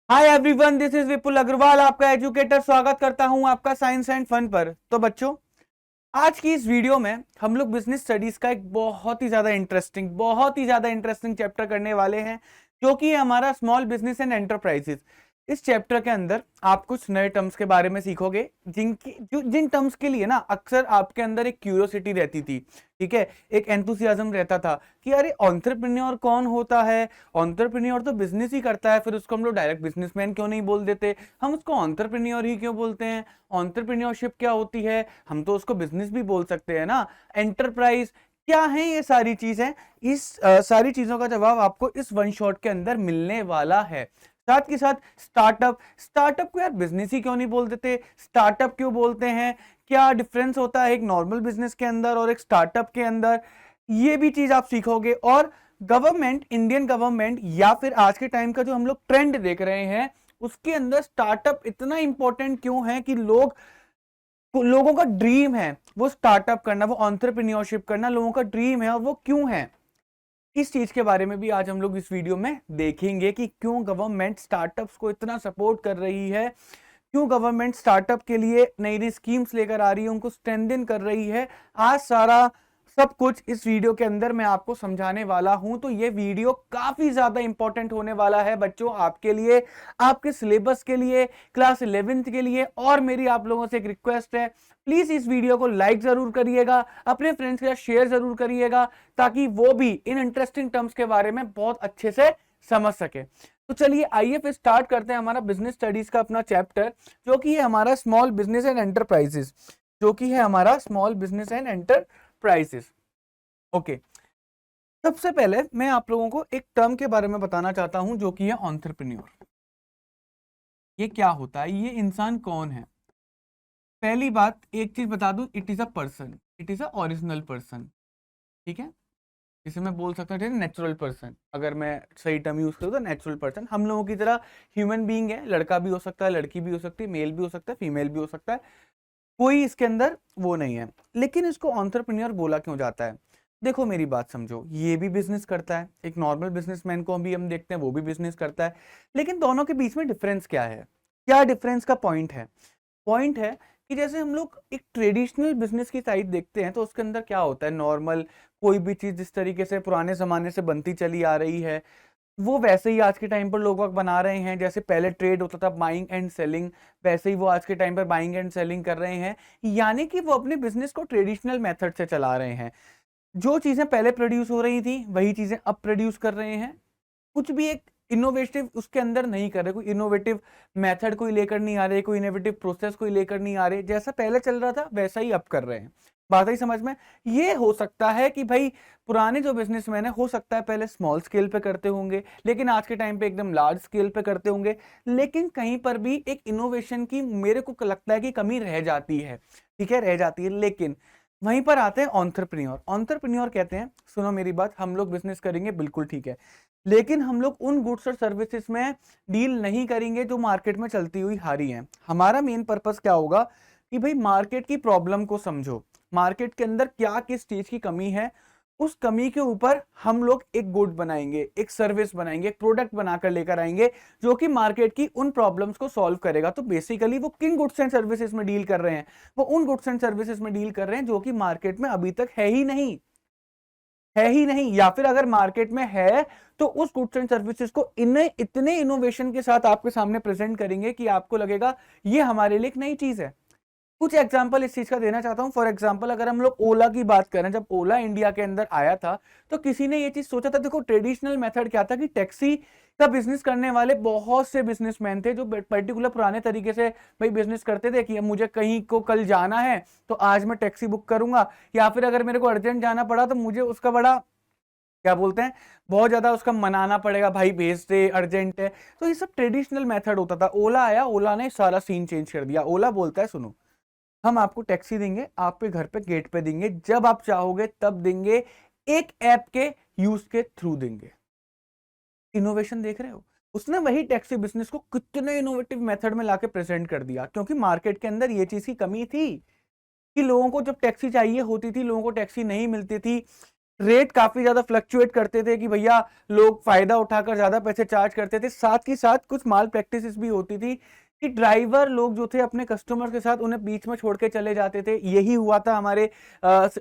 Hi everyone, this is विपुल अग्रवाल, आपका educator. स्वागत करता हूं आपका साइंस एंड फन पर। तो बच्चों, आज की इस वीडियो में हम लोग बिजनेस स्टडीज का एक बहुत ही ज्यादा इंटरेस्टिंग चैप्टर करने वाले हैं, जो कि है हमारा स्मॉल बिजनेस एंड एंटरप्राइजेस। इस चैप्टर के अंदर आप कुछ नए टर्म्स के बारे में सीखोगे, जिन टर्म्स के लिए ना अक्सर आपके अंदर एक क्यूरियोसिटी रहती थी, ठीक है, एक एंथुसियाज्म रहता था कि अरे एंटरप्रेन्योर कौन होता है। एंटरप्रेन्योर तो बिजनेस ही करता है, फिर उसको हम लोग डायरेक्ट बिजनेसमैन क्यों नहीं बोल देते, हम उसको एंटरप्रेन्योर ही क्यों बोलते हैं, एंटरप्रेन्योरशिप क्या होती है, हम तो उसको बिजनेस भी बोल सकते हैं ना, एंटरप्राइज क्या है, ये सारी चीजें। इस सारी चीजों का जवाब आपको इस वन शॉट के अंदर मिलने वाला है। साथ के साथ स्टार्टअप स्टार्टअप को यार बिजनेस ही क्यों नहीं बोल देते, स्टार्टअप क्यों बोलते हैं, क्या डिफरेंस होता है एक नॉर्मल बिजनेस के अंदर और एक स्टार्टअप के अंदर, ये भी चीज आप सीखोगे। और गवर्नमेंट, इंडियन गवर्नमेंट या फिर आज के टाइम का जो हम लोग ट्रेंड देख रहे हैं, उसके अंदर स्टार्टअप इतना इंपॉर्टेंट क्यों है कि लोगों का ड्रीम है वो स्टार्टअप करना, वो एंटरप्रेन्योरशिप करना लोगों का ड्रीम है, और वो क्यों है। इस चीज के बारे में भी आज हम लोग इस वीडियो में देखेंगे कि क्यों गवर्नमेंट स्टार्टअप्स को इतना सपोर्ट कर रही है, क्यों गवर्नमेंट स्टार्टअप के लिए नई नई स्कीम्स लेकर आ रही है, उनको स्ट्रेंथन कर रही है। आज सारा सब कुछ इस वीडियो के अंदर मैं आपको समझाने वाला हूं। तो ये वीडियो काफी ज्यादा इंपॉर्टेंट होने वाला है बच्चों, आपके लिए, आपके सिलेबस के लिए, क्लास 11th के लिए। और मेरी आप लोगों से एक रिक्वेस्ट है, प्लीज इस वीडियो को लाइक जरूर करिएगा, अपने फ्रेंड्स के साथ शेयर जरूर करिएगा, ताकि वो भी इन इंटरेस्टिंग टर्म्स के बारे में बहुत अच्छे से समझ सके। तो चलिए आइए फिर स्टार्ट करते हैं हमारा बिजनेस स्टडीज का अपना चैप्टर, जो कि है हमारा small business and enterprises, okay. सबसे पहले मैं आप लोगों को एक टर्म के बारे में बताना चाहता हूं, जो कि है एंटरप्रेन्योर। ये क्या होता है, ये इंसान कौन है। पहली बात एक चीज बता दूं, it is a person, it is a original person, ठीक है। इसे मैं बोल सकता हूँ नेचुरल पर्सन, अगर मैं सही टर्म यूज करूँ तो नेचुरल पर्सन। हम लोगों की तरह ह्यूमन बीइंग है, लड़का भी हो सकता है, लड़की भी हो सकती है, मेल भी हो सकता है, फीमेल भी हो सकता है, कोई इसके अंदर वो नहीं है। लेकिन इसको एंटरप्रेन्योर बोला क्यों जाता है? देखो मेरी बात समझो, ये भी बिजनेस करता है, एक नॉर्मल बिजनेसमैन को भी हम देखते हैं, वो भी बिजनेस करता है। लेकिन दोनों के बीच में डिफरेंस क्या है, क्या डिफरेंस का पॉइंट है? पॉइंट है कि जैसे हम लोग एक ट्रेडिशनल बिजनेस की साइड देखते हैं, तो उसके अंदर क्या होता है, नॉर्मल कोई भी चीज जिस तरीके से पुराने जमाने से बनती चली आ रही है, वो वैसे ही आज के टाइम पर लोग बना रहे हैं। जैसे पहले ट्रेड होता था बाइंग एंड सेलिंग, वैसे ही वो आज के टाइम पर बाइंग एंड सेलिंग कर रहे हैं। यानी कि वो अपने बिजनेस को ट्रेडिशनल मेथड से चला रहे हैं। जो चीजें पहले प्रोड्यूस हो रही थी वही चीजें अब प्रोड्यूस कर रहे हैं। कुछ भी एक इनोवेटिव उसके अंदर नहीं कर रहे, कोई इनोवेटिव मेथड कोई लेकर नहीं आ रहे, कोई इनोवेटिव प्रोसेस कोई लेकर नहीं आ रहे, जैसा पहले चल रहा था वैसा ही अब कर रहे हैं। बात ही समझ में। ये हो सकता है कि भाई पुराने जो बिजनेसमैन है, हो सकता है पहले स्मॉल स्केल पे करते होंगे, लेकिन आज के टाइम पे एकदम लार्ज स्केल पे करते होंगे। लेकिन कहीं पर भी एक इनोवेशन की मेरे को लगता है कि कमी रह जाती है, ठीक है, रह जाती है। लेकिन वहीं पर आते हैं एंटरप्रेन्योर। एंटरप्रेन्योर कहते हैं, सुनो मेरी बात, हम लोग बिजनेस करेंगे बिल्कुल ठीक है, लेकिन हम लोग उन गुड्स और सर्विसेज में डील नहीं करेंगे जो मार्केट में चलती हुई आ रही हैं। हमारा मेन पर्पस क्या होगा कि भाई मार्केट की प्रॉब्लम को समझो, मार्केट के अंदर क्या किस चीज की कमी है, उस कमी के ऊपर हम लोग एक गुड बनाएंगे, एक सर्विस बनाएंगे, एक प्रोडक्ट बनाकर लेकर आएंगे, जो कि मार्केट की उन प्रॉब्लम्स को सॉल्व करेगा। तो बेसिकली वो किन गुड्स एंड सर्विसेज में डील कर रहे हैं? वो उन गुड्स एंड सर्विसेज में डील कर रहे हैं जो कि मार्केट में अभी तक है ही नहीं, है ही नहीं, या फिर अगर मार्केट में है तो उस गुड्स एंड सर्विसेज को इतने इनोवेशन के साथ आपके सामने प्रेजेंट करेंगे कि आपको लगेगा ये हमारे लिए एक नई चीज है। कुछ एग्जाम्पल इस चीज का देना चाहता हूं। फॉर एग्जाम्पल अगर हम लोग ओला की बात करें, जब ओला इंडिया के अंदर आया था तो किसी ने ये चीज सोचा था, देखो ट्रेडिशनल मेथड क्या था कि टैक्सी का बिजनेस करने वाले बहुत से बिजनेसमैन थे जो पर्टिकुलर पुराने तरीके से भाई बिजनेस करते थे कि मुझे कहीं को कल जाना है तो आज मैं टैक्सी बुक करूंगा, या फिर अगर मेरे को अर्जेंट जाना पड़ा तो मुझे उसका बड़ा क्या बोलते हैं, बहुत ज्यादा उसका मनाना पड़ेगा, भाई भेज दे अर्जेंट है। तो ये सब ट्रेडिशनल मेथड होता था। ओला आया, ओला ने सारा सीन चेंज कर दिया। ओला बोलता है सुनो, हम आपको टैक्सी देंगे, आपके घर पे गेट पे देंगे, जब आप चाहोगे तब देंगे, एक ऐप के यूज के थ्रू देंगे। इनोवेशन देख रहे हो? उसने वही टैक्सी बिजनेस को कितने इनोवेटिव मेथड में लाके प्रेजेंट कर दिया, क्योंकि मार्केट के अंदर ये चीज की कमी थी कि लोगों को जब टैक्सी चाहिए होती थी, लोगों को टैक्सी नहीं मिलती थी। रेट काफी ज्यादा फ्लक्चुएट करते थे कि भैया लोग फायदा उठाकर ज्यादा पैसे चार्ज करते थे। साथ ही साथ कुछ माल प्रैक्टिसेस भी होती थी कि ड्राइवर लोग जो थे अपने कस्टमर के साथ उन्हें बीच में छोड़ के चले जाते थे। यही हुआ था हमारे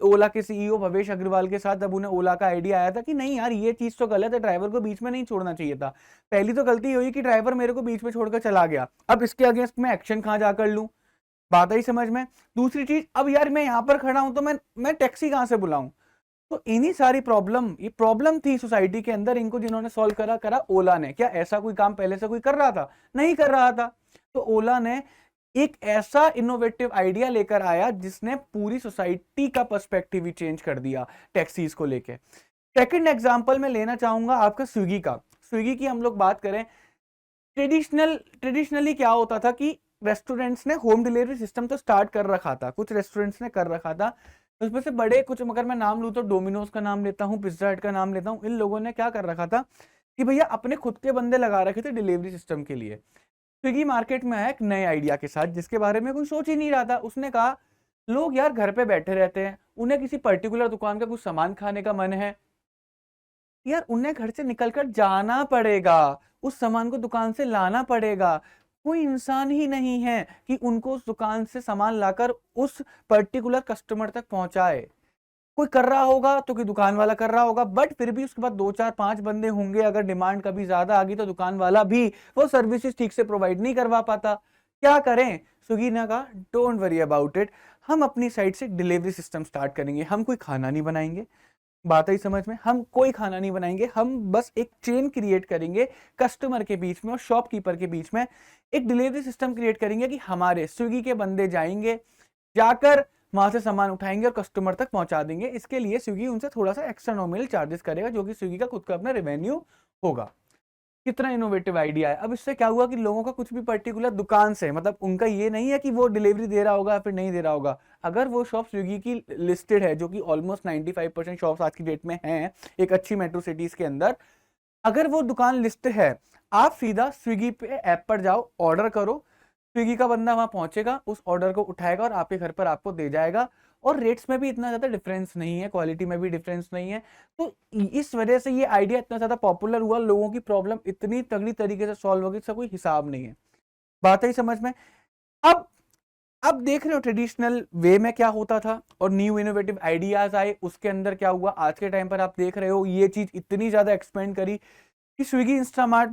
ओला के सीईओ भवेश अग्रवाल के साथ। जब उन्हें ओला का आइडिया आया था कि नहीं यार ये चीज तो गलत है, ड्राइवर को बीच में नहीं छोड़ना चाहिए था। पहली तो गलती हुई कि ड्राइवर मेरे को बीच में छोड़कर चला गया, अब इसके अगेंस्ट मैं एक्शन कहां जाकर लूं, बात आई समझ में। दूसरी चीज, अब यार मैं यहां पर खड़ा हूं तो मैं टैक्सी कहां से बुलाऊं। तो इन्हीं सारी ये प्रॉब्लम थी सोसाइटी के अंदर, इनको जिन्होंने सॉल्व करा ओला ने। क्या ऐसा कोई काम पहले से कोई कर रहा था? नहीं कर रहा था। तो ओला ने एक ऐसा इनोवेटिव आइडिया लेकर आया जिसने पूरी सोसाइटी का पर्सपेक्टिव ही चेंज कर दिया टैक्सीज को लेके। सेकंड एग्जांपल मैं लेना चाहूंगा आपका स्विगी का। स्विगी की हम लोग बात करें, ट्रेडिशनली क्या होता था कि रेस्टोरेंट्स ने होम डिलीवरी सिस्टम तो स्टार्ट कर रखा था, कुछ रेस्टोरेंट्स ने कर रखा था, उसमें से बड़े कुछ, मगर मैं नाम लूं तो डोमिनोज का नाम लेता हूं, पिज्जा हट का नाम लेता हूं। इन लोगों ने क्या कर रखा था कि भैया अपने खुद के बंदे लगा रखे थे डिलीवरी सिस्टम के लिए। स्विगी मार्केट में आया एक नए आइडिया के साथ जिसके बारे में कोई सोच ही नहीं रहा था। उसने कहा लोग यार घर पे बैठे रहते हैं, उन्हें किसी पर्टिकुलर दुकान का कुछ सामान खाने का मन है, यार उन्हें घर से निकलकर जाना पड़ेगा, उस सामान को दुकान से लाना पड़ेगा। कोई इंसान ही नहीं है कि उनको उस दुकान से सामान लाकर उस पर्टिकुलर कस्टमर तक पहुंचाए। कोई कर रहा होगा तो कोई दुकान वाला कर रहा होगा, बट फिर भी उसके बाद 2 4 5 बंदे होंगे। अगर डिमांड कभी ज्यादा आ गई तो दुकान वाला भी वो सर्विसेज ठीक से प्रोवाइड नहीं करवा पाता। क्या करें? स्विगी ने कहा डोंट वरी अबाउट इट, हम अपनी साइड से डिलीवरी सिस्टम स्टार्ट करेंगे। हम कोई खाना नहीं बनाएंगे, बात आई समझ में, हम कोई खाना नहीं बनाएंगे, हम बस एक चेन क्रिएट करेंगे कस्टमर के बीच में और शॉपकीपर के बीच में। एक डिलीवरी सिस्टम क्रिएट करेंगे कि हमारे स्विगी के बंदे जाएंगे, जाकर वहां से सामान उठाएंगे और कस्टमर तक पहुंचा देंगे। इसके लिए स्विगी उनसे थोड़ा सा एक्स्ट्रा नॉमिनल चार्जेस करेगा, जो कि स्विगी का खुद का अपना रेवेन्यू होगा। कितना इनोवेटिव आइडिया है। अब इससे क्या हुआ कि लोगों का कुछ भी पर्टिकुलर दुकान से, मतलब उनका ये नहीं है कि वो डिलीवरी दे रहा होगा या फिर नहीं दे रहा होगा। अगर वो शॉप स्विगी की लिस्टेड है, जो कि ऑलमोस्ट 95% शॉप्स आज की डेट में हैं एक अच्छी मेट्रो सिटीज के अंदर, अगर वो दुकान लिस्ट है, आप सीधा स्विगी पे ऐप पर जाओ, ऑर्डर करो, स्विगी का बंदा वहां पहुंचेगा, उस ऑर्डर को उठाएगा और आपके घर पर आपको दे जाएगा। और रेट्स में भी इतना ज्यादा डिफरेंस नहीं है, क्वालिटी में भी डिफरेंस नहीं है। तो इस वजह से ये आइडिया इतना ज्यादा पॉपुलर हुआ, लोगों की प्रॉब्लम इतनी तगड़ी तरीके से सॉल्व होगी, इसका कोई हिसाब नहीं है। बात है समझ में। अब अब देख रहे हो ट्रेडिशनल वे में क्या होता था और न्यू इनोवेटिव आइडियाज आए, उसके अंदर क्या हुआ। आज के टाइम पर आप देख रहे हो ये चीज इतनी ज्यादा एक्सपेंड करी कि स्विगी, इंस्टामार्ट,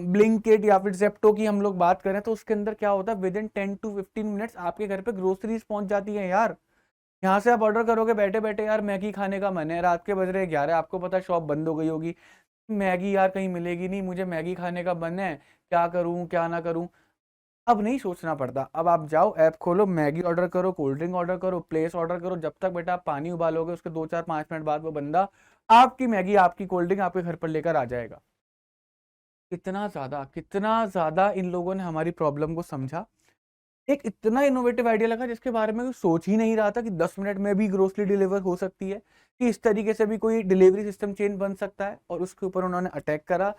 ब्लिंकिट या फिर जेप्टो की हम लोग बात करें तो उसके अंदर क्या होता है, विद इन 10 to 15 मिनट्स आपके घर पे ग्रोसरीज पहुंच जाती है यार। यहाँ से आप ऑर्डर करोगे बैठे बैठे, यार मैगी खाने का मन है, रात के बज रहे 11, आपको पता है शॉप बंद हो गई होगी, मैगी यार कहीं मिलेगी नहीं, मुझे मैगी खाने का मन है, क्या करूं क्या ना करूं। अब नहीं सोचना पड़ता, अब आप जाओ ऐप खोलो, मैगी ऑर्डर करो, कोल्ड ड्रिंक ऑर्डर करो, प्लेस ऑर्डर करो, जब तक बेटा आप पानी उबालोगे उसके 2 4 5 मिनट बाद वो बंदा आपकी मैगी आपकी कोल्ड ड्रिंक आपके घर पर लेकर आ जाएगा। कितना ज्यादा इन लोगों ने हमारी प्रॉब्लम को समझा। एक इतना इनोवेटिव आइडिया लगा जिसके बारे में कोई सोच ही नहीं रहा था कि 10 मिनट में भी ग्रोसरी डिलीवर हो सकती है, कि इस तरीके से भी कोई डिलीवरी सिस्टम चेन बन सकता है। और उसके ऊपर उन्होंने अटैक करा,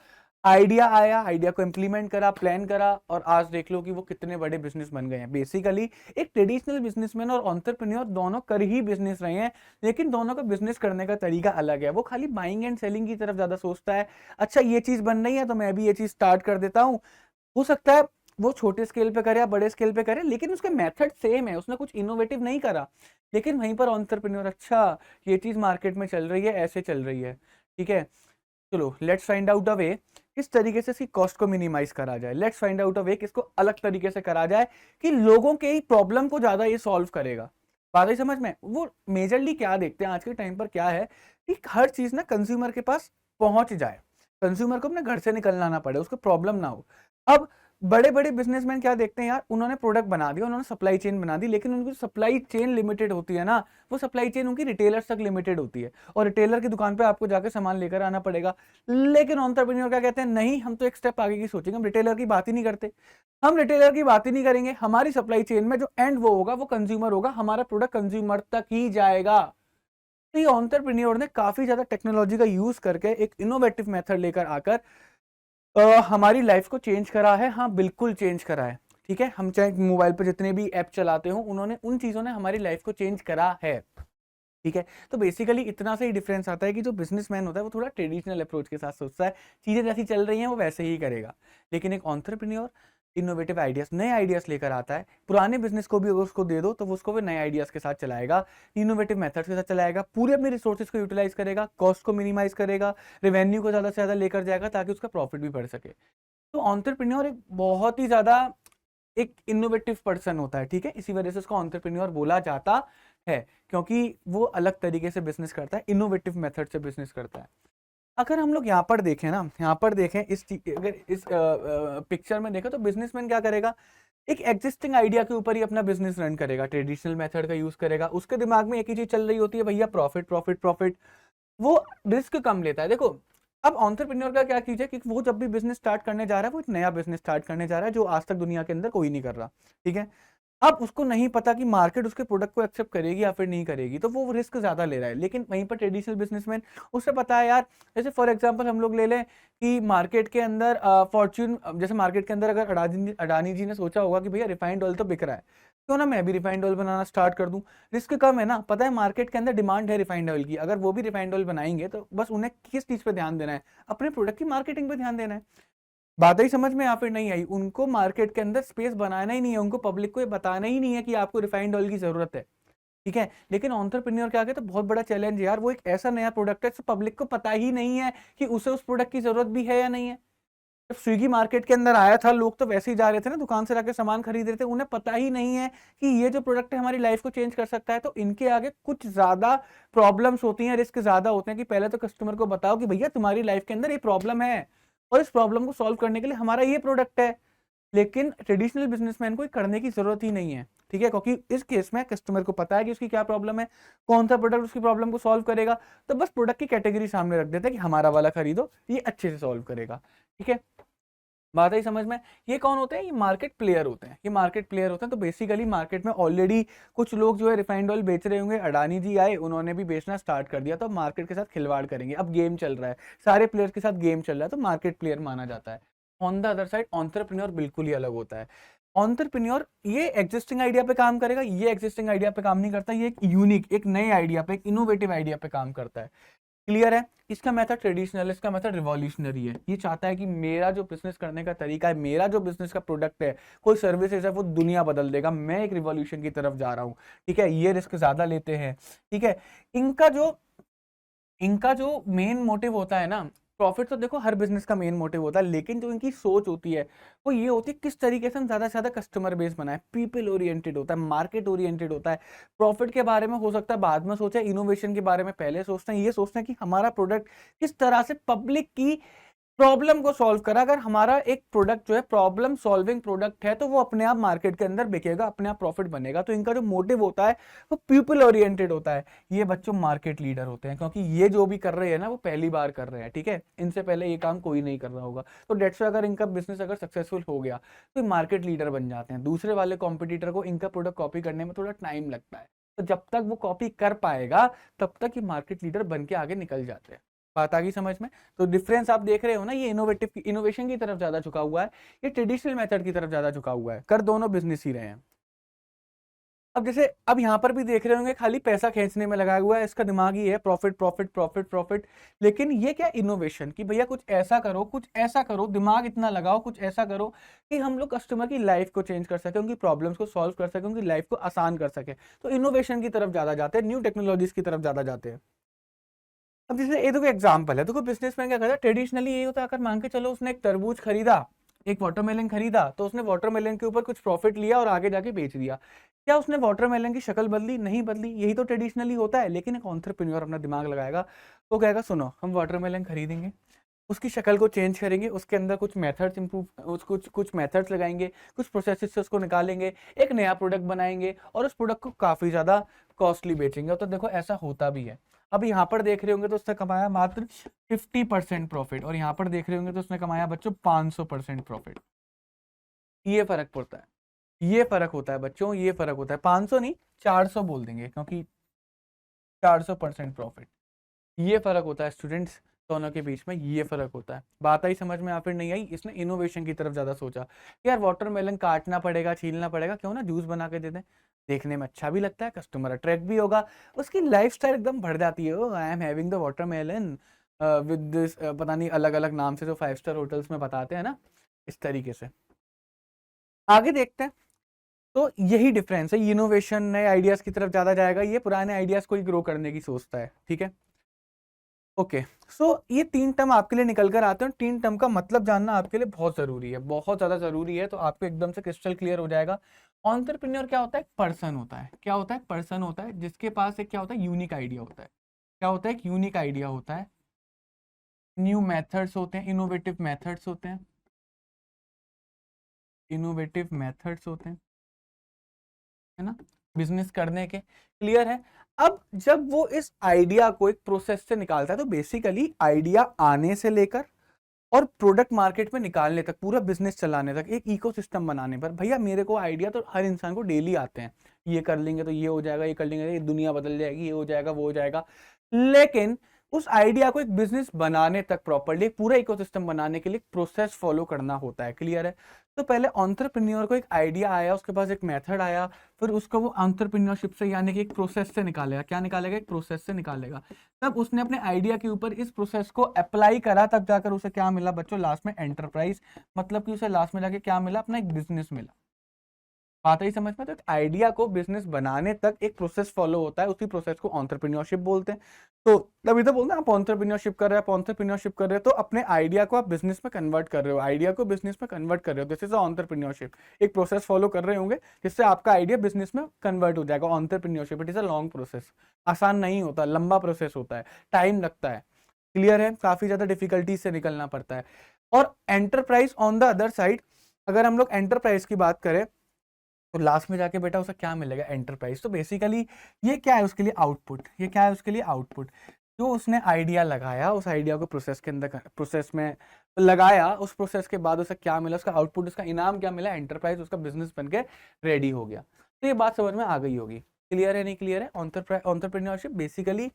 आइडिया आया, आइडिया को इम्प्लीमेंट करा, प्लान करा, और आज देख लो कि वो कितने बड़े बिजनेस बन गए हैं। बेसिकली एक ट्रेडिशनल बिजनेसमैन और एंटरप्रेन्योर दोनों कर ही बिजनेस रहे हैं, लेकिन दोनों का बिजनेस करने का तरीका अलग है। वो खाली बाइंग एंड सेलिंग की तरफ ज्यादा सोचता है, अच्छा ये चीज बन रही है तो मैं भी ये चीज स्टार्ट कर देता हूँ। हो सकता है वो छोटे स्केल पे करे या बड़े स्केल पे करे, लेकिन उसके मेथड सेम है, उसने कुछ इनोवेटिव नहीं करा। लेकिन वहीं पर एंटरप्रेन्योर, अच्छा ये चीज मार्केट में चल रही है, ऐसे चल रही है, ठीक है, चलो लेट्स फाइंड आउट अ वे किस तरीके से इसकी कॉस्ट को मिनिमाइज करा जाए। लेट्स फाइंड आउट अ वे किसको अलग तरीके से करा जाए कि लोगों के ही प्रॉब्लम को ज्यादा ये सॉल्व करेगा। बात है समझ में। वो मेजरली क्या देखते हैं आज के टाइम पर, क्या है कि हर चीज ना कंज्यूमर के पास पहुंच जाए, कंज्यूमर को अपने घर से निकलना ना पड़े, उसको प्रॉब्लम ना हो। अब बड़े बड़े बिजनेसमैन क्या देखते हैं यार, उन्होंने प्रोडक्ट बना दिया, उन्होंने सप्लाई चेन बना दी, लेकिन उनकी सप्लाई चेन लिमिटेड होती है ना, वो सप्लाई चेन उनकी रिटेलर्स तक लिमिटेड होती है, और रिटेलर की दुकान पे आपको जाकर सामान लेकर आना पड़ेगा। लेकिन एंटरप्रेन्योर क्या कहते हैं, नहीं हम तो एक स्टेप आगे की सोचेंगे, हम रिटेलर की बात ही नहीं करते, हम रिटेलर की बात ही नहीं करेंगे, हमारी सप्लाई चेन में जो एंड वो होगा वो कंज्यूमर होगा, हमारा प्रोडक्ट कंज्यूमर तक ही जाएगा। तो ये एंटरप्रेन्योर ने काफी ज्यादा टेक्नोलॉजी का यूज करके एक इनोवेटिव मेथड लेकर आकर हमारी लाइफ को चेंज करा है। हाँ बिल्कुल चेंज करा है, ठीक है। हम चाहे मोबाइल पर जितने भी ऐप चलाते हो, उन्होंने उन चीजों ने हमारी लाइफ को चेंज करा है। ठीक है। तो बेसिकली इतना सा ही डिफरेंस आता है कि जो बिजनेसमैन होता है वो थोड़ा ट्रेडिशनल अप्रोच के साथ सोचता है, चीज़ें जैसी चल रही हैं वो वैसे ही करेगा। लेकिन एक एंटरप्रेन्योर इनोवेटिव आइडियाज, नए आइडियाज लेकर आता है। पुराने बिजनेस को भी अगर उसको दे दो तो वो उसको भी नए आइडियाज के साथ चलाएगा, इनोवेटिव मेथड्स के साथ चलाएगा, पूरे अपने रिसोर्सेज को यूटिलाइज करेगा, कॉस्ट को मिनिमाइज करेगा, रेवेन्यू को ज़्यादा से ज़्यादा लेकर जाएगा ताकि उसका प्रॉफिट भी बढ़ सके। तो एंटरप्रेन्योर एक बहुत ही ज़्यादा एक इनोवेटिव पर्सन होता है, ठीक है। इसी वजह से उसको एंटरप्रेन्योर बोला जाता है, क्योंकि वो अलग तरीके से बिजनेस करता है, इनोवेटिव मेथड से बिजनेस करता है। अगर हम लोग यहाँ पर देखें ना, यहाँ पर देखें अगर इस पिक्चर में देखें तो बिजनेसमैन क्या करेगा, एक एग्जिस्टिंग आइडिया के ऊपर ही अपना बिजनेस रन करेगा, ट्रेडिशनल मेथड का यूज करेगा। उसके दिमाग में एक ही चीज चल रही होती है, भैया प्रॉफिट प्रॉफिट प्रॉफिट। वो रिस्क कम लेता है। देखो, अब एंटरप्रेन्योर का क्या चीज है कि वो जब भी बिजनेस स्टार्ट करने जा रहा है, वो एक नया बिजनेस स्टार्ट करने जा रहा है जो आज तक दुनिया के अंदर कोई नहीं कर रहा, ठीक है। अब उसको नहीं पता कि मार्केट उसके प्रोडक्ट को एक्सेप्ट करेगी या फिर नहीं करेगी, तो वो रिस्क ज्यादा ले रहा है। लेकिन वहीं पर ट्रेडिशनल बिजनेसमैन, उसे पता है यार, जैसे फॉर एग्जांपल हम लोग ले लें कि मार्केट के अंदर फॉर्च्यून, जैसे मार्केट के अंदर अगर अडानी जी ने सोचा होगा कि भैया रिफाइंड ऑयल तो बिक रहा है, क्यों ना मैं भी रिफाइंड ऑयल बनाना स्टार्ट कर दूं। रिस्क कम है ना, पता है मार्केट के अंदर डिमांड है रिफाइंड ऑयल की, अगर वो भी रिफाइंड ऑयल बनाएंगे तो बस उन्हें किस चीज पे ध्यान देना है, अपने प्रोडक्ट की मार्केटिंग पे ध्यान देना है। बात ही समझ में या फिर नहीं आई? उनको मार्केट के अंदर स्पेस बनाना ही नहीं है, उनको पब्लिक को ये बताना ही नहीं है कि आपको रिफाइंड ऑयल की जरूरत है, ठीक है। लेकिन एंटरप्रेन्योर क्या कहते हैं, बहुत बड़ा चैलेंज है यार, वो एक ऐसा नया प्रोडक्ट है पब्लिक को पता ही नहीं है कि उसे उस प्रोडक्ट की जरूरत भी है या नहीं है। जब स्विगी मार्केट के अंदर आया था, लोग तो वैसे ही जा रहे थे ना, दुकान से जाके सामान खरीद रहे थे, उन्हें पता ही नहीं है कि ये जो प्रोडक्ट है हमारी लाइफ को चेंज कर सकता है। तो इनके आगे कुछ ज्यादा प्रॉब्लम्स होती हैं, रिस्क ज्यादा होते हैं कि पहले तो कस्टमर को बताओ कि भैया तुम्हारी लाइफ के अंदर ये प्रॉब्लम है और इस प्रॉब्लम को सॉल्व करने के लिए हमारा ये प्रोडक्ट है। लेकिन ट्रेडिशनल बिजनेसमैन को करने की जरूरत ही नहीं है, ठीक है, क्योंकि इस केस में कस्टमर को पता है कि उसकी क्या प्रॉब्लम है, कौन सा प्रोडक्ट उसकी प्रॉब्लम को सॉल्व करेगा। तो बस प्रोडक्ट की कैटेगरी सामने रख देते हैं कि हमारा वाला खरीदो, ये अच्छे से सॉल्व करेगा, ठीक है। बात आई समझ में? ये कौन होते हैं? ये मार्केट प्लेयर होते हैं, ये मार्केट प्लेयर होते हैं। तो बेसिकली मार्केट में ऑलरेडी कुछ लोग जो है रिफाइंड ऑयल बेच रहे होंगे, अडानी जी आए, उन्होंने भी बेचना स्टार्ट कर दिया, तो मार्केट के साथ खिलवाड़ करेंगे। अब गेम चल रहा है, सारे प्लेयर्स के साथ गेम चल रहा है, तो मार्केट प्लेयर माना जाता है। On the other side entrepreneur बिल्कुल ही अलग होता है। एंटरप्रेन्योर ये एग्जिस्टिंग आइडिया पे काम करेगा, ये एग्जिस्टिंग आइडिया पे काम नहीं करता, ये एक यूनिक, एक नए आइडिया पे, एक इनोवेटिव आइडिया पे काम करता है। क्लियर है? इसका मेथड ट्रेडिशनल है, इसका मेथड रिवॉल्यूशनरी है। ये चाहता है कि मेरा जो बिजनेस करने का तरीका है, मेरा जो बिजनेस का प्रोडक्ट है, कोई सर्विसेज है, वो दुनिया बदल देगा, मैं एक रिवॉल्यूशन की तरफ जा रहा हूँ, ठीक है। ये रिस्क ज्यादा लेते हैं, ठीक है। इनका जो मेन मोटिव होता है ना, प्रॉफिट तो देखो हर बिजनेस का मेन मोटिव होता है, लेकिन जो इनकी सोच होती है वो ये होती है किस तरीके से हम ज्यादा से ज्यादा कस्टमर बेस बनाए। पीपल ओरिएंटेड होता है, मार्केट ओरिएंटेड होता है। प्रॉफिट के बारे में हो सकता है बाद में सोचे, इनोवेशन के बारे में पहले सोचते हैं। ये सोचते हैं कि हमारा प्रोडक्ट किस तरह से पब्लिक की प्रॉब्लम को सॉल्व करा। अगर हमारा एक प्रोडक्ट जो है प्रॉब्लम सॉल्विंग प्रोडक्ट है, तो वो अपने आप मार्केट के अंदर बिकेगा, अपने आप प्रॉफिट बनेगा। तो इनका जो मोटिव होता है वो पीपल ओरिएंटेड होता है। ये बच्चों मार्केट लीडर होते हैं, क्योंकि ये जो भी कर रहे हैं ना, वो पहली बार कर रहे हैं, ठीक है। इनसे पहले ये काम कोई नहीं कर रहा होगा। तो डेट्स अगर इनका बिजनेस अगर सक्सेसफुल हो गया तो मार्केट लीडर बन जाते हैं। दूसरे वाले कॉम्पिटिटर को इनका प्रोडक्ट कॉपी करने में थोड़ा टाइम लगता है, तो जब तक वो कॉपी कर पाएगा तब तक ये मार्केट लीडर बन के आगे निकल जाते हैं। बात आ गई समझ में? तो डिफरेंस आप देख रहे हो ना, ये इनोवेशन की तरफ ज्यादा झुका हुआ है, ये ट्रेडिशनल मेथड की तरफ ज्यादा झुका हुआ है। कर दोनों बिजनेस ही रहे हैं। अब जैसे अब यहाँ पर भी देख रहे होंगे, खाली पैसा खींचने में लगा हुआ है, इसका दिमाग ही है प्रॉफिट प्रॉफिट प्रॉफिट प्रॉफिट। लेकिन ये क्या इनोवेशन, कि भैया कुछ ऐसा करो, कुछ ऐसा करो, दिमाग इतना लगाओ, कुछ ऐसा करो कि हम लोग कस्टमर की लाइफ को चेंज कर सके, उनकी प्रॉब्लम्स को सॉल्व कर सके, उनकी लाइफ को आसान कर सके। तो इनोवेशन की तरफ ज्यादा जाते हैं, न्यू टेक्नोलॉजीज की तरफ ज्यादा जाते हैं। अब जैसे ये देखो एग्जांपल है, देखो बिजनेसमैन क्या करता है, ट्रेडिशनली ये होता है, अगर मान के चलो उसने एक तरबूज खरीदा, एक वाटरमेलन खरीदा, तो उसने वाटरमेलन के ऊपर कुछ प्रॉफिट लिया और आगे जाके बेच दिया। क्या उसने वाटरमेलन की शक्ल बदली? नहीं बदली। यही तो ट्रेडिशनली होता है। लेकिन एक एंटरप्रेन्योर अपना दिमाग लगाएगा, वो कहेगा सुनो, हम वाटरमेलन खरीदेंगे, उसकी शक्ल को चेंज करेंगे, उसके अंदर कुछ मेथड्स इंप्रूव, कुछ मेथड्स लगाएंगे, कुछ प्रोसेसेस से उसको निकालेंगे, एक नया प्रोडक्ट बनाएंगे और उस प्रोडक्ट को काफी ज्यादा कॉस्टली बेचेंगे। तो देखो ऐसा होता भी है। अब यहाँ पर देख रहे होंगे तो उसने कमाया मात्र 50% प्रॉफिट, और यहाँ पर देख रहे होंगे तो उसने कमाया बच्चों 500% प्रॉफिट। ये फर्क पड़ता है, ये फर्क होता है बच्चों, ये फर्क होता है। 500 नहीं, 400 बोल देंगे, क्योंकि 400% प्रॉफिट, ये फर्क होता है स्टूडेंट्स। दोनों के बीच में ये फर्क होता है। बात आई समझ में या फिर नहीं आई? इसने इनोवेशन की तरफ ज्यादा सोचा कि यार वाटरमेलन काटना पड़ेगा, छीलना पड़ेगा, क्यों ना जूस बना के दे दें, देखने में अच्छा भी लगता है, कस्टमर अट्रैक्ट भी होगा, उसकी लाइफस्टाइल एकदम बढ़ जाती है। I am having the watermelon with this, पता नहीं अलग अलग नाम से जो 5 स्टार होटल्स में बताते हैं ना, इस तरीके से। आगे देखते हैं। तो यही डिफरेंस है, इनोवेशन नए आइडियाज की तरफ ज्यादा जाएगा, ये पुराने आइडियाज को ही ग्रो करने की सोचता है। ठीक है, ओके। सो ये 3 टर्म आपके लिए निकल कर आते हैं। 3 टर्म का मतलब जानना आपके लिए बहुत जरूरी है, बहुत ज्यादा जरूरी है, तो आपको एकदम से क्रिस्टल क्लियर हो जाएगा। एंटरप्रेन्योर क्या होता है? पर्सन होता है। क्या होता है? पर्सन होता है जिसके पास एक क्या होता है? यूनिक आइडिया होता है। क्या होता है? एक यूनिक आइडिया होता है, न्यू मेथड्स होते हैं, इनोवेटिव मेथड्स होते हैं, इनोवेटिव मेथड्स होते हैं, है ना, बिजनेस करने के। क्लियर है? अब जब वो इस आइडिया को एक प्रोसेस से निकालता है, तो बेसिकली आइडिया आने से लेकर और प्रोडक्ट मार्केट में निकालने तक, पूरा बिजनेस चलाने तक, एक इकोसिस्टम बनाने पर, भैया मेरे को आइडिया तो हर इंसान को डेली आते हैं, ये कर लेंगे तो ये हो जाएगा, ये कर लेंगे तो ये दुनिया बदल जाएगी, ये हो जाएगा, वो हो जाएगा। लेकिन उस आइडिया को एक बिजनेस बनाने तक, प्रॉपर्ली एक पूरा इकोसिस्टम बनाने के लिए प्रोसेस फॉलो करना होता है। क्लियर है? तो पहले एंटरप्रेन्योर को एक आइडिया आया, उसके पास एक मेथड आया, फिर उसको वो एंटरप्रेन्योरशिप से यानी कि एक प्रोसेस से निकालेगा। क्या निकालेगा? एक प्रोसेस से निकालेगा। तब उसने अपने आइडिया के ऊपर इस प्रोसेस को अप्लाई करा, तब जाकर उसे क्या मिला बच्चों? लास्ट में एंटरप्राइज। मतलब कि उसे लास्ट में जाके क्या मिला? अपना एक बिजनेस मिला। बात ही समझ में? तो आइडिया को बिजनेस बनाने तक एक प्रोसेस फॉलो होता है, उसी प्रोसेस को एंटरप्रेन्योरशिप बोलते हैं। तो तभी तो बोलते हैं आप एंटरप्रेन्योरशिप कर रहे हैं, आप एंटरप्रेन्योरशिप कर रहे हो, तो अपने आइडिया को आप बिजनेस में कन्वर्ट कर रहे हो, आइडिया को बिजनेस में कन्वर्ट कर रहे हो, दिस इज एंटरप्रेन्योरशिप। एक प्रोसेस फॉलो कर रहे होंगे जिससे आपका आइडिया बिजनेस में कन्वर्ट हो जाएगा। Entrepreneurship it is a long process, आसान नहीं होता, लंबा प्रोसेस होता है, टाइम लगता है। क्लियर है? काफी ज्यादा डिफिकल्टीज से निकलना पड़ता है। और enterprise on the other side, अगर हम लोग एंटरप्राइज की बात करें, तो लास्ट में जाके बेटा उसे क्या मिलेगा? एंटरप्राइज। तो बेसिकली ये क्या है उसके लिए? आउटपुट। ये क्या है उसके लिए? आउटपुट। जो उसने आइडिया लगाया, उस आइडिया को प्रोसेस के अंदर, प्रोसेस में लगाया, उस प्रोसेस के बाद उसे क्या मिला? उसका आउटपुट, उसका इनाम क्या मिला? एंटरप्राइज, उसका बिजनेस बन के रेडी हो गया। तो ये बात समझ में आ गई होगी। क्लियर है? नहीं क्लियर है? Entrepreneurship basically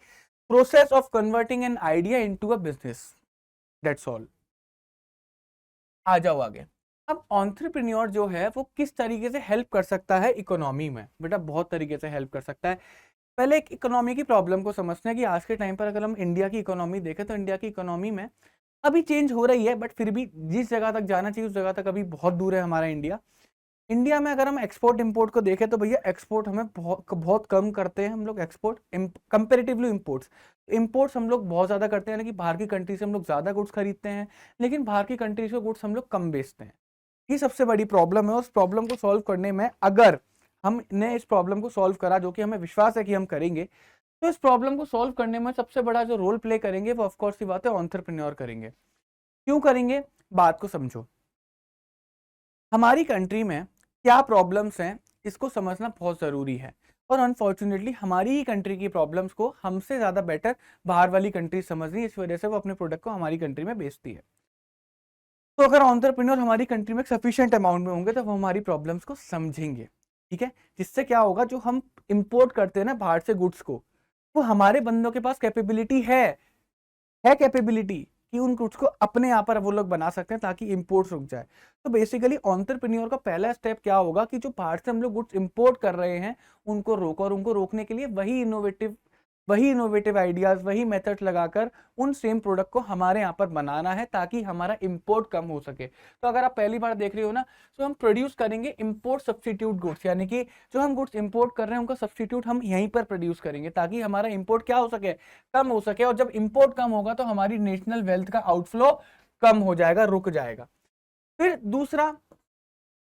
process of converting an idea into a business, that's all. आ जाओ आगे। अब एंटरप्रेन्योर जो है वो किस तरीके से हेल्प कर सकता है इकोनॉमी में? बेटा बहुत तरीके से हेल्प कर सकता है। पहले एक इकोनॉमी की प्रॉब्लम को समझते हैं कि आज के टाइम पर अगर हम इंडिया की इकोनॉमी देखें, तो इंडिया की इकोनॉमी में अभी चेंज हो रही है, बट फिर भी जिस जगह तक जाना चाहिए उस जगह तक अभी बहुत दूर है हमारा इंडिया। इंडिया में अगर हम एक्सपोर्ट इंपोर्ट को देखें, तो भैया एक्सपोर्ट हमें बहुत बहुत कम करते हैं हम लोग, एक्सपोर्ट कंपेरेटिवली इंपोर्ट्स। इंपोर्ट्स हम लोग बहुत ज़्यादा करते हैं, यानी कि बाहर की कंट्री से हम लोग ज़्यादा गुड्स खरीदते हैं, लेकिन बाहर की कंट्री से गुड्स हम लोग कम बेचते हैं। ये सबसे बड़ी प्रॉब्लम है। उस प्रॉब्लम को सॉल्व करने में, अगर हमने इस प्रॉब्लम को सॉल्व करा, जो कि हमें विश्वास है कि हम करेंगे, तो इस प्रॉब्लम को सॉल्व करने में सबसे बड़ा जो रोल प्ले करेंगे वो ऑफकोर्स की बात है एंटरप्रेन्योर करेंगे। क्यों करेंगे? बात को समझो। हमारी कंट्री में क्या प्रॉब्लम्स हैं, इसको समझना बहुत ज़रूरी है। और अनफॉर्चुनेटली हमारी ही कंट्री की प्रॉब्लम्स को हमसे ज़्यादा बेटर बाहर वाली कंट्री समझ रही है, इस वजह से वो अपने प्रोडक्ट को हमारी कंट्री में बेचती है। तो अगर एंटरप्रेन्योर हमारी कंट्री में सफिशिएंट अमाउंट में होंगे, तो वो हमारी प्रॉब्लम्स को समझेंगे। ठीक है? जिससे क्या होगा, जो हम इंपोर्ट करते हैं ना बाहर से गुड्स को, वो हमारे बंदों के पास कैपेबिलिटी है कैपेबिलिटी कि उन गुड्स को अपने यहाँ पर वो लोग बना सकते हैं, ताकि इंपोर्ट्स रुक जाए। तो बेसिकली एंटरप्रेन्योर का पहला स्टेप क्या होगा कि जो बाहर से हम लोग गुड्स इंपोर्ट कर रहे हैं उनको रोको, और उनको रोकने के लिए वही इनोवेटिव आइडियाज, वही मेथड लगाकर उन सेम प्रोडक्ट को हमारे यहाँ पर बनाना है, ताकि हमारा इंपोर्ट कम हो सके। तो अगर आप पहली बार देख रहे हो ना, तो हम प्रोड्यूस करेंगे इंपोर्ट सब्स्टिट्यूट गुड्स, यानी कि जो हम गुड्स इंपोर्ट कर रहे हैं उनका सब्स्टिट्यूट हम यहीं पर प्रोड्यूस करेंगे, ताकि हमारा इंपोर्ट क्या हो सके? कम हो सके। और जब इंपोर्ट कम होगा तो हमारी नेशनल वेल्थ का आउटफ्लो कम हो जाएगा, रुक जाएगा। फिर दूसरा,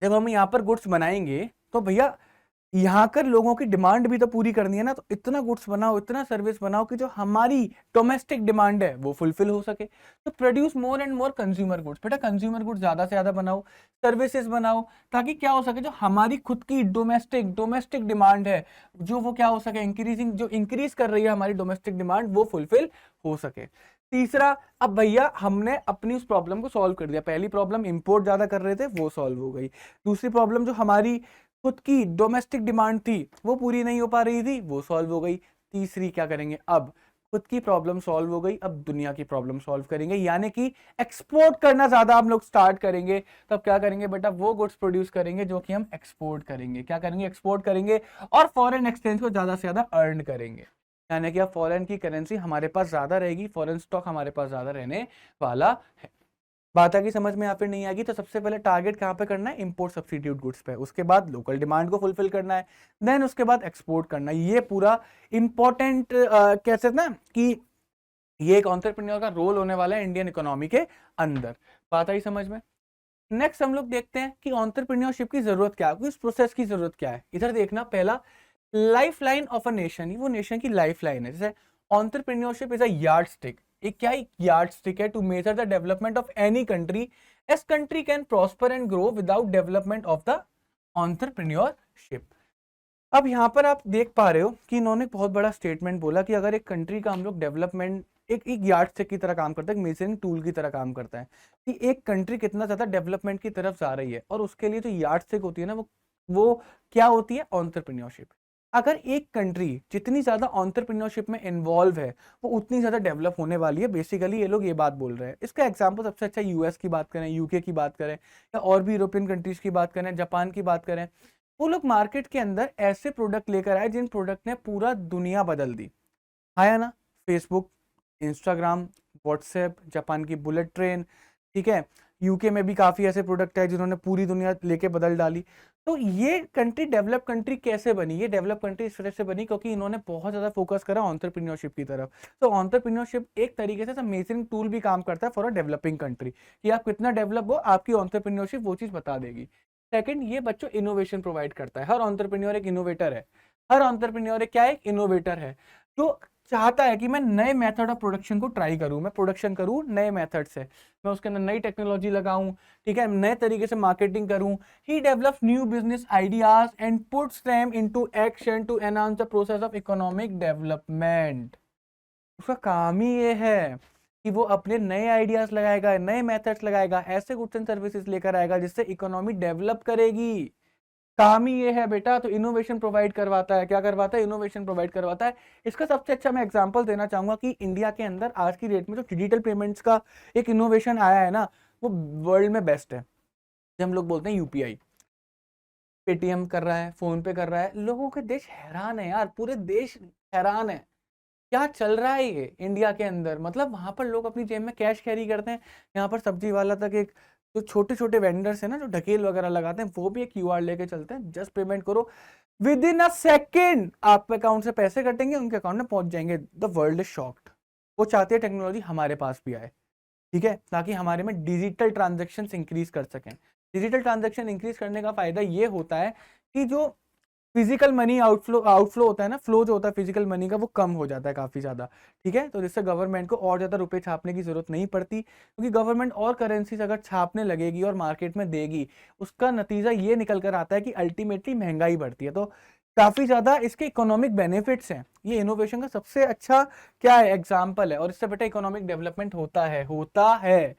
जब हम यहाँ पर गुड्स बनाएंगे, तो भैया यहाँ कर लोगों की डिमांड भी तो पूरी करनी है ना, तो इतना गुड्स बनाओ, इतना सर्विस बनाओ कि जो हमारी डोमेस्टिक डिमांड है वो फुलफिल हो सके। तो produce more and more consumer goods. बेटा कंज्यूमर गुड्स ज्यादा से ज्यादा बनाओ, सर्विसेज बनाओ, ताकि क्या हो सके, जो हमारी खुद की डोमेस्टिक डिमांड है, जो वो क्या हो सके, इंक्रीजिंग, जो इंक्रीज कर रही है हमारी डोमेस्टिक डिमांड, वो फुलफिल हो सके। तीसरा, अब भैया हमने अपनी उस प्रॉब्लम को सॉल्व कर दिया। पहली प्रॉब्लम इंपोर्ट ज्यादा कर रहे थे, वो सॉल्व हो गई। दूसरी प्रॉब्लम जो हमारी खुद की डोमेस्टिक डिमांड थी वो पूरी नहीं हो पा रही थी, वो सॉल्व हो गई। तीसरी क्या करेंगे? अब खुद की प्रॉब्लम सॉल्व हो गई, अब दुनिया की प्रॉब्लम सॉल्व करेंगे, यानी कि एक्सपोर्ट करना ज्यादा हम लोग स्टार्ट करेंगे। तो अब क्या करेंगे बेटा, वो गुड्स प्रोड्यूस करेंगे जो कि हम एक्सपोर्ट करेंगे। क्या करेंगे, एक्सपोर्ट करेंगे और फॉरेन एक्सचेंज को ज्यादा से ज्यादा अर्न करेंगे, यानी कि अब फॉरेन की करेंसी हमारे पास ज्यादा रहेगी, फॉरेन स्टॉक हमारे पास ज्यादा रहने वाला है। बात आगे समझ में या फिर नहीं आएगी? तो सबसे पहले टारगेट कहाँ पे करना है, इंपोर्ट सब्स्टिट्यूट गुड्स पे, उसके बाद लोकल डिमांड को फुलफिल करना है, देन उसके बाद एक्सपोर्ट करना है। ये पूरा इंपॉर्टेंट कह सकते ना कि ये एक एंटरप्रेन्योर का रोल होने वाला है इंडियन इकोनॉमी के अंदर। बात आई समझ में? नेक्स्ट हम लोग देखते हैं कि एंटरप्रेन्योरशिप की जरूरत क्या है, इस प्रोसेस की जरूरत क्या है। इधर देखना, पहला lifeline of a nation, वो नेशन की लाइफ लाइन है। जैसे entrepreneurship is a yardstick, एक क्या यार्ड स्टिक है to measure the development of any country, as country can prosper and grow without development of the entrepreneurship. अब यहाँ पर आप देख पा रहे हो कि इन्होंने बहुत बड़ा स्टेटमेंट बोला कि अगर एक कंट्री का हम लोग डेवलपमेंट एक यार्ड स्टिक की तरह काम करता है, एक मेजरिंग टूल की तरह काम करता है कि एक कंट्री कितना ज्यादा डेवलपमेंट की तरफ जा रही है, और उसके लिए जो यार्ड स्टिक होती है ना, वो क्या होती है, एंटरप्रेन्योरशिप। अगर एक कंट्री जितनी ज्यादा एंटरप्रेन्योरशिप में इन्वॉल्व है, वो उतनी ज्यादा डेवलप होने वाली है। बेसिकली ये लोग ये बात बोल रहे हैं। इसका एग्जांपल सबसे अच्छा यूएस की बात करें, यूके की बात करें, या और भी यूरोपियन कंट्रीज की बात करें, जापान की बात करें, वो लोग मार्केट के अंदर ऐसे प्रोडक्ट लेकर आए जिन प्रोडक्ट ने पूरा दुनिया बदल दी। आया ना, फेसबुक, इंस्टाग्राम, व्हाट्सएप, जापान की बुलेट ट्रेन, ठीक है, यूके में भी काफी ऐसे प्रोडक्ट है जिन्होंने पूरी दुनिया लेके बदल डाली। तो ये कंट्री डेवलप कंट्री कैसे बनी? ये डेवलप कंट्री इस तरह से बनी क्योंकि इन्होंने बहुत ज्यादा फोकस करा एंटरप्रेन्योरशिप की तरफ। तो एंटरप्रेन्योरशिप एक तरीके से मेजरिंग टूल भी काम करता है फॉर अ डेवलपिंग कंट्री, कि आप कितना डेवलप हो, आपकी एंटरप्रेन्योरशिप वो चीज बता देगी। सेकंड, ये बच्चों इनोवेशन प्रोवाइड करता है। हर एंटरप्रेन्योर एक इनोवेटर है, हर एंटरप्रेन्योर क्या है, एक इनोवेटर है, जो चाहता है कि मैं नए मेथड ऑफ प्रोडक्शन को ट्राई करूं, मैं प्रोडक्शन करूं नए मेथड से, मैं उसके अंदर नई टेक्नोलॉजी लगाऊं, ठीक है, नए तरीके से मार्केटिंग करूं। He develops new business ideas and puts them into action to enhance the process of economic development. उसका काम ही ये है कि वो अपने नए आइडियाज लगाएगा, नए मेथड्स लगाएगा, ऐसे गुड्स एंड सर्विसेज लेकर आएगा जिससे इकोनॉमी डेवलप करेगी। काम ही ये है बेटा। तो इनोवेशन प्रोवाइड करवाता है, क्या करवाता है, इनोवेशन प्रोवाइड करवाता है। इसका सबसे अच्छा मैं एग्जांपल देना चाहूंगा कि इंडिया के अंदर आज की डेट में जो डिजिटल पेमेंट्स का एक इनोवेशन आया है ना, वो वर्ल्ड में बेस्ट है। जब हम लोग बोलते हैं यूपीआई, पेटीएम कर रहा है, फोन पे कर रहा है, लोगों के देश हैरान है यार, पूरे देश हैरान है क्या चल रहा है ये इंडिया के अंदर। मतलब वहां पर लोग अपनी जेब में कैश कैरी करते हैं, यहाँ पर सब्जी वाला तक, एक जो छोटे छोटे वेंडर्स हैं ना, जो ढकेल वगैरह लगाते हैं, वो भी एक क्यूआर लेके चलते हैं। जस्ट पेमेंट करो, विद इन अ सेकेंड आपके अकाउंट से पैसे कटेंगे, उनके अकाउंट में पहुंच जाएंगे। The world is shocked. वो चाहते हैं टेक्नोलॉजी हमारे पास भी आए, ठीक है, ताकि हमारे में डिजिटल ट्रांजेक्शन इंक्रीज कर सकें। डिजिटल ट्रांजेक्शन इंक्रीज करने का फायदा ये होता है कि जो फिजिकल मनी आउटफ्लो होता है ना, फ्लो जो होता है फिजिकल मनी का, वो कम हो जाता है काफी ज्यादा, ठीक है। तो जिससे गवर्नमेंट को और ज्यादा रुपए छापने की जरूरत नहीं पड़ती, क्योंकि गवर्नमेंट और करेंसीज अगर छापने लगेगी और मार्केट में देगी, उसका नतीजा ये निकल कर आता है कि अल्टीमेटली महंगाई बढ़ती है। तो काफी ज्यादा इसके इकोनॉमिक बेनिफिट्स हैं। ये इनोवेशन का सबसे अच्छा क्या है, एग्जाम्पल है, और इससे बेटा इकोनॉमिक डेवलपमेंट होता है,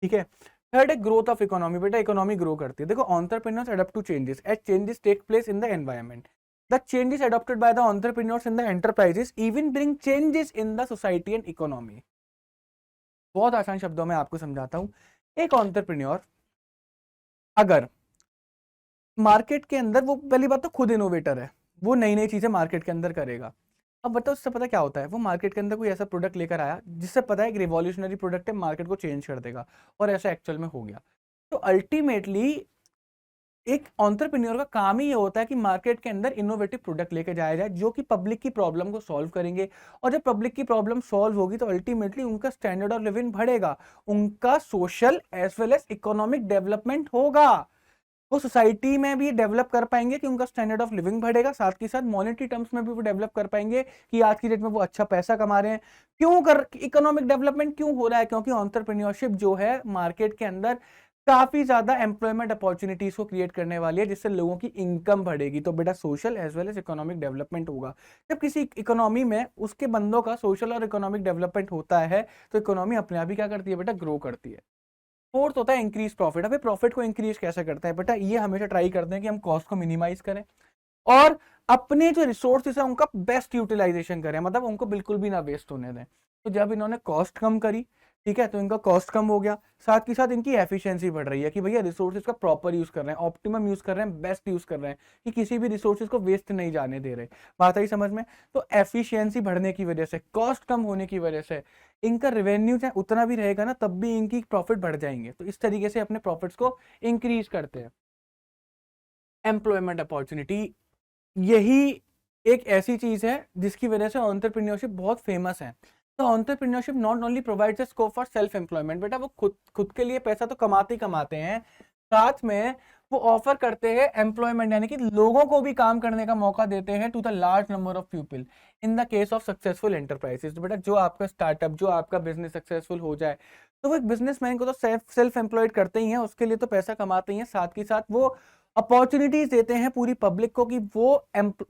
ठीक है। थर्ड है ग्रोथ ऑफ इकोनॉमी। बेटा इकोनॉमी ग्रो करती है। देखो, entrepreneurs adopt to changes as changes take place in the environment. The changes adopted by the entrepreneurs in the enterprises even bring changes in the society and economy. बहुत आसान शब्दों में आपको समझाता हूं। एक एंटरप्रेन्योर अगर मार्केट के अंदर, वो पहली बात तो खुद इनोवेटर है, वो नई नई चीजें मार्केट के अंदर करेगा। अब बताओ उससे पता क्या होता है, वो मार्केट के अंदर कोई ऐसा प्रोडक्ट लेकर आया जिससे पता है एक रिवॉल्यूशनरी प्रोडक्ट है, मार्केट को चेंज कर देगा, और ऐसा एक्चुअल में हो गया। तो अल्टीमेटली एक एंटरप्रेन्योर का काम ही ये होता है कि मार्केट के अंदर इनोवेटिव प्रोडक्ट लेके जाया जाए जो कि पब्लिक की प्रॉब्लम को सॉल्व करेंगे। और जब पब्लिक की प्रॉब्लम सॉल्व होगी तो अल्टीमेटली उनका स्टैंडर्ड ऑफ लिविंग बढ़ेगा, उनका social as well as economic development होगा। वो सोसाइटी में भी डेवलप कर पाएंगे कि उनका स्टैंडर्ड ऑफ लिविंग बढ़ेगा, साथ के साथ मॉनेटरी टर्म्स में भी वो डेवलप कर पाएंगे कि आज की डेट में वो अच्छा पैसा कमा रहे हैं। क्यों कर इकोनॉमिक डेवलपमेंट क्यों हो रहा है? क्योंकि एंटरप्रेन्योरशिप जो है मार्केट के अंदर काफी ज्यादा एम्प्लॉयमेंट अपॉर्चुनिटीज को क्रिएट करने वाली है, जिससे लोगों की इनकम बढ़ेगी। तो बेटा social as well as economic development होगा। जब किसी इकोनॉमी में उसके बंदों का सोशल और इकोनॉमिक डेवलपमेंट होता है तो इकोनॉमी अपने आप ही क्या करती है बेटा, ग्रो करती है। फोर्थ होता है इंक्रीज प्रॉफिट। अबे प्रॉफिट को इंक्रीज कैसे करता है बेटा, ये हमेशा ट्राई करते हैं कि हम कॉस्ट को मिनिमाइज करें और अपने जो रिसोर्सेज है उनका बेस्ट यूटिलाइजेशन करें, मतलब उनको बिल्कुल भी ना वेस्ट होने दें। तो जब इन्होंने कॉस्ट कम करी, ठीक है, तो इनका कॉस्ट कम हो गया, साथ ही साथ इनकी एफिशिएंसी बढ़ रही है कि भैया रिसोर्सेज का प्रॉपर यूज कर रहे हैं, ऑप्टिमम यूज कर रहे हैं, बेस्ट यूज कर रहे हैं, कि किसी भी रिसोर्सेज को वेस्ट नहीं जाने दे रहे। बात आई समझ में? तो एफिशिएंसी बढ़ने की वजह से, कॉस्ट कम होने की वजह से इनका रेवेन्यू चाहे उतना भी रहेगा ना, तब भी इनकी प्रॉफिट बढ़ जाएंगे। तो इस तरीके से अपने प्रॉफिट्स को इंक्रीज करते हैं। एम्प्लॉयमेंट अपॉर्चुनिटी, यही एक ऐसी चीज है जिसकी वजह से एंटरप्रेन्योरशिप बहुत फेमस है। तो entrepreneurship not only provides a scope for self employment, बेटा वो खुद खुद के लिए पैसा तो कमाते ही कमाते हैं, साथ में वो ऑफर करते हैं एम्प्लॉयमेंट, यानी कि लोगों को भी काम करने का मौका देते हैं to the large number of people in the case of successful enterprises. तो बेटा जो आपका स्टार्टअप, जो आपका बिजनेस सक्सेसफुल हो जाए, तो वो एक बिजनेसमैन को तो सेल्फ एम्प्लॉयड करते ही हैं, उसके लिए तो पैसा कमाते ही हैं, साथ ही साथ वो अपॉर्चुनिटीज देते हैं पूरी पब्लिक को कि वो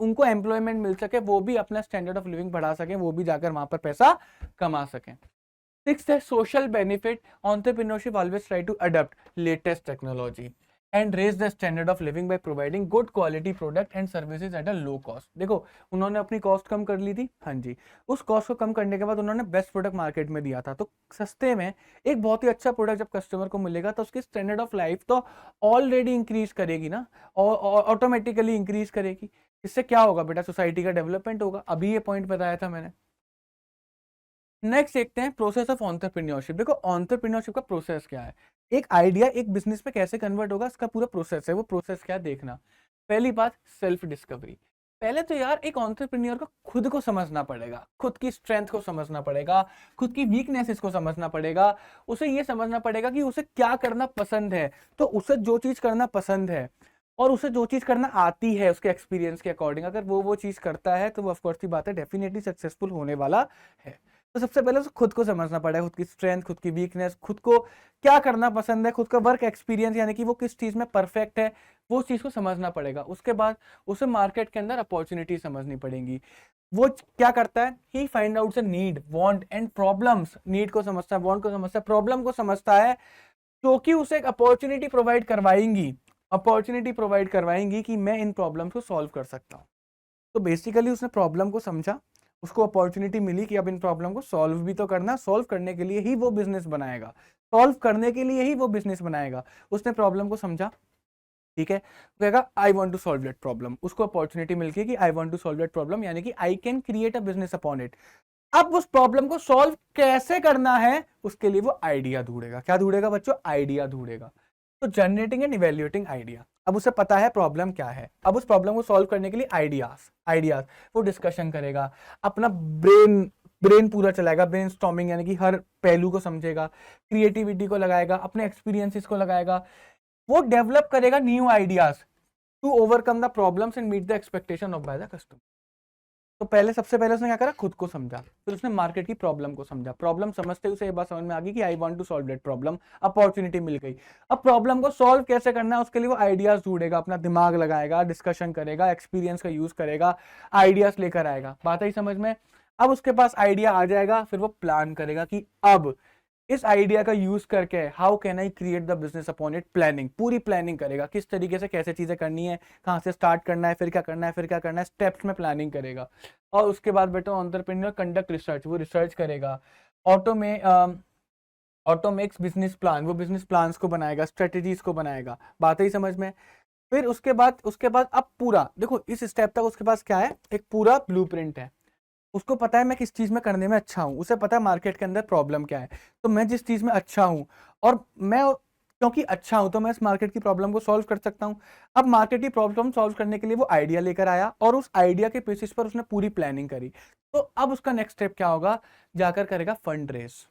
उनको एम्प्लॉयमेंट मिल सके, वो भी अपना स्टैंडर्ड ऑफ लिविंग बढ़ा सके, वो भी जाकर वहां पर पैसा कमा सकें। सिक्स्थ है social benefit. Entrepreneurship always try to adopt latest technology and raise the standard of living by providing good quality product and services at a low cost. देखो उन्होंने अपनी कॉस्ट कम कर ली थी, हाँ जी, उस कॉस्ट को कम करने के बाद उन्होंने बेस्ट प्रोडक्ट मार्केट में दिया था, तो सस्ते में एक बहुत ही अच्छा प्रोडक्ट जब कस्टमर को मिलेगा तो उसकी स्टैंडर्ड ऑफ लाइफ तो ऑलरेडी इंक्रीज करेगी ना, और ऑटोमेटिकली इंक्रीज करेगी। इससे क्या होगा बेटा? सोसाइटी का डेवलपमेंट होगा। अभी ये पॉइंट बताया था मैंने। नेक्स्ट देखते हैं प्रोसेस ऑफ एंटरप्रेन्योरशिप। देखो एंटरप्रेन्योरशिप का प्रोसेस क्या है, एक आइडिया एक बिजनेस में कैसे कन्वर्ट होगा, इसका पूरा प्रोसेस है। वो प्रोसेस क्या है देखना। पहली बात, सेल्फ डिस्कवरी। पहले तो यार एक एंटरप्रेन्योर को खुद को समझना पड़ेगा, खुद की स्ट्रेंथ को समझना पड़ेगा, खुद की वीकनेसेस को समझना पड़ेगा, उसे ये समझना पड़ेगा कि उसे क्या करना पसंद है। तो उसे जो चीज करना पसंद है और उसे जो चीज करना आती है उसके एक्सपीरियंस के अकॉर्डिंग, अगर वो चीज करता है तो वो ऑफकोर्स की बात है डेफिनेटली सक्सेसफुल होने वाला है। तो सबसे पहले उसे खुद को समझना पड़ेगा, खुद की स्ट्रेंथ, खुद की वीकनेस, खुद को क्या करना पसंद है, खुद का वर्क एक्सपीरियंस यानी कि वो किस चीज में परफेक्ट है, वो चीज को समझना पड़ेगा। उसके बाद उसे मार्केट के अंदर अपॉर्चुनिटी समझनी पड़ेगी। वो क्या करता है, he find out need, want and problems. Need को समझता है, वांट को समझता है, प्रॉब्लम को समझता है, क्योंकि उसे एक अपॉर्चुनिटी प्रोवाइड करवाएंगी, अपॉर्चुनिटी प्रोवाइड करवाएंगी कि मैं इन प्रॉब्लम्स को सॉल्व कर सकता हूँ। तो बेसिकली उसने प्रॉब्लम को समझा, उसको अपॉर्चुनिटी मिली कि अब इन प्रॉब्लम को सॉल्व भी तो करना, सॉल्व करने के लिए ही वो बिजनेस बनाएगा, सॉल्व करने के लिए ही वो बिजनेस बनाएगा। उसने प्रॉब्लम को समझा, ठीक है, तो कहेगा I want to solve that problem. उसको अपॉर्चुनिटी मिल गई कि I want to solve that problem, यानी कि I can create a business upon it. अब उस प्रॉब्लम को सॉल्व कैसे करना है उसके लिए वो आइडिया ढूंढेगा। क्या ढूंढेगा बच्चों? आइडिया ढूंढेगा। तो जनरेटिंग एंड इवेल्युएटिंग आइडिया। अब उसे पता है प्रॉब्लम क्या है, अब उस प्रॉब्लम को सॉल्व करने के लिए आइडियाज आइडियाज वो डिस्कशन करेगा, अपना ब्रेन ब्रेन पूरा चलाएगा, ब्रेन स्टॉर्मिंग यानी कि हर पहलू को समझेगा, क्रिएटिविटी को लगाएगा, अपने एक्सपीरियंसेस को लगाएगा, वो डेवलप करेगा new ideas to overcome the problems and meet the expectation of by the customer. तो पहले सबसे पहले उसने क्या करा, खुद को समझा, फिर उसने मार्केट की प्रॉब्लम को समझा, प्रॉब्लम समझते उसे ये बात समझ में आ गई कि I want to solve that problem, opportunity मिल गई। अब प्रॉब्लम को सॉल्व कैसे करना है उसके लिए वो आइडियाज ढूंढेगा, अपना दिमाग लगाएगा, डिस्कशन करेगा, एक्सपीरियंस का यूज करेगा, आइडियाज लेकर आएगा। बात आई समझ में? अब उसके पास आइडिया आ जाएगा, फिर वो प्लान करेगा कि अब इस आइडिया का यूज करके how can I create the business upon it. Planning, पूरी प्लानिंग करेगा, किस तरीके से कैसे चीजें करनी है, कहां से स्टार्ट करना है, फिर क्या करना है, फिर क्या करना है, स्टेप्स में प्लानिंग करेगा। और उसके बाद बेटा एंटरप्रेन्योर कंडक्ट रिसर्च, वो रिसर्च करेगा, ऑटो में ऑटोमेक्स बिजनेस प्लान, वो बिजनेस प्लान्स को बनाएगा, स्ट्रेटेजीज को बनाएगा। बात ही समझ में? फिर उसके बाद अब पूरा देखो इस स्टेप तक उसके पास क्या है, एक पूरा ब्लूप्रिंट है। उसको पता है मैं किस चीज में करने में अच्छा हूं, उसे पता है मार्केट के अंदर प्रॉब्लम क्या है, तो मैं जिस चीज में अच्छा हूं और मैं क्योंकि अच्छा हूं तो मैं इस मार्केट की प्रॉब्लम को सॉल्व कर सकता हूं। अब मार्केट की प्रॉब्लम सॉल्व करने के लिए वो आइडिया लेकर आया और उस आइडिया के बेसिस पर उसने पूरी प्लानिंग करी। तो अब उसका नेक्स्ट स्टेप क्या होगा, जाकर करेगा फंड रेस,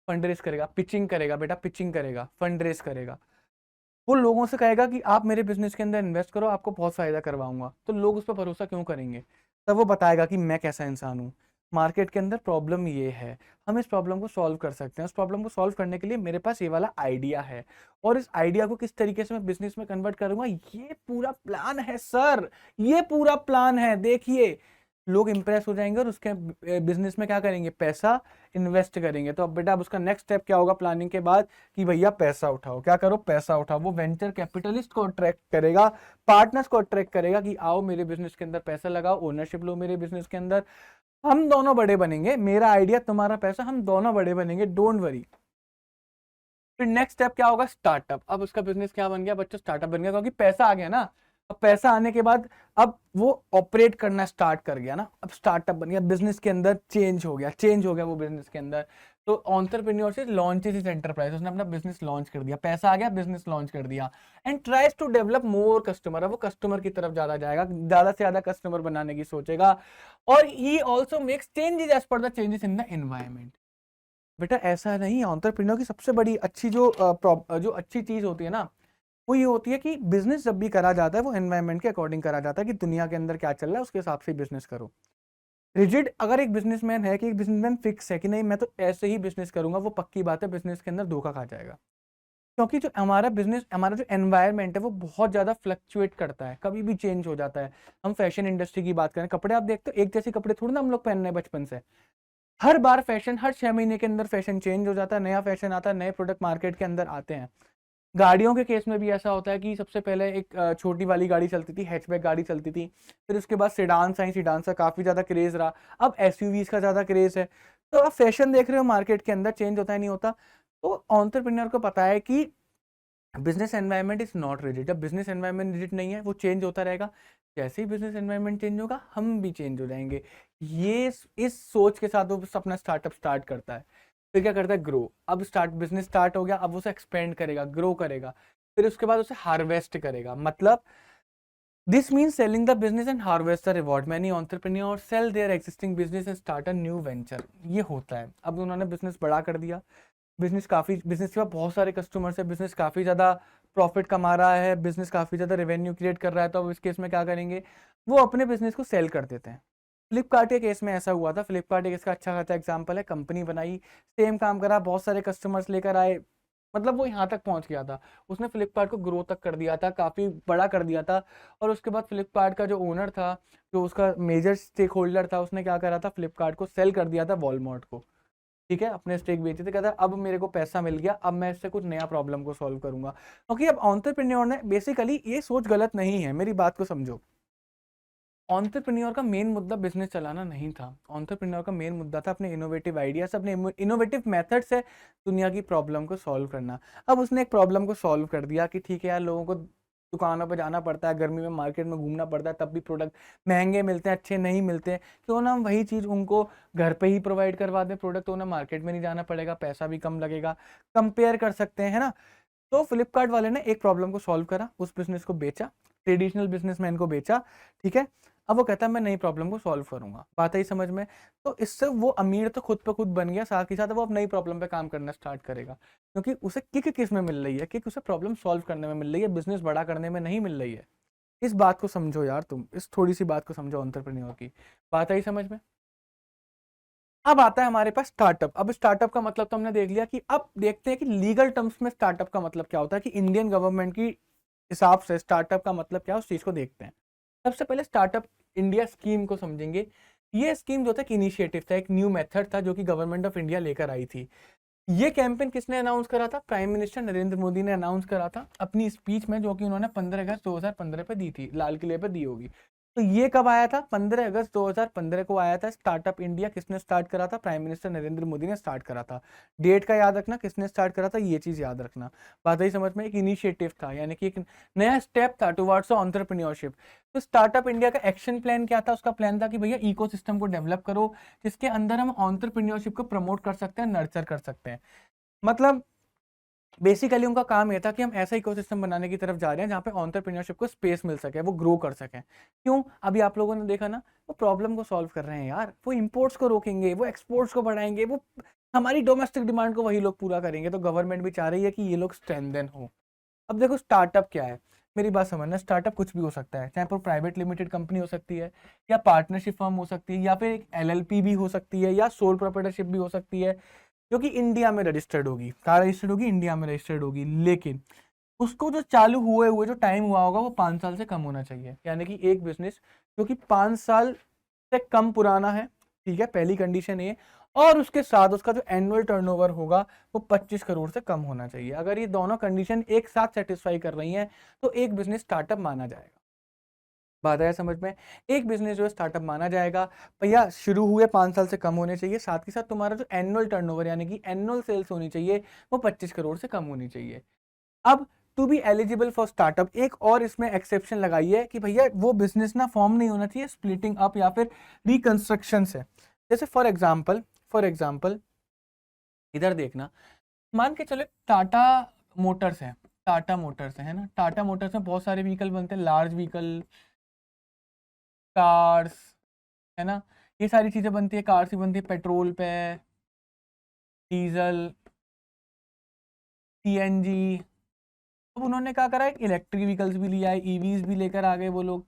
फंड रेस करेगा, पिचिंग करेगा, बेटा पिचिंग करेगा, फंड रेस करेगा। वो लोगों से कहेगा कि आप मेरे बिजनेस के अंदर इन्वेस्ट करो, आपको बहुत फायदा करवाऊंगा। तो लोग उस पर भरोसा क्यों करेंगे? तब वो बताएगा कि मैं कैसा इंसान हूँ, मार्केट के अंदर प्रॉब्लम ये है, हम इस प्रॉब्लम को सॉल्व कर सकते हैं, उस प्रॉब्लम को सॉल्व करने के लिए मेरे पास ये वाला आइडिया है, और इस आइडिया को किस तरीके से मैं बिजनेस में कन्वर्ट करूंगा, ये पूरा प्लान है सर, ये पूरा प्लान है। देखिए लोग इंप्रेस हो जाएंगे और उसके बिजनेस में क्या करेंगे, पैसा इन्वेस्ट करेंगे। तो अब बेटा अब उसका नेक्स्ट स्टेप क्या होगा प्लानिंग के बाद, कि भैया पैसा उठाओ, क्या करो, पैसा उठाओ। वो वेंचर कैपिटलिस्ट को अट्रैक्ट करेगा, पार्टनर्स को अट्रैक्ट करेगा कि आओ मेरे बिजनेस के अंदर पैसा लगाओ, ओनरशिप लो मेरे बिजनेस के अंदर, हम दोनों बड़े बनेंगे, मेरा आइडिया तुम्हारा पैसा, हम दोनों बड़े बनेंगे, डोंट वरी। फिर नेक्स्ट स्टेप क्या होगा, स्टार्टअप। अब उसका बिजनेस क्या बन गया बच्चों, स्टार्टअप बन गया, क्योंकि पैसा आ गया ना। अब पैसा आने के बाद अब वो ऑपरेट करना स्टार्ट कर गया ना, अब स्टार्टअप बन गया, बिजनेस के अंदर चेंज हो गया वो बिजनेस के अंदर। तो एंटरप्रेन्योरशिप लॉन्चेस इज एंटरप्राइज, उसने अपना बिजनेस लॉन्च कर दिया, पैसा आ गया, बिजनेस लॉन्च कर दिया, and tries to develop more customer. अब वो कस्टमर की तरफ ज्यादा जाएगा, ज्यादा से ज्यादा कस्टमर बनाने की सोचेगा, और he also makes changes as per the changes in the environment. बेटा ऐसा नहीं, एंटरप्रेन्योर की सबसे बड़ी अच्छी जो अच्छी चीज होती है ना, वो ये होती है कि बिजनेस जब भी करा जाता है वो एनवायरनमेंट के अकॉर्डिंग करा जाता है, कि दुनिया के अंदर क्या चल रहा है उसके हिसाब से बिजनेस करो। रिजिड अगर एक बिजनेसमैन है, कि एक बिजनेसमैन फिक्स है कि नहीं मैं तो ऐसे ही बिजनेस करूंगा, वो पक्की बात है बिजनेस के अंदर धोखा खा जाएगा। क्योंकि जो हमारा बिजनेस, हमारा जो एनवायरनमेंट है वो बहुत ज्यादा फ्लक्चुएट करता है, कभी भी चेंज हो जाता है। हम फैशन इंडस्ट्री की बात करें, कपड़े आप देखते हो एक जैसे कपड़े थोड़ी ना हम लोग पहन रहे हैं बचपन से, हर बार फैशन, हर 6 महीने के अंदर फैशन चेंज हो जाता है, नया फैशन आता है, नए प्रोडक्ट मार्केट के अंदर आते हैं। गाड़ियों के केस में भी ऐसा होता है कि सबसे पहले एक छोटी वाली गाड़ी चलती थी, हैचबैक गाड़ी चलती थी, फिर उसके बाद सेडान्स आई, सेडान्स का काफी ज्यादा क्रेज रहा, अब एसयूवीज का ज्यादा क्रेज है। तो आप फैशन देख रहे हो मार्केट के अंदर चेंज होता है, नहीं होता। तो एंटरप्रेन्योर को पता है कि business environment is not rigid, जब बिजनेस एनवायरनमेंट रिजिड नहीं है, वो चेंज होता रहेगा, जैसे ही बिजनेस एनवायरनमेंट चेंज होगा हम भी चेंज हो जाएंगे। ये इस सोच के साथ वो अपना स्टार्टअप स्टार्ट करता है। फिर क्या करता है, ग्रो। अब बिजनेस स्टार्ट हो गया, अब उसे एक्सपेंड करेगा, ग्रो करेगा, फिर उसके बाद उसे हार्वेस्ट करेगा। मतलब this means selling the business and harvest the reward. Many entrepreneur sell their existing business and start a new venture. ये होता है, अब उन्होंने बिजनेस बड़ा कर दिया, बिजनेस के बाद बहुत सारे कस्टमर्स है, बिजनेस काफी ज्यादा प्रॉफिट कमा रहा है, बिजनेस काफी ज्यादा रेवेन्यू क्रिएट कर रहा है, तो अब इस केस में क्या करेंगे, वो अपने बिजनेस को सेल कर देते हैं। फ्लिपकार्ट के केस में ऐसा हुआ था, फ्लिपकार्ट एक इसका अच्छा खासा एग्जांपल है। कंपनी बनाई, सेम काम करा, बहुत सारे कस्टमर्स लेकर आए, मतलब वो यहाँ तक पहुंच गया था, उसने फ्लिपकार्ट को ग्रो तक कर दिया था, काफी बड़ा कर दिया था। और उसके बाद फ्लिपकार्ट का जो ओनर था, जो उसका मेजर स्टेक होल्डर था, उसने क्या करा था, फ्लिपकार्ट को सेल कर दिया था वॉलमार्ट को। ठीक है, अपने स्टेक बेचे थे, कहता है अब मेरे को पैसा मिल गया, अब मैं इससे कुछ नया प्रॉब्लम को सॉल्व करूंगा। क्योंकि अब एंटरप्रेन्योर ने बेसिकली, ये सोच गलत नहीं है, मेरी बात को समझो। एंटरप्रेन्योर का मेन मुद्दा बिजनेस चलाना नहीं था, एंटरप्रेन्योर का मेन मुद्दा था अपने इनोवेटिव आइडियाज, अपने इनोवेटिव मेथड से दुनिया की प्रॉब्लम को सॉल्व करना। अब उसने एक प्रॉब्लम को सॉल्व कर दिया कि ठीक है यार, लोगों को दुकानों पर जाना पड़ता है, गर्मी में मार्केट में घूमना पड़ता है, तब भी प्रोडक्ट महंगे मिलते हैं, अच्छे नहीं मिलते, क्यों ना हम वही चीज़ उनको घर पे ही प्रोवाइड करवा दें प्रोडक्ट, तो ना मार्केट में नहीं जाना पड़ेगा, पैसा भी कम लगेगा, कंपेयर कर सकते हैं, है ना। तो फ्लिपकार्ट वाले ने एक प्रॉब्लम को सॉल्व करा, उस बिजनेस को बेचा, ट्रेडिशनल बिजनेसमैन को बेचा। ठीक है, अब वो कहता है मैं नई प्रॉब्लम को सॉल्व करूंगा, बात आई समझ में। तो इससे वो अमीर तो खुद पे खुद बन गया, साथ ही साथ वो अब नई प्रॉब्लम पे काम करना स्टार्ट करेगा, क्योंकि उसे किक किस में मिल रही है, किक उसे प्रॉब्लम सॉल्व करने में मिल रही है, बिजनेस बड़ा करने में नहीं मिल रही है। इस बात को समझो यार, तुम इस थोड़ी सी बात को समझो एंटरप्रेन्योर की, बात आई समझ में। अब आता है हमारे पास स्टार्टअप। अब स्टार्टअप का मतलब तो हमने देख लिया, कि अब देखते हैं कि लीगल टर्म्स में स्टार्टअप का मतलब क्या होता है, कि इंडियन गवर्नमेंट की हिसाब से स्टार्टअप का मतलब क्या है, उस चीज को देखते हैं। सबसे पहले स्टार्टअप इंडिया स्कीम को समझेंगे। ये स्कीम जो था, इनिशिएटिव था, एक न्यू मेथड था जो कि गवर्नमेंट ऑफ इंडिया लेकर आई थी। ये कैंपेन किसने अनाउंस करा था, प्राइम मिनिस्टर नरेंद्र मोदी ने अनाउंस करा था अपनी स्पीच में, जो कि उन्होंने 15 अगस्त 2015 पे दी थी, लाल किले पे दी होगी। तो ये कब आया था, 15 अगस्त 2015 को आया था। स्टार्टअप इंडिया किसने स्टार्ट करा था, प्राइम मिनिस्टर नरेंद्र मोदी ने स्टार्ट करा था। डेट का याद रखना, किसने स्टार्ट करा था, ये चीज याद रखना। बात ही समझ में, एक इनिशिएटिव था, यानी कि एक नया स्टेप था टुवर्ड्स एंटरप्रेन्योरशिप। तो स्टार्टअप इंडिया का एक्शन प्लान क्या था, उसका प्लान था कि भैया इकोसिस्टम को डेवलप करो, जिसके अंदर हम एंटरप्रेन्योरशिप को प्रमोट कर सकते हैं, नर्चर कर सकते हैं। मतलब बेसिकली उनका काम यह था कि हम ऐसा इकोसिस्टम बनाने की तरफ जा रहे हैं जहाँ पे एंटरप्रेन्योरशिप को स्पेस मिल सके, वो ग्रो कर सके। क्यों, अभी आप लोगों ने देखा ना, वो प्रॉब्लम को सॉल्व कर रहे हैं यार, वो इंपोर्ट्स को रोकेंगे, वो एक्सपोर्ट्स को बढ़ाएंगे, वो हमारी डोमेस्टिक डिमांड को वही लोग पूरा करेंगे। तो गवर्नमेंट भी चाह रही है कि ये लोग स्ट्रेंथन हो। अब देखो स्टार्टअप क्या है, मेरी बात समझना, स्टार्टअप कुछ भी हो सकता है, चाहे वो प्राइवेट लिमिटेड कंपनी हो सकती है, या पार्टनरशिप फर्म हो सकती है, या फिर एक एलएलपी भी हो सकती है, या सोल प्रोप्राइटरशिप भी हो सकती है, जो कि इंडिया में रजिस्टर्ड होगी। कहाँ रजिस्टर्ड होगी, इंडिया में रजिस्टर्ड होगी, लेकिन उसको जो चालू हुए हुए जो टाइम हुआ होगा वो 5 साल से कम होना चाहिए। यानी कि एक बिजनेस जो कि 5 साल से कम पुराना है, ठीक है, पहली कंडीशन ये। और उसके साथ उसका जो एनुअल टर्नओवर होगा वो 25 करोड़ से कम होना चाहिए। अगर ये दोनों कंडीशन एक साथ सेटिस्फाई कर रही हैं तो एक बिजनेस स्टार्टअप माना जाएगा। बात आया समझ में? एक बिजनेस जो है स्टार्टअप माना जाएगा। भैया शुरू हुए 5 साल से कम होने चाहिए, साथ के साथ तुम्हारा जो एनुअल टर्नओवर यानी कि एनुअल सेल्स होनी चाहिए वो 25 करोड़ से कम होनी चाहिए। अब to be eligible for startup एक और इसमें एक्सेप्शन लगाई है कि भैया वो बिजनेस ना फॉर्म नहीं होना चाहिए स्प्लिटिंग अप या फिर रिकंस्ट्रक्शन से। जैसे फॉर एग्जाम्पल इधर देखना, मान के चले टाटा मोटर्स है, है ना, टाटा मोटर्स में बहुत सारे व्हीकल बनते हैं, लार्ज व्हीकल, कार्स, है ना, ये सारी चीजें बनती है, कार्स ही बनती है पेट्रोल पे, डीजल, सीएनजी। अब उन्होंने क्या करा, एक इलेक्ट्रिक व्हीकल्स भी लिया है, ईवीज भी लेकर आ गए वो लोग।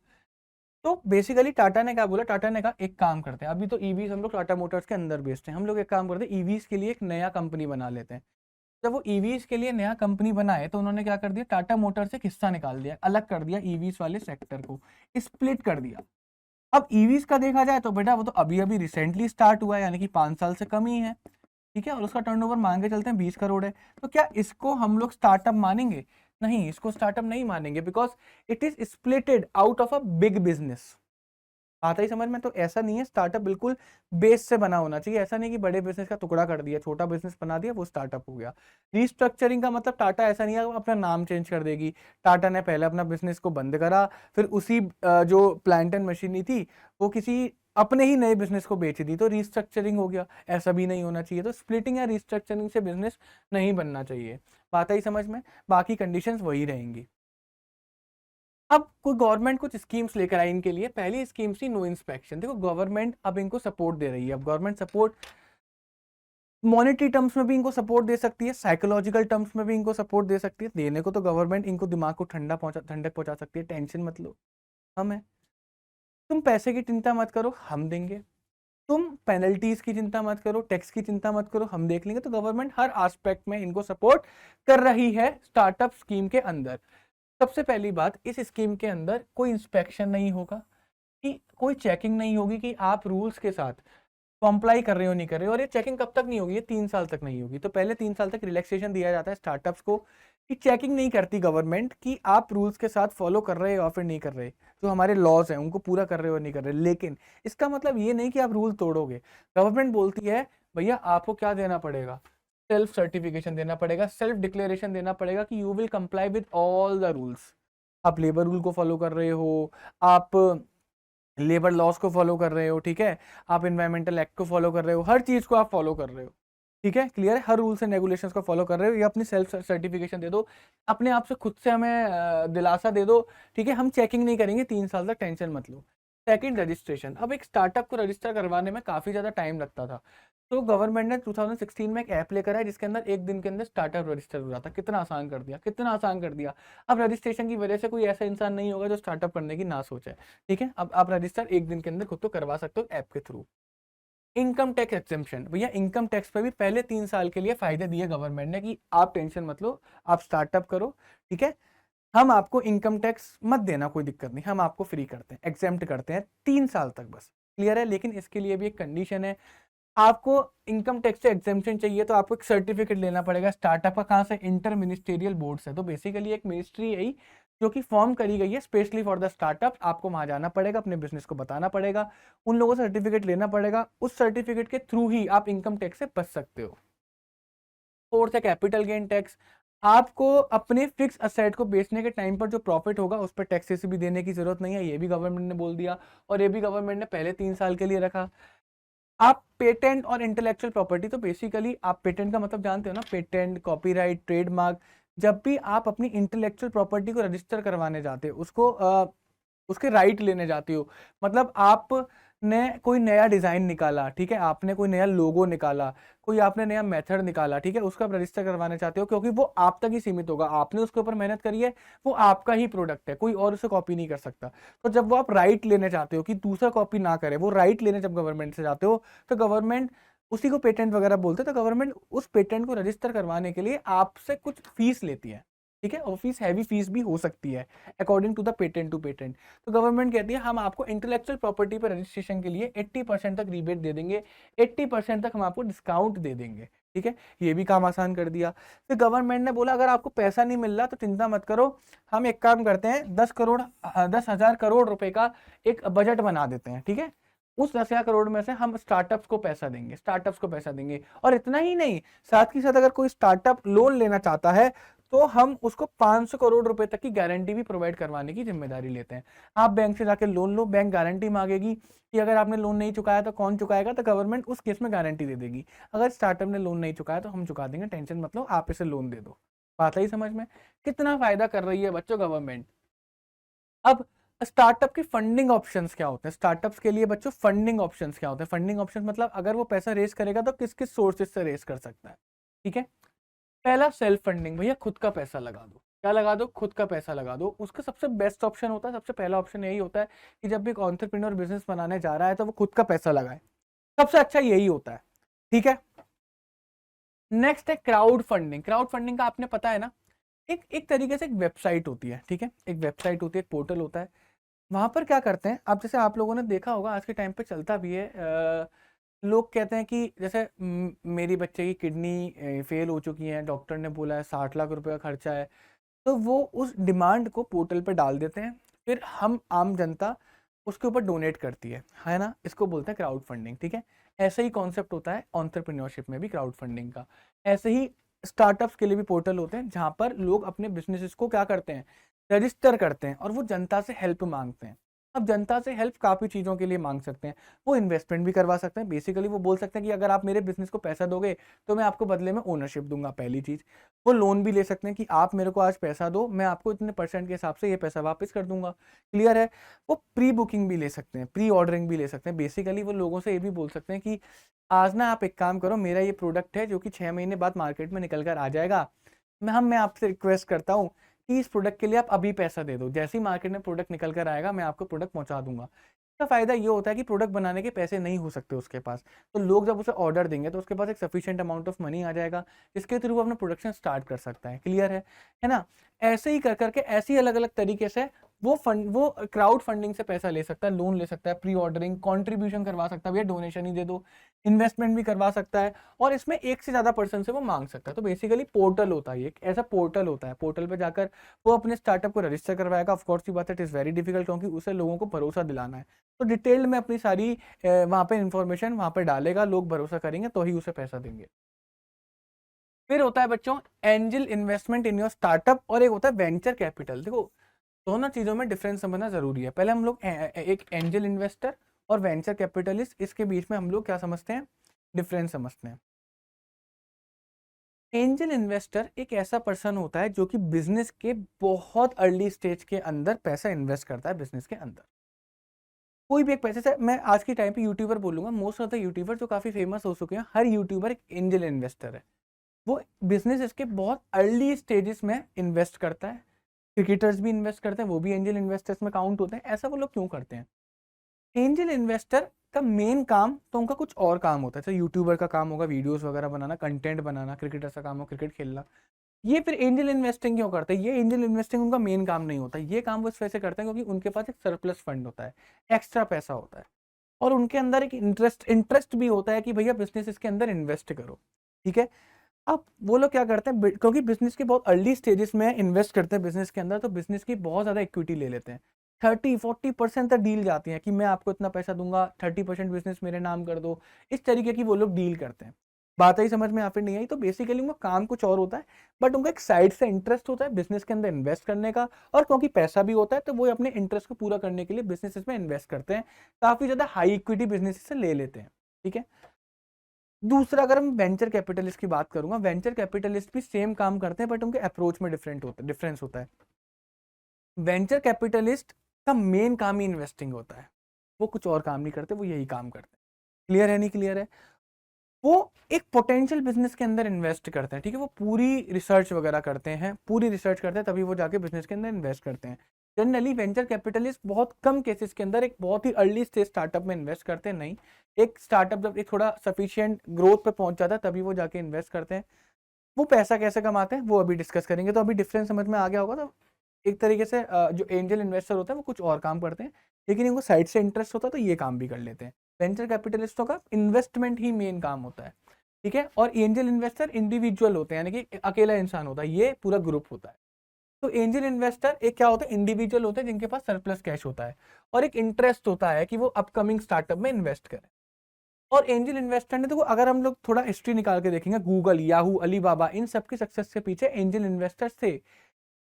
तो बेसिकली टाटा ने क्या बोला, टाटा ने कहा एक काम करते हैं, अभी तो ईवीज हम लोग टाटा मोटर्स के अंदर बेचते हैं, हम लोग एक काम करते हैं ईवीज के लिए एक नया कंपनी बना लेते हैं। जब वो ईवीज के लिए नया कंपनी बनाए तो उन्होंने क्या कर दिया, टाटा मोटर्स से एक हिस्सा निकाल दिया, अलग कर दिया ईवीज वाले सेक्टर को, स्प्लिट कर दिया। अब ईवीज का देखा जाए तो बेटा वो तो अभी अभी रिसेंटली स्टार्ट हुआ है, यानी कि 5 साल से कम ही है, ठीक है, और उसका टर्नओवर मान के चलते हैं 20 करोड़ है। तो क्या इसको हम लोग स्टार्टअप मानेंगे? नहीं, इसको स्टार्टअप नहीं मानेंगे, because it is splitted out of a big business. आता ही समझ में? तो ऐसा नहीं है, स्टार्टअप बिल्कुल बेस से बना होना चाहिए। ऐसा नहीं कि बड़े बिजनेस का टुकड़ा कर दिया, छोटा बिजनेस बना दिया, वो स्टार्टअप हो गया। रीस्ट्रक्चरिंग का मतलब टाटा ऐसा नहीं है अपना नाम चेंज कर देगी। टाटा ने पहले अपना बिजनेस को बंद करा, फिर उसी जो प्लांट एंड मशीनरी थी वो किसी अपने ही नए बिजनेस को बेच दी, तो रीस्ट्रक्चरिंग हो गया। ऐसा भी नहीं होना चाहिए। तो स्प्लिटिंग या रीस्ट्रक्चरिंग से बिजनेस नहीं बनना चाहिए। बात आई समझ में? बाकी कंडीशंस वही रहेंगी। अब कोई गवर्नमेंट कुछ स्कीम्स लेकर आई इनके लिए। पहली स्कीम थी नो इंस्पेक्शन। देखो गवर्नमेंट अब इनको सपोर्ट दे रही है। अब गवर्नमेंट सपोर्ट मॉनेटरी टर्म्स में भी इनको सपोर्ट दे सकती है, साइकोलॉजिकल टर्म्स में भी इनको सपोर्ट दे सकती है। देने को तो गवर्नमेंट इनको दिमाग को ठंडक पहुंचा सकती है, टेंशन मत लो, हम है। तुम पैसे की चिंता मत करो, हम देंगे। तुम पेनल्टीज की चिंता मत करो, टैक्स की चिंता मत करो, हम देख लेंगे। तो गवर्नमेंट हर एस्पेक्ट में इनको सपोर्ट कर रही है स्टार्टअप स्कीम के अंदर। सबसे पहली बात, इस स्कीम के अंदर कोई इंस्पेक्शन नहीं होगा, कि कोई चेकिंग नहीं होगी कि आप रूल्स के साथ कॉम्प्लाई कर रहे हो नहीं कर रहे हो। और ये चेकिंग कब तक नहीं होगी? ये 3 साल तक नहीं होगी। तो पहले 3 साल तक रिलैक्सेशन दिया जाता है स्टार्टअप्स को, कि चेकिंग नहीं करती गवर्नमेंट कि आप रूल्स के साथ फॉलो कर रहे हो या फिर नहीं कर रहे, जो हमारे लॉज हैं उनको पूरा कर रहे हो नहीं कर रहे। लेकिन इसका मतलब ये नहीं कि आप रूल तोड़ोगे। गवर्नमेंट बोलती है भैया आपको क्या देना पड़ेगा, सेल्फ सर्टिफिकेशन देना पड़ेगा, सेल्फ डिक्लेरेशन देना पड़ेगा कि you will comply with all the rules. आप लेबर रूल को फॉलो कर रहे हो, आप लेबर लॉस को फॉलो कर रहे हो, ठीक है, आप इन्वायरमेंटल एक्ट को फॉलो कर रहे हो, हर चीज को आप फॉलो कर रहे हो, ठीक है, क्लियर है, हर रूल्स एंड रेगुलेशंस को फॉलो कर रहे हो। ये अपनी सेल्फ सर्टिफिकेशन दे दो, अपने आप से खुद से हमें दिलासा दे दो, ठीक है, हम चेकिंग नहीं करेंगे 3 साल तक, टेंशन मत लो। Second, registration. अब एक स्टार्टअप को रजिस्टर करवाने में काफी ज्यादा टाइम लगता था, तो गवर्नमेंट ने 2016 में एक ऐप लेकर आया जिसके अंदर एक दिन के अंदर स्टार्टअप रजिस्टर हो जाता। कितना आसान कर दिया, कितना आसान कर दिया। अब रजिस्ट्रेशन की वजह से कोई ऐसा इंसान नहीं होगा जो स्टार्टअप करने की ना सोचे, ठीक है। अब आप रजिस्टर एक दिन के अंदर खुद तो करवा सकते हो ऐप के थ्रू। इनकम टैक्स एक्सेम्पशन, भैया इनकम टैक्स पे भी पहले 3 साल के लिए फायदे दिए गवर्नमेंट ने कि आप टेंशन मत लो, आप स्टार्टअप करो, ठीक है, हम आपको इनकम टैक्स मत देना, कोई दिक्कत नहीं, हम आपको फ्री करते हैं, एग्जेम्प्ट करते हैं 3 साल तक बस, क्लियर है। लेकिन इसके लिए भी एक कंडीशन है, आपको इनकम टैक्स से एग्जेम्पशन चाहिए तो आपको एक सर्टिफिकेट लेना पड़ेगा स्टार्टअप का। कहाँ से? इंटर मिनिस्टेरियल बोर्ड से। तो बेसिकली एक मिनिस्ट्री है जो कि फॉर्म करी गई है स्पेशली फॉर द स्टार्टअप। आपको वहां जाना पड़ेगा, अपने बिजनेस को बताना पड़ेगा, उन लोगों से सर्टिफिकेट लेना पड़ेगा, उस सर्टिफिकेट के थ्रू ही आप इनकम टैक्स से बच सकते हो। फोर्थ है कैपिटल गेन टैक्स। आपको अपने फिक्स असेट को बेचने के टाइम पर जो प्रॉफिट होगा उस पर टैक्सेस भी देने की जरूरत नहीं है, ये भी गवर्नमेंट ने बोल दिया, और ये भी गवर्नमेंट ने पहले 3 साल के लिए रखा। आप पेटेंट और इंटेलेक्चुअल प्रॉपर्टी, तो बेसिकली आप पेटेंट का मतलब जानते हो ना, पेटेंट, कॉपीराइट, ट्रेडमार्क। जब भी आप अपनी इंटेलेक्चुअल प्रॉपर्टी को रजिस्टर करवाने जाते हो, उसको उसके राइट लेने जाते हो, मतलब आपने कोई नया डिजाइन निकाला, ठीक है, आपने कोई नया लोगो निकाला, कोई आपने नया मेथड निकाला, ठीक है, उसको आप रजिस्टर करवाने चाहते हो क्योंकि वो आप तक ही सीमित होगा, आपने उसके ऊपर मेहनत करी है, वो आपका ही प्रोडक्ट है, कोई और उसे कॉपी नहीं कर सकता। तो जब वो आप राइट लेने चाहते हो कि दूसरा कॉपी ना करे, वो राइट लेने जब गवर्नमेंट से जाते हो, तो गवर्नमेंट उसी को पेटेंट वगैरह बोलते हैं, तो गवर्नमेंट उस पेटेंट को रजिस्टर करवाने के लिए आपसे कुछ फीस लेती है। ठीक है, और फीस हैवी फीस भी हो सकती है according to the patent to patent. तो गवर्नमेंट कहती है हम आपको इंटेलेक्चुअल प्रॉपर्टी पर रजिस्ट्रेशन के लिए 80% तक रिबेट दे देंगे, 80% तक हम आपको डिस्काउंट दे देंगे। ठीक है, ये भी काम आसान कर दिया। फिर गवर्नमेंट ने बोला अगर आपको पैसा नहीं मिल रहा तो चिंता मत करो, हम एक काम करते हैं 10,000 करोड़ रुपए का एक बजट बना देते हैं। ठीक है, उस 10,000 करोड़ में से हम स्टार्टअप्स को पैसा देंगे, स्टार्टअप्स को पैसा देंगे। और इतना ही नहीं, साथ ही साथ अगर कोई स्टार्टअप लोन लेना चाहता है तो हम उसको 500 करोड़ रुपए तक की गारंटी भी प्रोवाइड करवाने की जिम्मेदारी लेते हैं। आप बैंक से जाके लोन लो, बैंक गारंटी मांगेगी कि अगर आपने लोन नहीं चुकाया तो कौन चुकाएगा, तो गवर्नमेंट उस केस में गारंटी दे देगी। अगर स्टार्टअप ने लोन नहीं चुकाया तो हम चुका देंगे, टेंशन मत लो, आप इसे लोन दे दो। बात आई समझ में? कितना फायदा कर रही है बच्चों गवर्नमेंट। अब स्टार्टअप के फंडिंग ऑप्शंस क्या होते हैं, स्टार्टअप्स के लिए बच्चों फंडिंग ऑप्शंस क्या होते हैं? फंडिंग ऑप्शंस मतलब अगर वो पैसा रेस करेगा तो किस किस सोर्सेज से रेस कर सकता है। ठीक है, पहला सेल्फ फंडिंग, भैया खुद का पैसा लगा दो। क्या लगा दो? खुद का पैसा लगा दो। उसका सबसे बेस्ट ऑप्शन होता है, सबसे पहला ऑप्शन यही होता है कि जब भी एक एंटरप्रेन्योर बिजनेस बनाने जा रहा है तो वो खुद का पैसा लगाए, सबसे अच्छा यही होता है। ठीक है, नेक्स्ट है क्राउड फंडिंग। क्राउड फंडिंग का आपने पता है ना, एक तरीके से एक वेबसाइट होती है। ठीक है, एक वेबसाइट होती है, एक पोर्टल होता है। वहां पर क्या करते हैं आप, जैसे आप लोगों ने देखा होगा आज के टाइम पे चलता भी है, लोग कहते हैं कि जैसे मेरी बच्चे की किडनी फेल हो चुकी है, डॉक्टर ने बोला है 60 लाख रुपए का खर्चा है, तो वो उस डिमांड को पोर्टल पे डाल देते हैं, फिर हम आम जनता उसके ऊपर डोनेट करती है ना, इसको बोलते हैं क्राउड फंडिंग। ठीक है, ऐसा ही कॉन्सेप्ट होता है एंटरप्रेन्योरशिप में भी क्राउड फंडिंग का। ऐसे ही स्टार्टअप्स के लिए भी पोर्टल होते हैं जहां पर लोग अपने बिजनेसेस को क्या करते हैं, रजिस्टर करते हैं और वो जनता से हेल्प मांगते हैं। अब जनता से हेल्प काफ़ी चीज़ों के लिए मांग सकते हैं, वो इन्वेस्टमेंट भी करवा सकते हैं। बेसिकली वो बोल सकते हैं कि अगर आप मेरे बिजनेस को पैसा दोगे तो मैं आपको बदले में ओनरशिप दूंगा, पहली चीज़। वो लोन भी ले सकते हैं कि आप मेरे को आज पैसा दो, मैं आपको इतने परसेंट के हिसाब से ये पैसा वापस कर दूंगा। क्लियर है? वो प्री बुकिंग भी ले सकते हैं, प्री ऑर्डरिंग भी ले सकते हैं। बेसिकली वो लोगों से ये भी बोल सकते हैं कि आज ना आप एक काम करो, मेरा ये प्रोडक्ट है जो कि 6 महीने बाद मार्केट में निकल कर आ जाएगा, मैं आपसे रिक्वेस्ट करता हूँ कि इस प्रोडक्ट के लिए आप अभी पैसा दे दो, जैसे ही मार्केट में प्रोडक्ट निकल कर आएगा मैं आपको प्रोडक्ट पहुंचा दूंगा। इसका फायदा ये होता है कि प्रोडक्ट बनाने के पैसे नहीं हो सकते उसके पास, तो लोग जब उसे ऑर्डर देंगे तो उसके पास एक सफिशिएंट अमाउंट ऑफ मनी आ जाएगा, जिसके थ्रू वो अपना प्रोडक्शन स्टार्ट कर सकता है। क्लियर है ना? ऐसे ही कर करके ऐसी अलग अलग तरीके से वो क्राउड फंडिंग से पैसा ले सकता है, लोन ले सकता है, प्री ऑर्डरिंग, कॉन्ट्रीब्यूशन करवा सकता है, भैया डोनेशन ही दे दो, इन्वेस्टमेंट भी करवा सकता है, और इसमें एक से ज्यादा पर्सन से वो मांग सकता है। तो बेसिकली पोर्टल होता है, एक ऐसा पोर्टल होता है, पोर्टल पे जाकर वो अपने स्टार्टअप को रजिस्टर करवाएगा। ऑफ कोर्स की बात है, इट इज वेरी डिफिकल्ट, क्योंकि उसे लोगों को भरोसा दिलाना है। तो डिटेल्ड में अपनी सारी वहां पे इंफॉर्मेशन वहां पे डालेगा, लोग भरोसा करेंगे तो ही उसे पैसा देंगे। फिर होता है बच्चों angel investment in your startup, और एक होता है वेंचर कैपिटल। देखो दोनों चीजों में डिफरेंस समझना जरूरी है। पहले हम लोग एक एंजल इन्वेस्टर और वेंचर कैपिटलिस्ट, इसके बीच में हम लोग क्या समझते हैं, डिफरेंस समझते हैं। एंजल इन्वेस्टर एक ऐसा पर्सन होता है जो कि बिजनेस के बहुत अर्ली स्टेज के अंदर पैसा इन्वेस्ट करता है। बिजनेस के अंदर कोई भी एक पैसे से, मैं आज के टाइम पे यूट्यूबर बोलूंगा, मोस्ट ऑफ द यूट्यूबर जो काफी फेमस हो चुके हैं, हर यूट्यूबर एक एंजल इन्वेस्टर है। वो बिजनेस इसके बहुत अर्ली स्टेजेस में इन्वेस्ट करता है। क्रिकेटर्स भी इन्वेस्ट करते हैं, वो भी एंजल इन्वेस्टर्स में काउंट होते हैं। ऐसा वो लोग क्यों करते हैं? एंजल इन्वेस्टर का मेन काम तो उनका कुछ और काम होता है। जैसे यूट्यूबर का काम होगा वीडियोस वगैरह बनाना, कंटेंट बनाना, क्रिकेटर का काम हो क्रिकेट खेलना। ये फिर एंजल इन्वेस्टिंग क्यों करते हैं? ये एंजल इन्वेस्टिंग उनका मेन काम नहीं होता। ये काम वो इस वजह से करते हैं क्योंकि उनके पास एक सरप्लस फंड होता है, एक्स्ट्रा पैसा होता है, और उनके अंदर एक इंटरेस्ट भी होता है कि भैया बिजनेस इसके अंदर इन्वेस्ट करो। ठीक है, अब वो लोग क्या करते हैं, क्योंकि बिजनेस के बहुत अर्ली स्टेजेस में इन्वेस्ट करते हैं बिजनेस के अंदर, तो बिजनेस की बहुत ज्यादा इक्विटी ले लेते हैं। 30-40% तक डील जाती है कि मैं आपको इतना पैसा दूंगा, 30% बिजनेस मेरे नाम कर दो। इस तरीके की वो लोग डील करते हैं। बात आई समझ में या फिर नहीं आई? तो बेसिकली उनका काम कुछ और होता है, बट उनका एक साइड से इंटरेस्ट होता है बिजनेस के अंदर इन्वेस्ट करने का, और क्योंकि पैसा भी होता है तो वो अपने इंटरेस्ट को पूरा करने के लिए बिजनेस में इन्वेस्ट करते हैं, काफी ज्यादा हाई इक्विटी बिजनेस से ले लेते हैं। ठीक है, दूसरा अगर हम वेंचर कैपिटलिस्ट की बात करूंगा, वेंचर कैपिटलिस्ट भी सेम काम करते हैं, बट उनके अप्रोच में डिफरेंस होता है। वेंचर कैपिटलिस्ट का मेन काम ही इन्वेस्टिंग होता है, वो कुछ और काम नहीं करते, वो यही काम करते हैं। क्लियर है नहीं क्लियर है? वो एक पोटेंशियल बिजनेस के अंदर इन्वेस्ट करते हैं। ठीक है, वो पूरी रिसर्च वगैरह करते हैं, पूरी रिसर्च करते हैं, तभी वो जाके बिजनेस के अंदर इन्वेस्ट करते हैं। जनरली वेंचर कैपिटलिस्ट बहुत कम केसेस के अंदर एक बहुत ही अर्ली स्टेज स्टार्टअप में इन्वेस्ट करते हैं। नहीं, एक स्टार्टअप जब एक थोड़ा सफिशिएंट ग्रोथ पे पहुंच जाता है तभी वो जाके इन्वेस्ट करते हैं। वो पैसा कैसे कमाते हैं वो अभी डिस्कस करेंगे। तो अभी डिफरेंस समझ में आ गया होगा। तो एक तरीके से जो एंजल इन्वेस्टर होते हैं वो कुछ और काम करते हैं, लेकिन इनको साइड से इंटरेस्ट होता है तो ये काम भी कर लेते हैं। वेंचर कैपिटलिस्टों का इन्वेस्टमेंट ही मेन काम होता है, ठीक है। और एंजल इन्वेस्टर इंडिविजुअल होते हैं, यानी कि अकेला इंसान होता है, ये पूरा ग्रुप होता है। तो एंजल इन्वेस्टर एक क्या होता है, इंडिविजुअल होते हैं जिनके पास सरप्लस कैश होता है और एक इंटरेस्ट होता है कि वो अपकमिंग स्टार्टअप में इन्वेस्ट करें। और एंजल इन्वेस्टर ने, देखो अगर हम लोग थोड़ा हिस्ट्री निकाल के देखेंगे, गूगल, याहू, अलीबाबा, इन सबकी सक्सेस के पीछे एंजल इन्वेस्टर्स थे।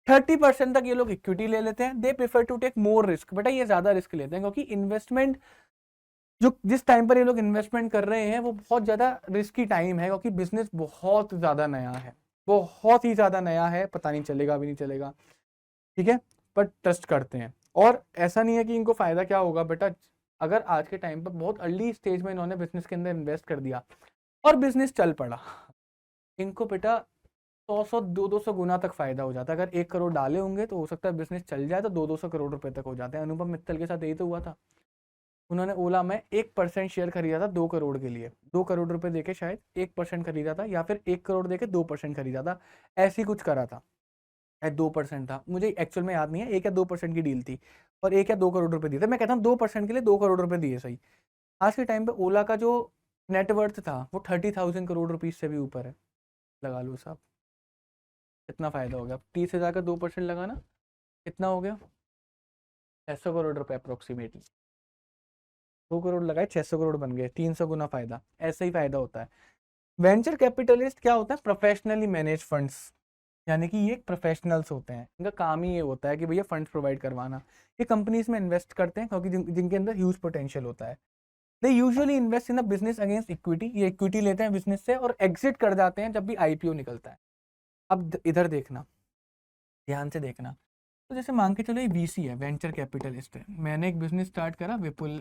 30% तक ये लोग इक्विटी ले लेते हैं। They prefer to take more risk, बेटा ये ज्यादा रिस्क लेते हैं क्योंकि इन्वेस्टमेंट जो जिस टाइम पर ये लोग इन्वेस्टमेंट कर रहे हैं वो बहुत ज्यादा रिस्की टाइम है, क्योंकि बिजनेस बहुत ज्यादा नया है, बहुत ही ज्यादा नया है, पता नहीं चलेगा भी नहीं चलेगा, ठीक है। बट ट्रस्ट करते हैं। और ऐसा नहीं है कि इनको फायदा क्या होगा बेटा, अगर आज के टाइम पर बहुत अर्ली स्टेज में इन्होंने बिजनेस के अंदर इन्वेस्ट कर दिया और बिजनेस चल पड़ा, इनको बेटा 100 200 गुना तक फायदा हो जाता है। अगर 1 करोड़ डाले होंगे तो हो सकता है बिजनेस चल जाए तो 200 करोड़ रुपए तक हो जाते हैं। अनुपम मित्तल के साथ यही तो हुआ था। उन्होंने ओला में 1% शेयर खरीदा था 2 करोड़ के लिए, 2 करोड़ रुपए देके शायद 1% खरीदा था, या फिर 1 करोड़ देके 2% खरीदा था, ऐसे ही कुछ करा था। 2% था, मुझे एक्चुअल में याद नहीं है, 1 या 2% की डील थी और 1 या 2 करोड़ रुपए दिए थे। मैं कहता हूँ 2% के लिए 2 करोड़ रुपए दिए सही। आज के टाइम पे ओला का जो नेटवर्थ था वो 30,000 करोड़ रुपीज से भी ऊपर है। लगा लो साहब, कितना फायदा हो गया। 30,000 का 2% लगाना कितना हो गया, 600 करोड़ रुपए अप्रोक्सीमेटली। 2 करोड़ लगाए 600 करोड़ बन गए, 300 गुना फायदा। ऐसा ही फायदा होता है। वेंचर कैपिटलिस्ट क्या होता है, प्रोफेशनली मैनेज फंड्स, यानी कि ये प्रोफेशनल्स होते हैं, इनका काम ही ये होता है कि भैया फंड्स प्रोवाइड करवाना। ये कंपनीज में इन्वेस्ट करते हैं क्योंकि जिनके अंदर ह्यूज पोटेंशियल होता है। They usually invest in a business against equity, ये इक्विटी लेते हैं बिजनेस से और एग्जिट कर जाते हैं जब भी आईपीओ निकलता है। अब इधर देखना, ध्यान से देखना। तो जैसे मान के चलो ये वीसी है, वेंचर कैपिटलिस्ट है, मैंने एक बिजनेस स्टार्ट करा विपुल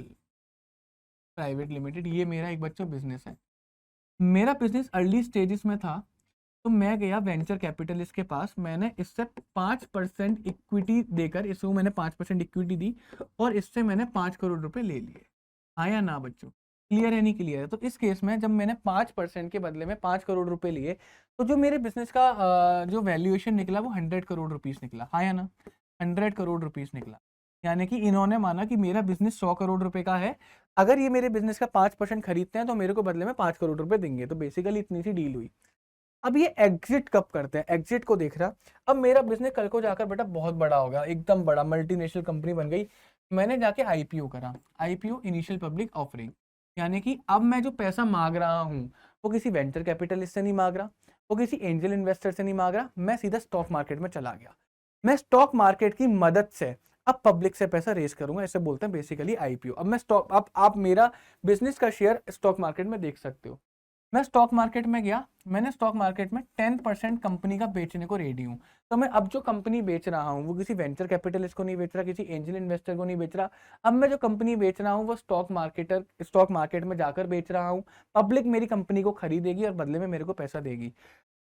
प्राइवेट लिमिटेड, ये मेरा एक बच्चा बिजनेस है। मेरा बिजनेस अर्ली स्टेजेस में था, तो मैं गया वेंचर कैपिटलिस्ट के पास, मैंने इससे 5% इक्विटी देकर, इसको मैंने 5% इक्विटी दी और इससे मैंने 5 करोड़ रुपए ले लिए। हाँ या ना बच्चों, क्लियर है नहीं क्लियर है? तो इस केस में जब मैंने 5% के बदले में 5 करोड़ रुपए लिए, तो जो मेरे बिजनेस का जो वैल्यूएशन निकला वो 100 करोड़ रुपीस निकला। हाँ या ना, 100 करोड़ रुपीस निकला। यानी कि इन्होंने माना कि मेरा बिजनेस 100 करोड़ रुपए का है, अगर ये मेरे बिजनेस का 5% खरीदते हैं तो मेरे को बदले में 5 करोड़ रुपए देंगे। तो बेसिकली इतनी सी डील हुई। अब ये एग्जिट कब करते हैं, एग्जिट को देख रहा। अब मेरा बिजनेस कल को जाकर बेटा बहुत बड़ा हो गया, एकदम बड़ा मल्टीनेशनल कंपनी बन गई, मैंने जाके आईपीओ करा। आईपीओ इनिशियल पब्लिक ऑफरिंग, यानी कि अब मैं जो पैसा मांग रहा हूँ वो किसी वेंचर कैपिटलिस्ट से नहीं मांग रहा, वो किसी एंजल इन्वेस्टर से नहीं मांग रहा, मैं सीधा स्टॉक मार्केट में चला गया। मैं स्टॉक मार्केट की मदद से अब पब्लिक से पैसा रेज करूंगा, इसे बोलते हैं बेसिकली आईपीओ। अब मैं स्टॉक, अब आप मेरा बिजनेस का शेयर स्टॉक मार्केट में देख सकते हो। मैं स्टॉक मार्केट में गया, मैंने स्टॉक मार्केट में 10% कंपनी का बेचने को रेडी हूँ। तो मैं अब जो कंपनी बेच रहा हूँ वो किसी वेंचर कैपिटलिस्ट को नहीं बेच रहा, किसी एंजल इन्वेस्टर को नहीं बेच रहा। अब मैं जो कंपनी बेच रहा हूँ वो स्टॉक मार्केट में जाकर बेच रहा हूँ। पब्लिक मेरी कंपनी को खरीदेगी और बदले में मेरे को पैसा देगी।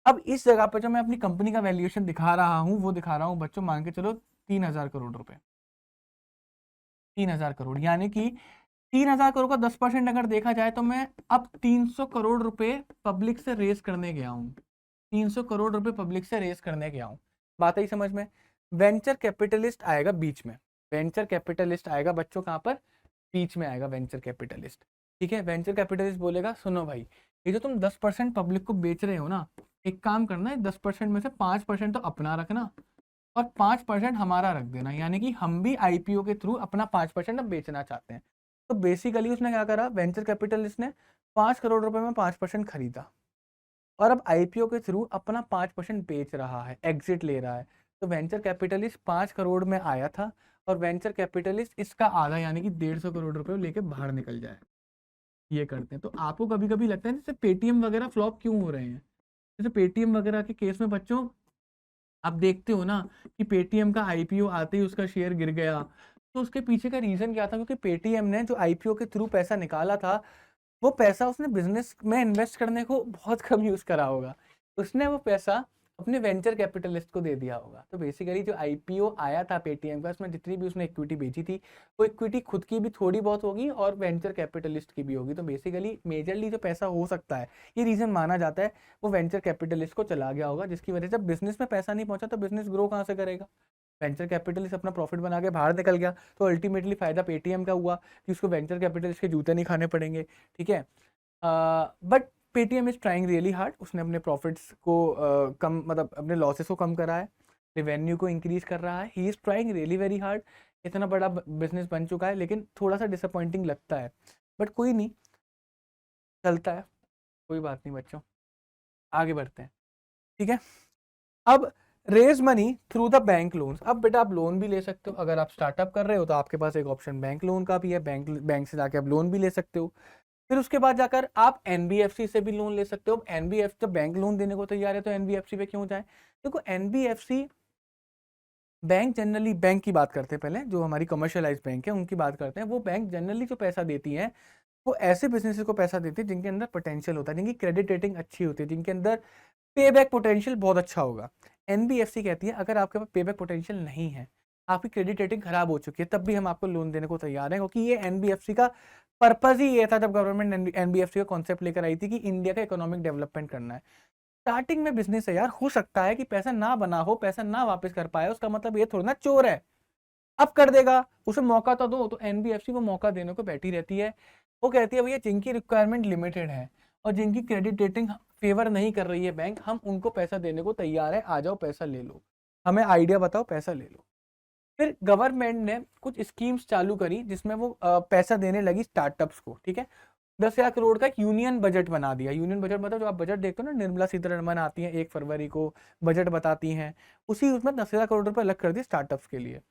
अब इस जगह पर जो मैं अपनी कंपनी का वैल्यूएशन दिखा रहा हूँ वो दिखा रहा हूँ बच्चों, मान के चलो 3,000 करोड़ रुपए। 3,000 करोड़, यानी कि 3,000 करोड़ का 10% अगर देखा जाए तो मैं अब 300 करोड़ रुपए पब्लिक से रेस करने गया हूँ। 300 करोड़ रुपए पब्लिक से रेस करने गया हूँ। बात आई समझ में? वेंचर कैपिटलिस्ट आएगा बीच में, वेंचर कैपिटलिस्ट आएगा बच्चों कहाँ पर, बीच में आएगा वेंचर कैपिटलिस्ट। ठीक है, वेंचर कैपिटलिस्ट बोलेगा सुनो भाई, ये जो तुम 10% पब्लिक को बेच रहे हो ना, एक काम करना है, 10% में से 5% तो अपना रखना और 5% हमारा रख देना, यानी कि हम भी आईपीओ के थ्रू अपना 5% अब बेचना चाहते हैं। तो बेसिकली उसने क्या करा, वेंचर कैपिटलिस्ट ने 5 करोड़ रुपए में 5% खरीदा और अब आईपीओ के थ्रू अपना 5% बेच रहा है, एग्जिट ले रहा है। तो वेंचर कैपिटलिस्ट 5 करोड़ में आया था और वेंचर कैपिटलिस्ट इसका आधा यानी कि 150 करोड़ रुपए लेके बाहर निकल जाए, ये करते हैं। तो आपको कभी कभी लगता है जैसे पेटीएम वगैरह फ्लॉप क्यों हो रहे हैं, जैसे पेटीएम वगैरह के केस में बच्चों आप देखते हो ना कि पेटीएम का आईपीओ आते ही उसका शेयर गिर गया, तो उसके पीछे का रीजन क्या था, क्योंकि पेटीएम ने जो आईपीओ के थ्रू पैसा निकाला था वो पैसा उसने बिजनेस में इन्वेस्ट करने को बहुत कम यूज करा होगा। उसने वो पैसा अपने वेंचर कैपिटलिस्ट को दे दिया होगा। तो बेसिकली जो आईपीओ आया था पेटीएम का, उसमें जितनी भी उसने इक्विटी बेची थी, वो इक्विटी खुद की भी थोड़ी बहुत होगी और वेंचर कैपिटलिस्ट की भी होगी। तो बेसिकली मेजरली जो पैसा हो सकता है, ये रीजन माना जाता है, वो वेंचर कैपिटलिस्ट को चला गया होगा, जिसकी वजह से जब बिजनेस में पैसा नहीं पहुंचा तो बिजनेस ग्रो कहाँ से करेगा। वेंचर कैपिटलिस्ट अपना प्रॉफिट बना के बाहर निकल गया, तो अल्टीमेटली फायदा पेटीएम का हुआ कि उसको वेंचर कैपिटलिस्ट के जूते नहीं खाने पड़ेंगे। ठीक है, but Paytm is trying really hard. उसने अपने प्रॉफिट्स को कम, मतलब अपने लॉसेस को कम करा है, रेवेन्यू को इंक्रीज कर रहा है। He is trying really very hard. इतना बड़ा बिजनेस बन चुका है, लेकिन थोड़ा सा डिसअपॉइंटिंग लगता है, बट कोई नहीं, चलता है, कोई बात नहीं बच्चों, आगे बढ़ते हैं। ठीक है, अब raise money through the bank loans. अब बेटा आप लोन भी ले सकते हो, अगर आप स्टार्टअप कर रहे हो तो आपके पास एक ऑप्शन बैंक लोन का भी है, बैंक से जाके आप लोन भी ले सकते हो। फिर उसके बाद जाकर आप एनबीएफसी से भी लोन ले सकते हो। एनबीएफसी जब बैंक लोन देने को तैयार है तो एनबीएफसी पे क्यों जाए? देखो एनबीएफसी बैंक जनरली, बैंक की बात करते हैं पहले, जो हमारी कमर्शियलाइज बैंक है उनकी बात करते हैं। वो बैंक जनरली जो पैसा देती है वो ऐसे बिजनेसेस को पैसा देती है जिनके अंदर पोटेंशियल होता है, जिनकी क्रेडिट रेटिंग अच्छी होती है, जिनके अंदर पे बैक पोटेंशियल बहुत अच्छा होगा। एनबीएफसी कहती है अगर आपके पास पे बैक पोटेंशियल नहीं है, आपकी क्रेडिट रेटिंग खराब हो चुकी है, तब भी हम आपको लोन देने को तैयार हैं, क्योंकि ये एनबीएफसी का पर्पज ही ये था जब गवर्नमेंट एनबीएफसी का कॉन्सेप्ट लेकर आई थी कि इंडिया का इकोनॉमिक डेवलपमेंट करना है। स्टार्टिंग में बिजनेस है यार, हो सकता है कि पैसा ना बना हो, पैसा ना वापस कर पाए, उसका मतलब ये थोड़ा ना चोर है, अब कर देगा, उसे मौका तो दो। तो एनबीएफसी को मौका देने को बैठी रहती है। वो कहती है भैया जिनकी रिक्वायरमेंट लिमिटेड है और जिनकी क्रेडिट रेटिंग फेवर नहीं कर रही है बैंक, हम उनको पैसा देने को तैयार है, आ जाओ पैसा ले लो, हमें आइडिया बताओ, पैसा ले लो। फिर गवर्नमेंट ने कुछ स्कीम्स चालू करी जिसमें वो पैसा देने लगी स्टार्टअप्स को। ठीक है, 10,000 करोड़ का एक यूनियन बजट बना दिया। यूनियन बजट मतलब जो आप बजट देखते हो ना, निर्मला सीतारमण आती हैं 1 फरवरी को, बजट बताती हैं, उसी उसमें 10,000 करोड़ रुपए अलग कर दिए स्टार्टअप्स के लिए।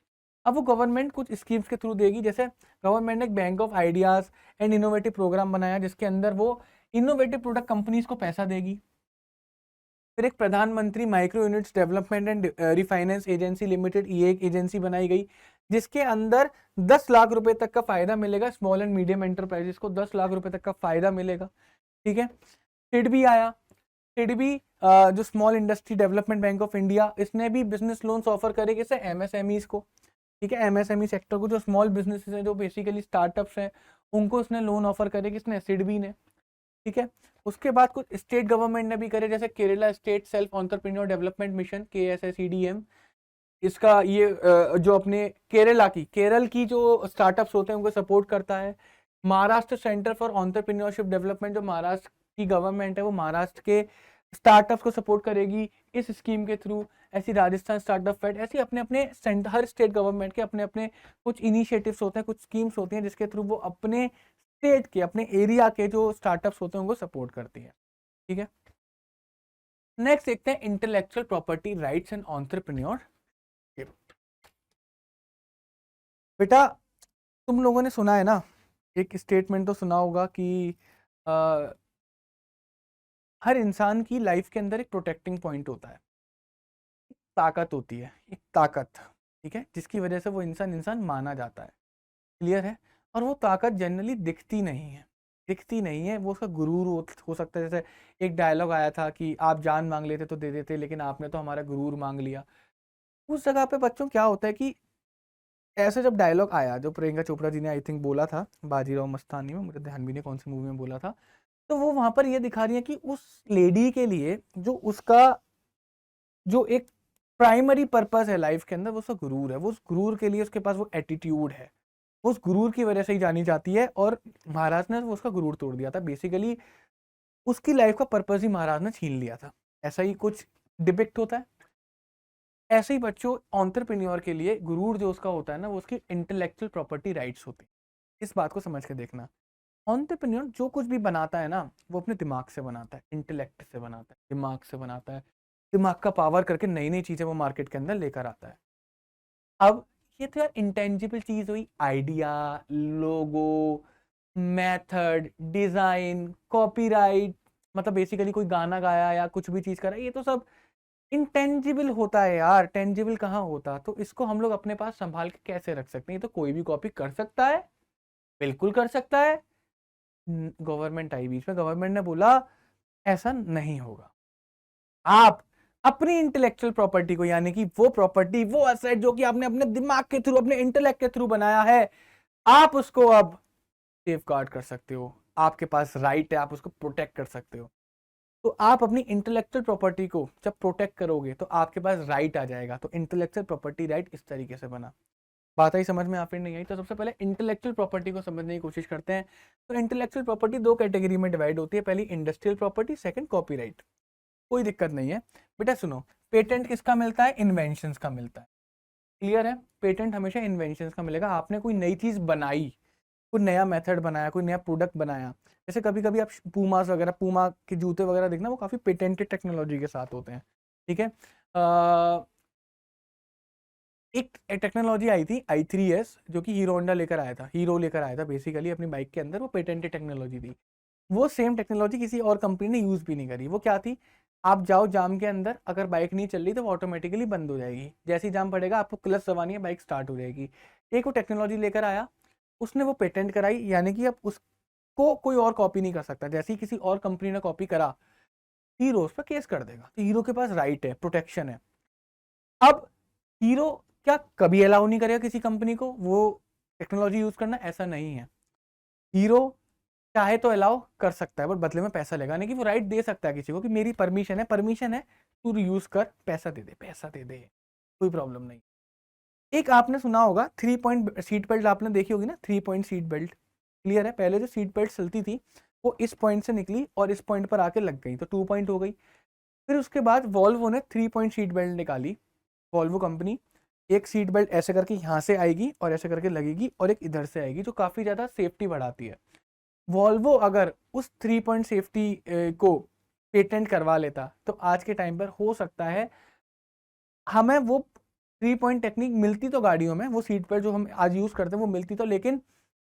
अब वो गवर्नमेंट कुछ स्कीम्स के थ्रू देगी, जैसे गवर्नमेंट ने एक bank of ideas and innovative program बनाया जिसके अंदर वो इनोवेटिव प्रोडक्ट कंपनीज को पैसा देगी। फिर एक प्रधानमंत्री micro units development and refinance agency limited, ये एक एजेंसी बनाई गई जिसके अंदर 10 लाख रुपए तक का फायदा मिलेगा। स्मॉल एंड मीडियम एंटरप्राइजेस को 10 लाख रुपए तक का फायदा मिलेगा। ठीक है, सिडबी आया। सिडबी जो small industry development bank of India, इसने भी बिजनेस लोन्स ऑफर करे किसे? एमएसएमईज को। ठीक है, एमएसएमई सेक्टर को, जो स्मॉल बिजनेसेस हैं, जो बेसिकली स्टार्टअप्स हैं, उनको इसने लोन ऑफर करे, किसने? सिडबी ने। ठीक है, उसके बाद कुछ स्टेट गवर्नमेंट ने भी करे, जैसे Kerala state self entrepreneur development mission, KSSEDM। इसका ये जो अपने केरल की जो स्टार्टअप्स होते हैं उनको सपोर्ट करता है। Maharashtra centre for entrepreneurship development, जो महाराष्ट्र की गवर्नमेंट है, वो महाराष्ट्र के स्टार्टअप्स को सपोर्ट करेगी इस स्कीम के थ्रू। ऐसी राजस्थान स्टार्टअप फेड, ऐसी अपने अपने हर स्टेट गवर्नमेंट के अपने अपने कुछ इनिशिएटिव्स होते हैं, कुछ स्कीम्स होती हैं जिसके थ्रू वो अपने स्टेट के, अपने एरिया के जो स्टार्टअप्स होते हैं उनको सपोर्ट करती है। ठीक है, नेक्स्ट देखते हैं intellectual property rights and entrepreneur. बेटा तुम लोगों ने सुना है ना, एक स्टेटमेंट तो सुना होगा कि हर इंसान की लाइफ के अंदर एक प्रोटेक्टिंग पॉइंट होता है, ताकत होती है, एक ताकत। ठीक है, जिसकी वजह से वो इंसान इंसान माना जाता है। क्लियर है? और वो ताकत जनरली दिखती नहीं है, दिखती नहीं है, वो उसका गुरूर हो सकता है। जैसे एक डायलॉग आया था कि आप जान मांग लेते तो दे देते, लेकिन आपने तो हमारा गुरूर मांग लिया। उस जगह पे बच्चों क्या होता है कि ऐसे जब डायलॉग आया, जो प्रियंका चोपड़ा जी ने आई थिंक बोला था बाजीराव मस्तानी में, मुझे ध्यान भी नहीं कौन सी मूवी में बोला था, तो वो वहां पर ये दिखा रही है कि उस लेडी के लिए जो उसका जो एक प्राइमरी पर्पस है लाइफ के अंदर, वो उसका गुरूर है। वो उस गुरूर के लिए उसके पास वो एटीट्यूड है, उस गुरूर की वजह से ही जानी जाती है। और महाराज ने वो उसका गुरूर तोड़ दिया था। बेसिकली उसकी लाइफ का पर्पस ही महाराज ने छीन लिया था, ऐसा ही कुछ डिपिक्ट होता है। ऐसे ही बच्चों एंटरप्रेन्योर के लिए गुरूर जो उसका होता है ना, वो उसकी इंटेलेक्चुअल प्रॉपर्टी राइट्स होती है। इस बात को समझ के देखना, एंटरप्रेन्योर जो कुछ भी बनाता है ना, वो अपने दिमाग से बनाता है, इंटेलेक्ट से बनाता है, दिमाग से बनाता है। दिमाग का पावर करके नई नई चीजें वो मार्केट के अंदर लेकर आता है। अब ये तो यार इंटेंजिबल चीज हुई, आइडिया, लोगो, मेथड, डिजाइन, कॉपीराइट, मतलब बेसिकली कोई गाना गाया या कुछ भी चीज करा, ये तो सब इंटेंजिबल होता है यार, टेंजिबल कहाँ होता। तो इसको हम लोग अपने पास संभाल के कैसे रख सकते हैं? ये तो कोई भी कॉपी कर सकता है, बिल्कुल कर सकता है। गवर्नमेंट आई बीच में, गवर्नमेंट ने बोला ऐसा नहीं होगा, आप अपनी इंटेलेक्चुअल प्रॉपर्टी को, यानी कि वो प्रॉपर्टी, वो एसेट जो कि आपने अपने दिमाग के थ्रू, अपने इंटेलेक्ट के थ्रू बनाया है, आप उसको अब सेफ गार्ड कर सकते हो। आपके पास राइट है, आप उसको प्रोटेक्ट कर सकते हो। तो आप अपनी इंटेलेक्चुअल प्रॉपर्टी को जब प्रोटेक्ट करोगे तो आपके पास राइट आ जाएगा। तो इंटेलेक्चुअल प्रॉपर्टी राइट इस तरीके से बना। बात आई समझ में, या फिर नहीं आई? तो सबसे पहले इंटेलेक्चुअल प्रॉपर्टी को समझने की कोशिश करते हैं। तो इंटेलेक्चुअल प्रॉपर्टी दो कैटेगरी में डिवाइड होती है, पहली इंडस्ट्रियल प्रॉपर्टी, सेकंड कॉपीराइट। कोई दिक्कत नहीं है बेटा। सुनो, पेटेंट किसका मिलता है? इन्वेंशंस का मिलता है। क्लियर है? पेटेंट हमेशा इन्वेंशंस का मिलेगा। आपने कोई नई चीज बनाई, कोई नया मेथड बनाया, कोई नया प्रोडक्ट बनाया। जैसे कभी कभी आप पूमास वगैरह, पूमा के जूते वगैरह देखना, वो काफी पेटेंटेड टेक्नोलॉजी के साथ होते हैं। ठीक है। एक टेक्नोलॉजी आई थी i3s, जो कि हीरो होंडा लेकर आया था, हीरो लेकर आया था बेसिकली अपनी बाइक के अंदर। वो पेटेंटेड टेक्नोलॉजी थी। वो सेम टेक्नोलॉजी किसी और कंपनी ने यूज भी नहीं करी। वो क्या थी? आप जाओ जाम के अंदर, अगर बाइक नहीं चल रही तो वो ऑटोमेटिकली बंद हो जाएगी। जैसे ही जाम पड़ेगा, आपको क्लच दबानी है, बाइक स्टार्ट हो जाएगी। एक वो टेक्नोलॉजी लेकर आया, उसने वो पेटेंट कराई, यानी कि अब उसको कोई और कॉपी नहीं कर सकता। जैसे ही किसी और कंपनी ने कॉपी करा, हीरो उस पर केस कर देगा। तो हीरो के पास राइट है, प्रोटेक्शन है। अब हीरो क्या कभी अलाउ नहीं करेगा किसी कंपनी को वो टेक्नोलॉजी यूज करना? ऐसा नहीं है। हीरो चाहे तो अलाउ कर सकता है, बट बदले में पैसा लेगा। नहीं कि वो राइट दे सकता है किसी को कि मेरी परमिशन है, परमिशन है, तू यूज कर, पैसा दे दे, पैसा दे दे, कोई प्रॉब्लम नहीं। एक आपने सुना होगा 3 पॉइंट सीट बेल्ट, आपने देखी होगी ना, 3 पॉइंट सीट बेल्ट। क्लियर है? पहले जो सीट बेल्ट चलती थी वो इस पॉइंट से निकली और इस पॉइंट पर आके लग गई, तो 2 पॉइंट हो गई। फिर उसके बाद वॉल्वो ने 3 पॉइंट सीट बेल्ट निकाली, वॉल्वो कंपनी। एक सीट बेल्ट ऐसे करके यहाँ से आएगी और ऐसे करके लगेगी, और एक इधर से आएगी, जो काफी ज्यादा सेफ्टी बढ़ाती है। वॉल्वो अगर उस 3 पॉइंट सेफ्टी को पेटेंट करवा लेता तो आज के टाइम पर हो सकता है हमें वो 3 पॉइंट टेक्निक मिलती, तो गाड़ियों में वो सीट बेल्ट जो हम आज यूज करते हैं वो मिलती तो, लेकिन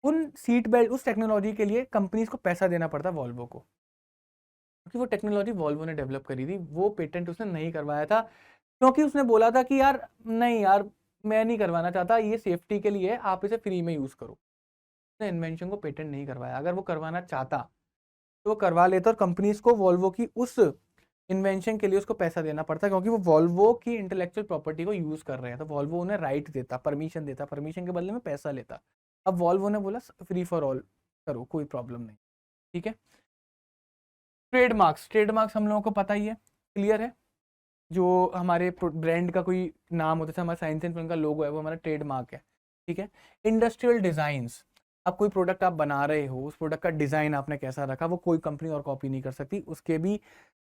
उन सीट बेल्ट, उस टेक्नोलॉजी के लिए कंपनीज को पैसा देना पड़ता वॉल्वो को, क्योंकि वो टेक्नोलॉजी वॉल्वो ने डेवलप करी थी। वो पेटेंट उसने नहीं करवाया था, क्योंकि उसने बोला था कि यार नहीं यार, मैं नहीं करवाना चाहता, ये सेफ्टी के लिए है, आप इसे फ्री में यूज करो। उसने इन्वेंशन को पेटेंट नहीं करवाया। अगर वो करवाना चाहता तो वो करवा लेता, और कंपनीज को वॉल्वो की उस इन्वेंशन के लिए उसको पैसा देना पड़ता, क्योंकि वो वॉल्वो की इंटेलेक्चुअल प्रॉपर्टी को यूज कर रहे हैं। तो वॉल्वो उन्हें राइट देता, परमिशन देता, परमिशन के बदले में पैसा लेता। अब वॉल्वो ने बोला फ्री फॉर ऑल करो, कोई प्रॉब्लम नहीं। ठीक है। ट्रेडमार्क्स, ट्रेडमार्क्स हम लोगों को पता ही है, क्लियर है? जो हमारे ब्रांड का कोई नाम होता है, हमारा साइंस एंड फन का लोगो है, वो हमारा ट्रेडमार्क है। ठीक है। इंडस्ट्रियल डिजाइन्स, अब कोई प्रोडक्ट आप बना रहे हो, उस प्रोडक्ट का डिजाइन आपने कैसा रखा, वो कोई कंपनी और कॉपी नहीं कर सकती, उसके भी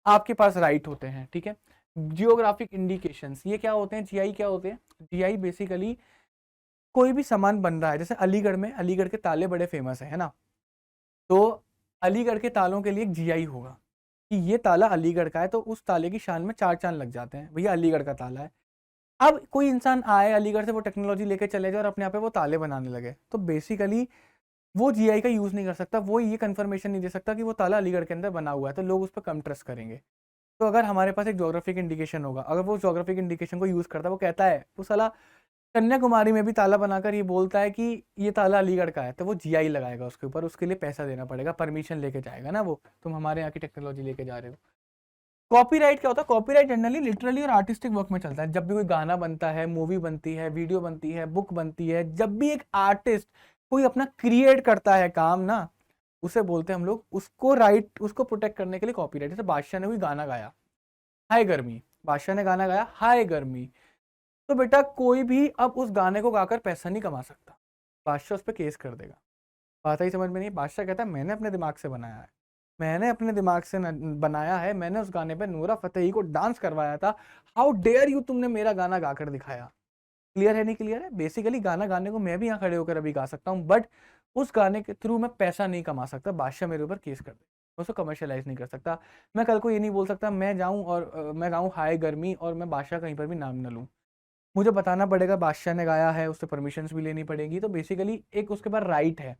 आपके पास राइट होते हैं। ठीक है। जियोग्राफिक इंडिकेशंस, ये क्या होते हैं? जीआई क्या होते हैं? जीआई बेसिकली कोई भी सामान बन रहा है, जैसे अलीगढ़ में, अलीगढ़ के ताले बड़े फेमस है ना, तो अलीगढ़ के तालों के लिए एक जीआई होगा कि ये ताला अलीगढ़ का है, तो उस ताले की शान में 4 चांद लग जाते हैं, भैया अलीगढ़ का ताला है। अब कोई इंसान आए अलीगढ़ से, वो टेक्नोलॉजी लेके चले जाए और अपने आप पे वो ताले बनाने लगे, तो बेसिकली वो जीआई का यूज नहीं कर सकता, वो ये कंफर्मेशन नहीं दे सकता कि वो ताला अलीगढ़ के अंदर बना हुआ है, तो लोग उस पर कम ट्रस्ट करेंगे। तो अगर हमारे पास एक ज्योग्राफिक इंडिकेशन होगा, अगर वो ज्योग्राफिक इंडिकेशन को यूज करता है, वो कहता है, वो साला कन्याकुमारी में भी ताला बनाकर ये बोलता है कि ये ताला अलीगढ़ का है, तो वो जीआई लगाएगा उसके ऊपर, उसके लिए पैसा देना पड़ेगा, परमिशन लेके जाएगा ना वो, तुम हमारे यहाँ की टेक्नोलॉजी लेके जा रहे हो। कॉपीराइट क्या होता है? कॉपीराइट जनरली लिटरली और आर्टिस्टिक वर्क में चलता है। जब भी कोई गाना बनता है, मूवी बनती है, वीडियो बनती है, बुक बनती है, जब भी एक आर्टिस्ट कोई अपना क्रिएट करता है काम ना, उसे बोलते हैं हम लोग, उसको राइट, उसको प्रोटेक्ट करने के लिए कॉपीराइट। जैसे बादशाह ने कोई गाना गाया हाय गर्मी, बादशाह ने गाना गाया हाय गर्मी, तो बेटा कोई भी अब उस गाने को गाकर पैसा नहीं कमा सकता, बादशाह उस पर केस कर देगा। बात ही समझ में नहीं? बादशाह कहता है मैंने अपने दिमाग से बनाया है, मैंने अपने दिमाग से बनाया है, मैंने उस गाने पे नूरा फतेही को डांस करवाया था, हाउ डेयर यू, तुमने मेरा गाना गाकर दिखाया। क्लियर है? नहीं क्लियर है? बेसिकली गाना गाने को मैं भी यहाँ खड़े होकर अभी गा सकता हूँ, बट उस गाने के थ्रू मैं पैसा नहीं कमा सकता, बादशाह मेरे ऊपर केस कर दे, मैं उसको कमर्शियलाइज नहीं कर सकता। मैं कल को ये नहीं बोल सकता मैं जाऊँ और मैं गाऊँ हाय गर्मी और मैं बादशाह कहीं पर भी नाम न लूँ, मुझे बताना पड़ेगा बादशाह ने गाया है, उससे परमिशंस भी लेनी पड़ेगी। तो बेसिकली एक उसके पास राइट है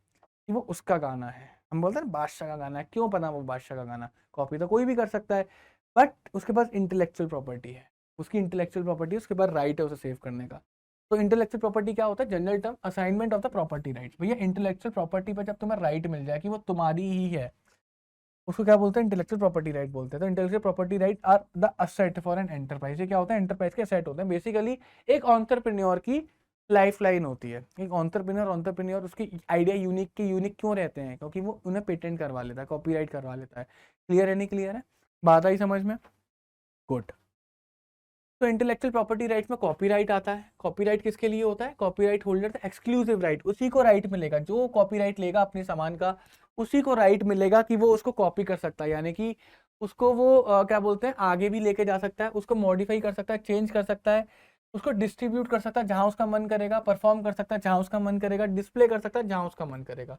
कि वो उसका गाना है। हम बोलते हैं बादशाह का गाना है, क्यों पता वो बादशाह का गाना, कॉपी तो कोई भी कर सकता है, बट उसके पास इंटेलेक्चुअल प्रॉपर्टी है, उसकी इंटेलेक्चुअल प्रॉपर्टी, उसके पास राइट है उसे सेव करने का। तो इंटेलेक्चुअल प्रॉपर्टी क्या होता है? General term assignment of the property rights. भैया इंटेलेक्चुअल प्रॉपर्टी पर जब तुम्हें राइट मिल जाए कि वो तुम्हारी ही है, उसको क्या बोलते हैं, इंटेलेक्चुअल प्रॉपर्टी राइट बोलते हैं। तो intellectual property right are the asset for an enterprise. ये क्या होता है, एंटरप्राइज के असेट होते हैं। बेसिकली एक एंटरप्रेन्योर की लाइफ लाइन होती है। एक एंटरप्रेन्योर उसकी आइडिया यूनिक के यूनिक क्यों रहते हैं, क्योंकि वो उन्हें पेटेंट करवा लेता है, कॉपीराइट करवा लेता है। क्लियर है, नहीं क्लियर है, बात आई समझ में? गुड। तो इंटेलेक्चुअल प्रॉपर्टी राइट्स में कॉपीराइट आता है। कॉपीराइट किसके लिए होता है, कॉपीराइट होल्डर एक्सक्लूसिव राइट, उसी को राइट मिलेगा, जो कॉपीराइट लेगा अपने सामान का उसी को राइट मिलेगा कि वो उसको कॉपी कर सकता है, यानी कि उसको वो क्या बोलते हैं, आगे भी लेके जा सकता है, उसको मॉडिफाई कर सकता है, चेंज कर सकता है, उसको डिस्ट्रीब्यूट कर सकता है जहां उसका मन करेगा, परफॉर्म कर सकता है जहां उसका मन करेगा, डिस्प्ले कर सकता है जहां उसका मन करेगा।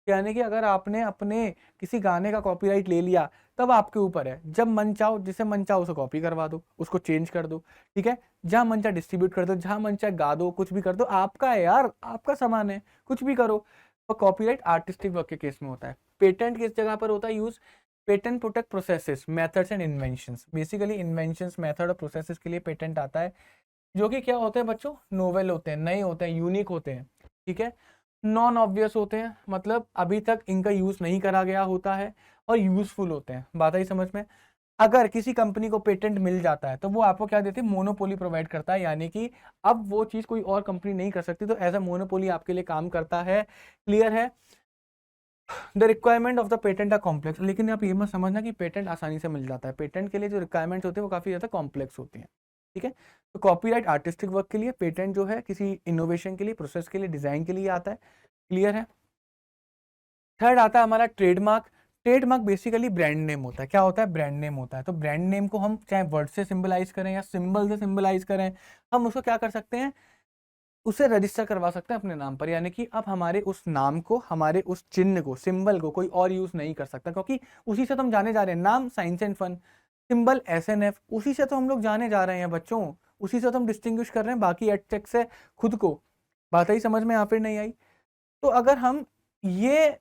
यानी कि अगर आपने अपने किसी गाने का कॉपीराइट ले लिया, तब आपके ऊपर है, जब मन चाहो, जिसे मन चाहो उसे कॉपी करवा दो, उसको चेंज कर दो, ठीक है, जहां मन चाहे डिस्ट्रीब्यूट कर दो, जहां मन चाहे गा दो, कुछ भी कर दो, आपका है यार, आपका सामान है, कुछ भी करो। और कॉपीराइट आर्टिस्टिक वर्क के केस में होता है। पेटेंट किस जगह पर होता है use, patent protect processes, methods and inventions. Basically inventions, method और प्रोसेसेस के लिए पेटेंट आता है, जो कि क्या होते हैं बच्चों, नोवेल होते हैं, नए होते हैं, यूनिक होते हैं, ठीक है, नॉन ऑब्वियस होते हैं, मतलब अभी तक इनका यूज नहीं करा गया होता है, और यूजफुल होते हैं। बात आई समझ में? अगर किसी कंपनी को पेटेंट मिल जाता है तो वो आपको क्या देती है, मोनोपोली प्रोवाइड करता है, यानी कि अब वो चीज कोई और कंपनी नहीं कर सकती, तो एज अ मोनोपोली आपके लिए काम करता है। क्लियर है? The requirement of the patent are complex, लेकिन आप ये मत समझना कि पेटेंट आसानी से मिल जाता है। पेटेंट के लिए जो रिक्वायरमेंट्स होते हैं वो काफी ज्यादा कॉम्प्लेक्स होती हैं, ठीक है। तो कॉपीराइट आर्टिस्टिक वर्क के लिए, पेटेंट जो है किसी इनोवेशन के लिए, प्रोसेस के लिए, डिजाइन के लिए आता है। क्लियर है? थर्ड आता है हमारा trademark. Trademark basically brand name होता है। क्या होता है, ब्रांड नेम होता है। तो ब्रांड नेम को हम चाहे वर्ड से सिंबलाइज करें या सिंबल से सिंबलाइज करें, हम उसको क्या कर सकते हैं, उसे रजिस्टर करवा सकते हैं अपने नाम पर, यानी कि अब हमारे उस नाम को, हमारे उस चिन्ह को, सिंबल को कोई और यूज नहीं कर सकता, क्योंकि उसी से तो हम जाने जा रहे हैं। नाम science and fun, symbol SNF, उसी से तो हम लोग जाने जा रहे हैं बच्चों, उसी से तो हम डिस्टिंग्विश कर रहे हैं बाकी एडटेक से खुद को। बात आई समझ में या फिर नहीं आई? तो अगर हम ये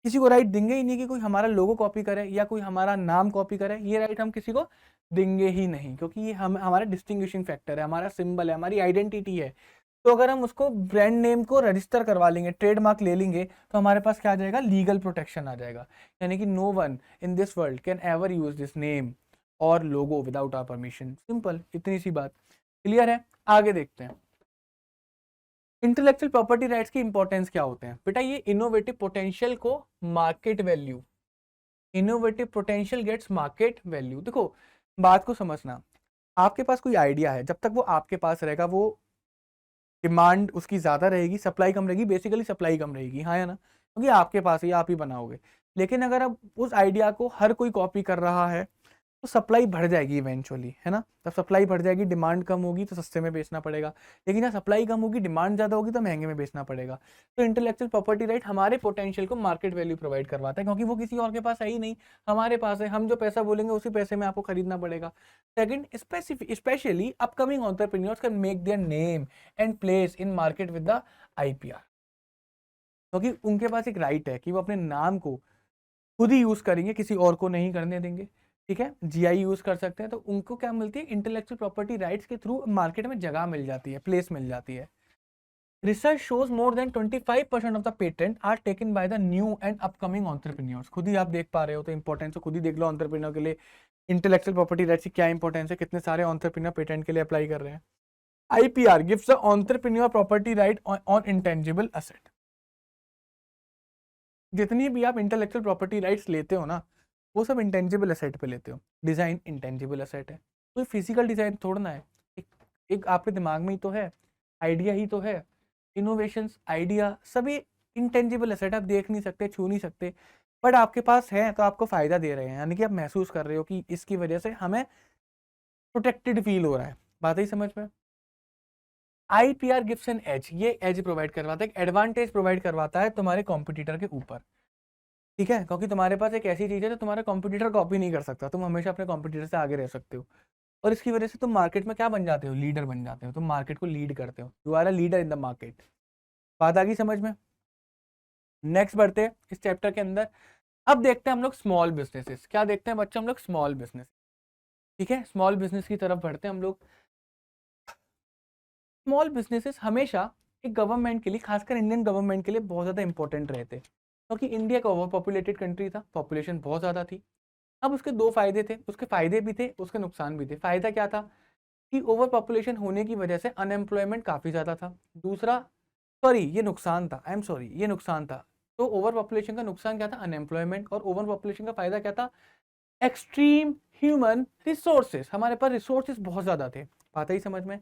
किसी को राइट देंगे ही नहीं कि कोई हमारा लोगो कॉपी करे या कोई हमारा नाम कॉपी करे, ये राइट हम किसी को देंगे ही नहीं, क्योंकि ये हम हमारा डिस्टिंग्विशिंग फैक्टर है, हमारा सिंबल है, हमारी आइडेंटिटी है। तो अगर हम उसको ब्रांड नेम को रजिस्टर करवा लेंगे, ट्रेडमार्क ले लेंगे, तो हमारे पास क्या आ जाएगा, लीगल प्रोटेक्शन आ जाएगा, यानी कि no one in this world can ever use this name or logo without our permission. Simple, इतनी सी बात। क्लियर है? आगे देखते हैं इंटेलेक्चुअल प्रॉपर्टी राइट्स की इंपॉर्टेंस क्या होते हैं। बेटा ये इनोवेटिव पोटेंशियल को market value, innovative potential gets market value. देखो बात को समझना, आपके पास कोई आइडिया है, जब तक वो आपके पास रहेगा, वो डिमांड उसकी ज्यादा रहेगी, सप्लाई कम रहेगी, बेसिकली सप्लाई कम रहेगी, हाँ या ना, क्योंकि आपके पास है, आप ही बनाओगे। लेकिन अगर अब उस आइडिया को हर कोई कॉपी कर रहा है, तो सप्लाई बढ़ जाएगी इवेंचुअली, है ना। तब सप्लाई बढ़ जाएगी, डिमांड कम होगी तो सस्ते में बेचना पड़ेगा। लेकिन जब सप्लाई कम होगी, डिमांड ज्यादा होगी, तो महंगे में बेचना पड़ेगा। तो इंटेलेक्चुअल प्रॉपर्टी राइट हमारे पोटेंशियल को मार्केट वैल्यू प्रोवाइड करवाता है, क्योंकि वो किसी और के पास है ही नहीं, हमारे पास है। हम जो पैसा बोलेंगे उसी पैसे में आपको खरीदना पड़ेगा। Second, specially upcoming entrepreneurs can make their name and place in market with the IPR, क्योंकि उनके पास एक राइट है कि वो अपने नाम को खुद ही यूज करेंगे, किसी और को नहीं करने देंगे, ठीक है। GI यूज कर सकते हैं, तो उनको क्या मिलती है, इंटेलेक्चुअल प्रॉपर्टी राइट्स के थ्रू मार्केट में जगह मिल जाती है, प्लेस मिल जाती है। Research shows more than 25% of the patent are taken by the new and upcoming entrepreneurs. खुद ही आप देख पा रहे हो, तो इंपॉर्टेंस खुद ही देख लो एंटरप्रेन्योर के लिए इंटेलेक्चुअल प्रॉपर्टी राइट्स की क्या इंपॉर्टेंस है, कितने सारे एंटरप्रेन्योर पेटेंट के लिए अप्लाई कर रहे हैं। IPR gives the entrepreneur property right on intangible asset. जितनी भी आप इंटेलेक्चुअल प्रॉपर्टी राइट्स लेते हो ना, वो सब इंटेंजिबल एसेट पे लेते हो। डिजाइन इंटेंजिबल एसेट है, कोई फिजिकल डिजाइन थोड़ा ना है, एक आपके दिमाग में ही तो है, आइडिया ही तो है। इनोवेशंस, आइडिया सभी इंटेंजिबल एसेट, आप देख नहीं सकते, छू नहीं सकते, बट आपके पास है तो आपको फायदा दे रहे हैं, यानी कि आप महसूस कर रहे हो कि इसकी वजह से हमें प्रोटेक्टेड फील हो रहा है। बात ही समझ में? IPR गिव्स एन एज, ये एज प्रोवाइड करवाता है, एक एडवांटेज प्रोवाइड करवाता है तुम्हारे कॉम्पिटिटर के ऊपर, ठीक है, क्योंकि तुम्हारे पास एक ऐसी चीज है जो तुम्हारा कॉम्पिटिटर कॉपी नहीं कर सकता, तुम हमेशा अपने कॉम्पिटिटर से आगे रह सकते हो, और इसकी वजह से तुम मार्केट में क्या बन जाते हो, लीडर बन जाते हो, तुम मार्केट को लीड करते हो, you are a leader in the market. बात आ गई समझ में? नेक्स्ट बढ़ते हैं इस चैप्टर के अंदर। अब देखते हैं हम लोग स्मॉल बिजनेसेस। क्या देखते हैं बच्चों हम लोग, स्मॉल बिजनेस, ठीक है, स्मॉल बिजनेस की तरफ बढ़ते हैं हम लोग। स्मॉल बिजनेसेस हमेशा एक गवर्नमेंट के लिए, खासकर इंडियन गवर्नमेंट के लिए बहुत ज़्यादा इंपॉर्टेंट रहते हैं, क्योंकि इंडिया का ओवर पॉपुलेटेड कंट्री था, पॉपुलेशन बहुत ज़्यादा थी। अब उसके दो फायदे थे, उसके फायदे भी थे, उसके नुकसान भी थे। फायदा क्या था कि ओवर पॉपुलेशन होने की वजह से अनएम्प्लॉयमेंट काफ़ी ज़्यादा था। दूसरा, सॉरी ये नुकसान था, आई एम सॉरी ये नुकसान था। तो ओवर पॉपुलेशन का नुकसान क्या था? अनएम्प्लॉयमेंट। और ओवर पॉपुलेशन का फायदा क्या था? एक्सट्रीम ह्यूमन रिसोर्सेज, हमारे पास रिसोर्सेज बहुत ज़्यादा थे। बात ही समझ में।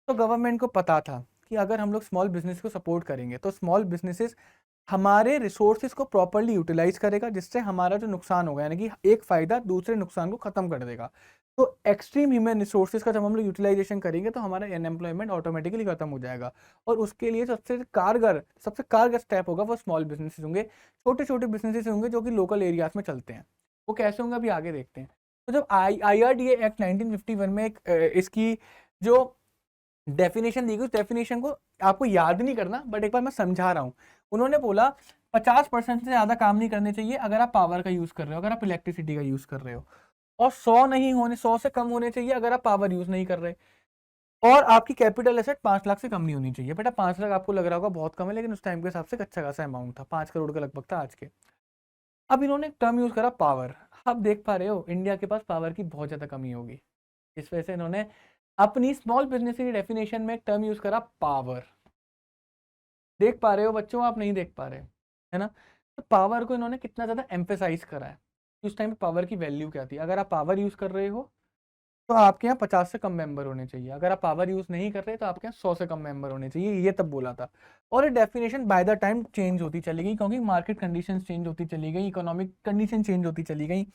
तो गवर्नमेंट को पता था कि अगर हम लोग स्मॉल बिजनेस को सपोर्ट करेंगे तो स्मॉल बिजनेसेस हमारे रिसोर्सेज को प्रॉपर्ली यूटिलाइज करेगा, जिससे हमारा जो नुकसान होगा, यानी कि एक फायदा दूसरे नुकसान को खत्म कर देगा। तो एक्सट्रीम ह्यूमन रिसोर्सेज का जब हम लोग यूटिलाइजेशन करेंगे तो हमारा अनएम्प्लॉयमेंट ऑटोमेटिकली खत्म हो जाएगा। और उसके लिए सबसे कारगर स्टेप होगा वो स्मॉल बिजनेसेस होंगे, छोटे छोटे बिजनेसेस होंगे जो कि लोकल एरियाज में चलते हैं। वो कैसे होंगे अभी आगे देखते हैं। तो जब IRDA एक्ट 1951 में इसकी जो डेफिनेशन दी गई, उस डेफिनेशन को आपको याद नहीं करना, बट एक बार मैं समझा रहा हूँ। उन्होंने बोला 50% से ज़्यादा काम नहीं करने चाहिए अगर आप पावर का यूज़ कर रहे हो, अगर आप इलेक्ट्रिसिटी का यूज़ कर रहे हो। और 100 से कम होने चाहिए अगर आप पावर यूज़ नहीं कर रहे। और आपकी कैपिटल एसेट 5 लाख से कम नहीं होनी चाहिए। बेटा 5 लाख आपको लग रहा होगा बहुत कम है, लेकिन उस टाइम के हिसाब से अच्छा खासा अमाउंट था, 5 करोड़ का लगभग था आज के। अब इन्होंने टर्म यूज़ करा पावर। आप देख पा रहे हो इंडिया के पास पावर की बहुत ज़्यादा कमी होगी, इस वजह से इन्होंने अपनी स्मॉल बिजनेस की डेफिनेशन में एक टर्म यूज़ करा पावर। देख पा रहे हो बच्चों, आप नहीं देख पा रहे, है ना? तो पावर को इन्होंने कितना ज़्यादा एम्फेसाइज करा है। उस टाइम पे पावर की वैल्यू क्या थी? अगर आप पावर यूज़ कर रहे हो तो आपके यहाँ 50 से कम मेंबर होने चाहिए, अगर आप पावर यूज़ नहीं कर रहे तो आपके यहाँ 100 से कम मेंबर होने चाहिए, ये तब बोला था। और ये definition by the time change होती चली गई, क्योंकि मार्केट कंडीशंस चेंज होती चली गई, इकोनॉमिक कंडीशन चेंज होती चली गई।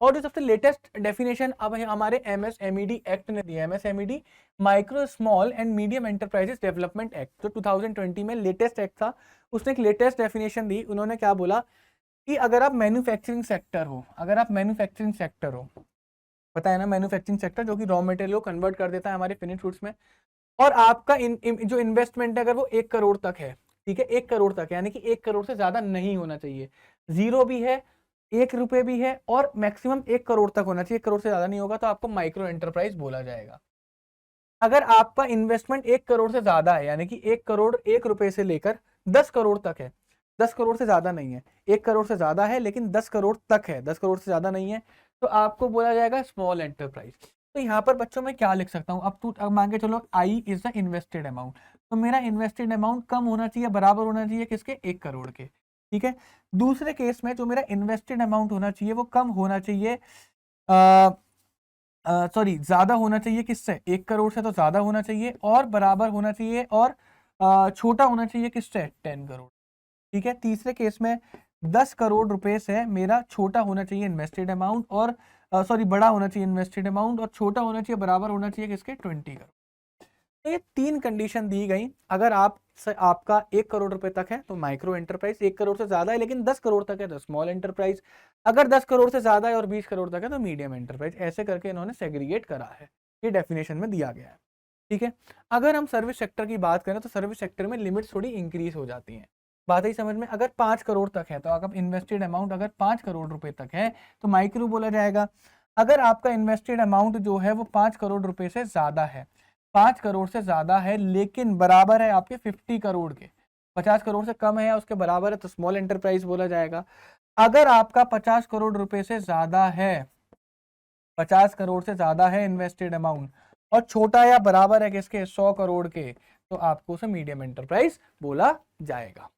और जो सबसे लेटेस्ट डेफिनेशन अब हमारे MSMED एक्ट ने दिया, MSMED micro small and medium enterprises development act, जो 2020 में लेटेस्ट एक्ट था, उसने एक लेटेस्ट डेफिनेशन दी। उन्होंने क्या बोला कि अगर आप मैन्युफैक्चरिंग सेक्टर हो, अगर आप मैन्युफैक्चरिंग सेक्टर हो, पता है ना मैन्युफैक्चरिंग सेक्टर जो कि रॉ मटेरियल को कन्वर्ट कर देता है हमारे फिनिश गुड्स में, और आपका जो इन्वेस्टमेंट है अगर वो 1 करोड़ तक है, ठीक है, 1 करोड़ तक, यानी कि 1 करोड़ से ज्यादा नहीं होना चाहिए, जीरो भी है, 1 रुपए भी है, और मैक्सिमम 1 करोड़ तक होना चाहिए, 1 करोड़ से ज्यादा नहीं होगा तो आपको माइक्रो एंटरप्राइज बोला जाएगा। अगर आपका इन्वेस्टमेंट 1 करोड़ से ज्यादा है, यानी कि 1 करोड़ 1 रुपए से लेकर 10 करोड़ तक है, 10 करोड़ से ज्यादा नहीं है, 1 करोड़ से ज्यादा है लेकिन 10 करोड़ तक है, 10 करोड़ से ज्यादा नहीं है, तो आपको बोला जाएगा स्मॉल एंटरप्राइज। तो यहाँ पर बच्चों में क्या लिख सकता हूँ, अब मान के चलो I is the invested amount, तो मेरा इन्वेस्टेड अमाउंट कम होना चाहिए, बराबर होना चाहिए किसके? 1 करोड़ के, ठीक है। दूसरे केस में जो मेरा इन्वेस्टेड अमाउंट होना चाहिए वो कम होना चाहिए, सॉरी ज्यादा होना चाहिए किससे? 1 करोड़ से तो ज्यादा होना चाहिए, और बराबर होना चाहिए, और छोटा होना चाहिए किससे? 10 करोड़, ठीक है। तीसरे केस में 10 करोड़ रुपए से मेरा छोटा होना चाहिए इन्वेस्टेड अमाउंट, और सॉरी बड़ा होना चाहिए इन्वेस्टेड अमाउंट, और छोटा होना चाहिए, बराबर होना चाहिए किसके? 20 करोड़। तो ये 3 कंडीशन दी गई। अगर आपका 1 करोड़ रुपए तक है तो माइक्रो एंटरप्राइज, 1 करोड़ से ज्यादा है लेकिन 10 करोड़ तक है तो स्मॉल एंटरप्राइज, अगर 10 करोड़ से ज्यादा है और 20 करोड़ तक है तो मीडियम एंटरप्राइज। ऐसे करके इन्होंने सेग्रीगेट करा है, ये डेफिनेशन में दिया गया है, ठीक है। अगर हम सर्विस सेक्टर की बात करें तो सर्विस सेक्टर में लिमिट थोड़ी इंक्रीज हो जाती है। बात ही समझ में, अगर 5 करोड़ तक है तो अगर इन्वेस्टेड अमाउंट अगर 5 करोड़ रुपए तक है तो माइक्रो बोला जाएगा। अगर आपका इन्वेस्टेड अमाउंट जो है वो 5 करोड़ रुपए से ज्यादा है, 5 करोड़ से ज्यादा है लेकिन बराबर है आपके 50 करोड़ के, 50 करोड़ से कम है या उसके बराबर है तो स्मॉल एंटरप्राइज बोला जाएगा। अगर आपका 50 करोड़ रुपए से ज्यादा है, 50 करोड़ से ज्यादा है इन्वेस्टेड अमाउंट, और छोटा या बराबर है किसके? 100 करोड़ के, तो आपको उसे मीडियम एंटरप्राइज बोला जाएगा।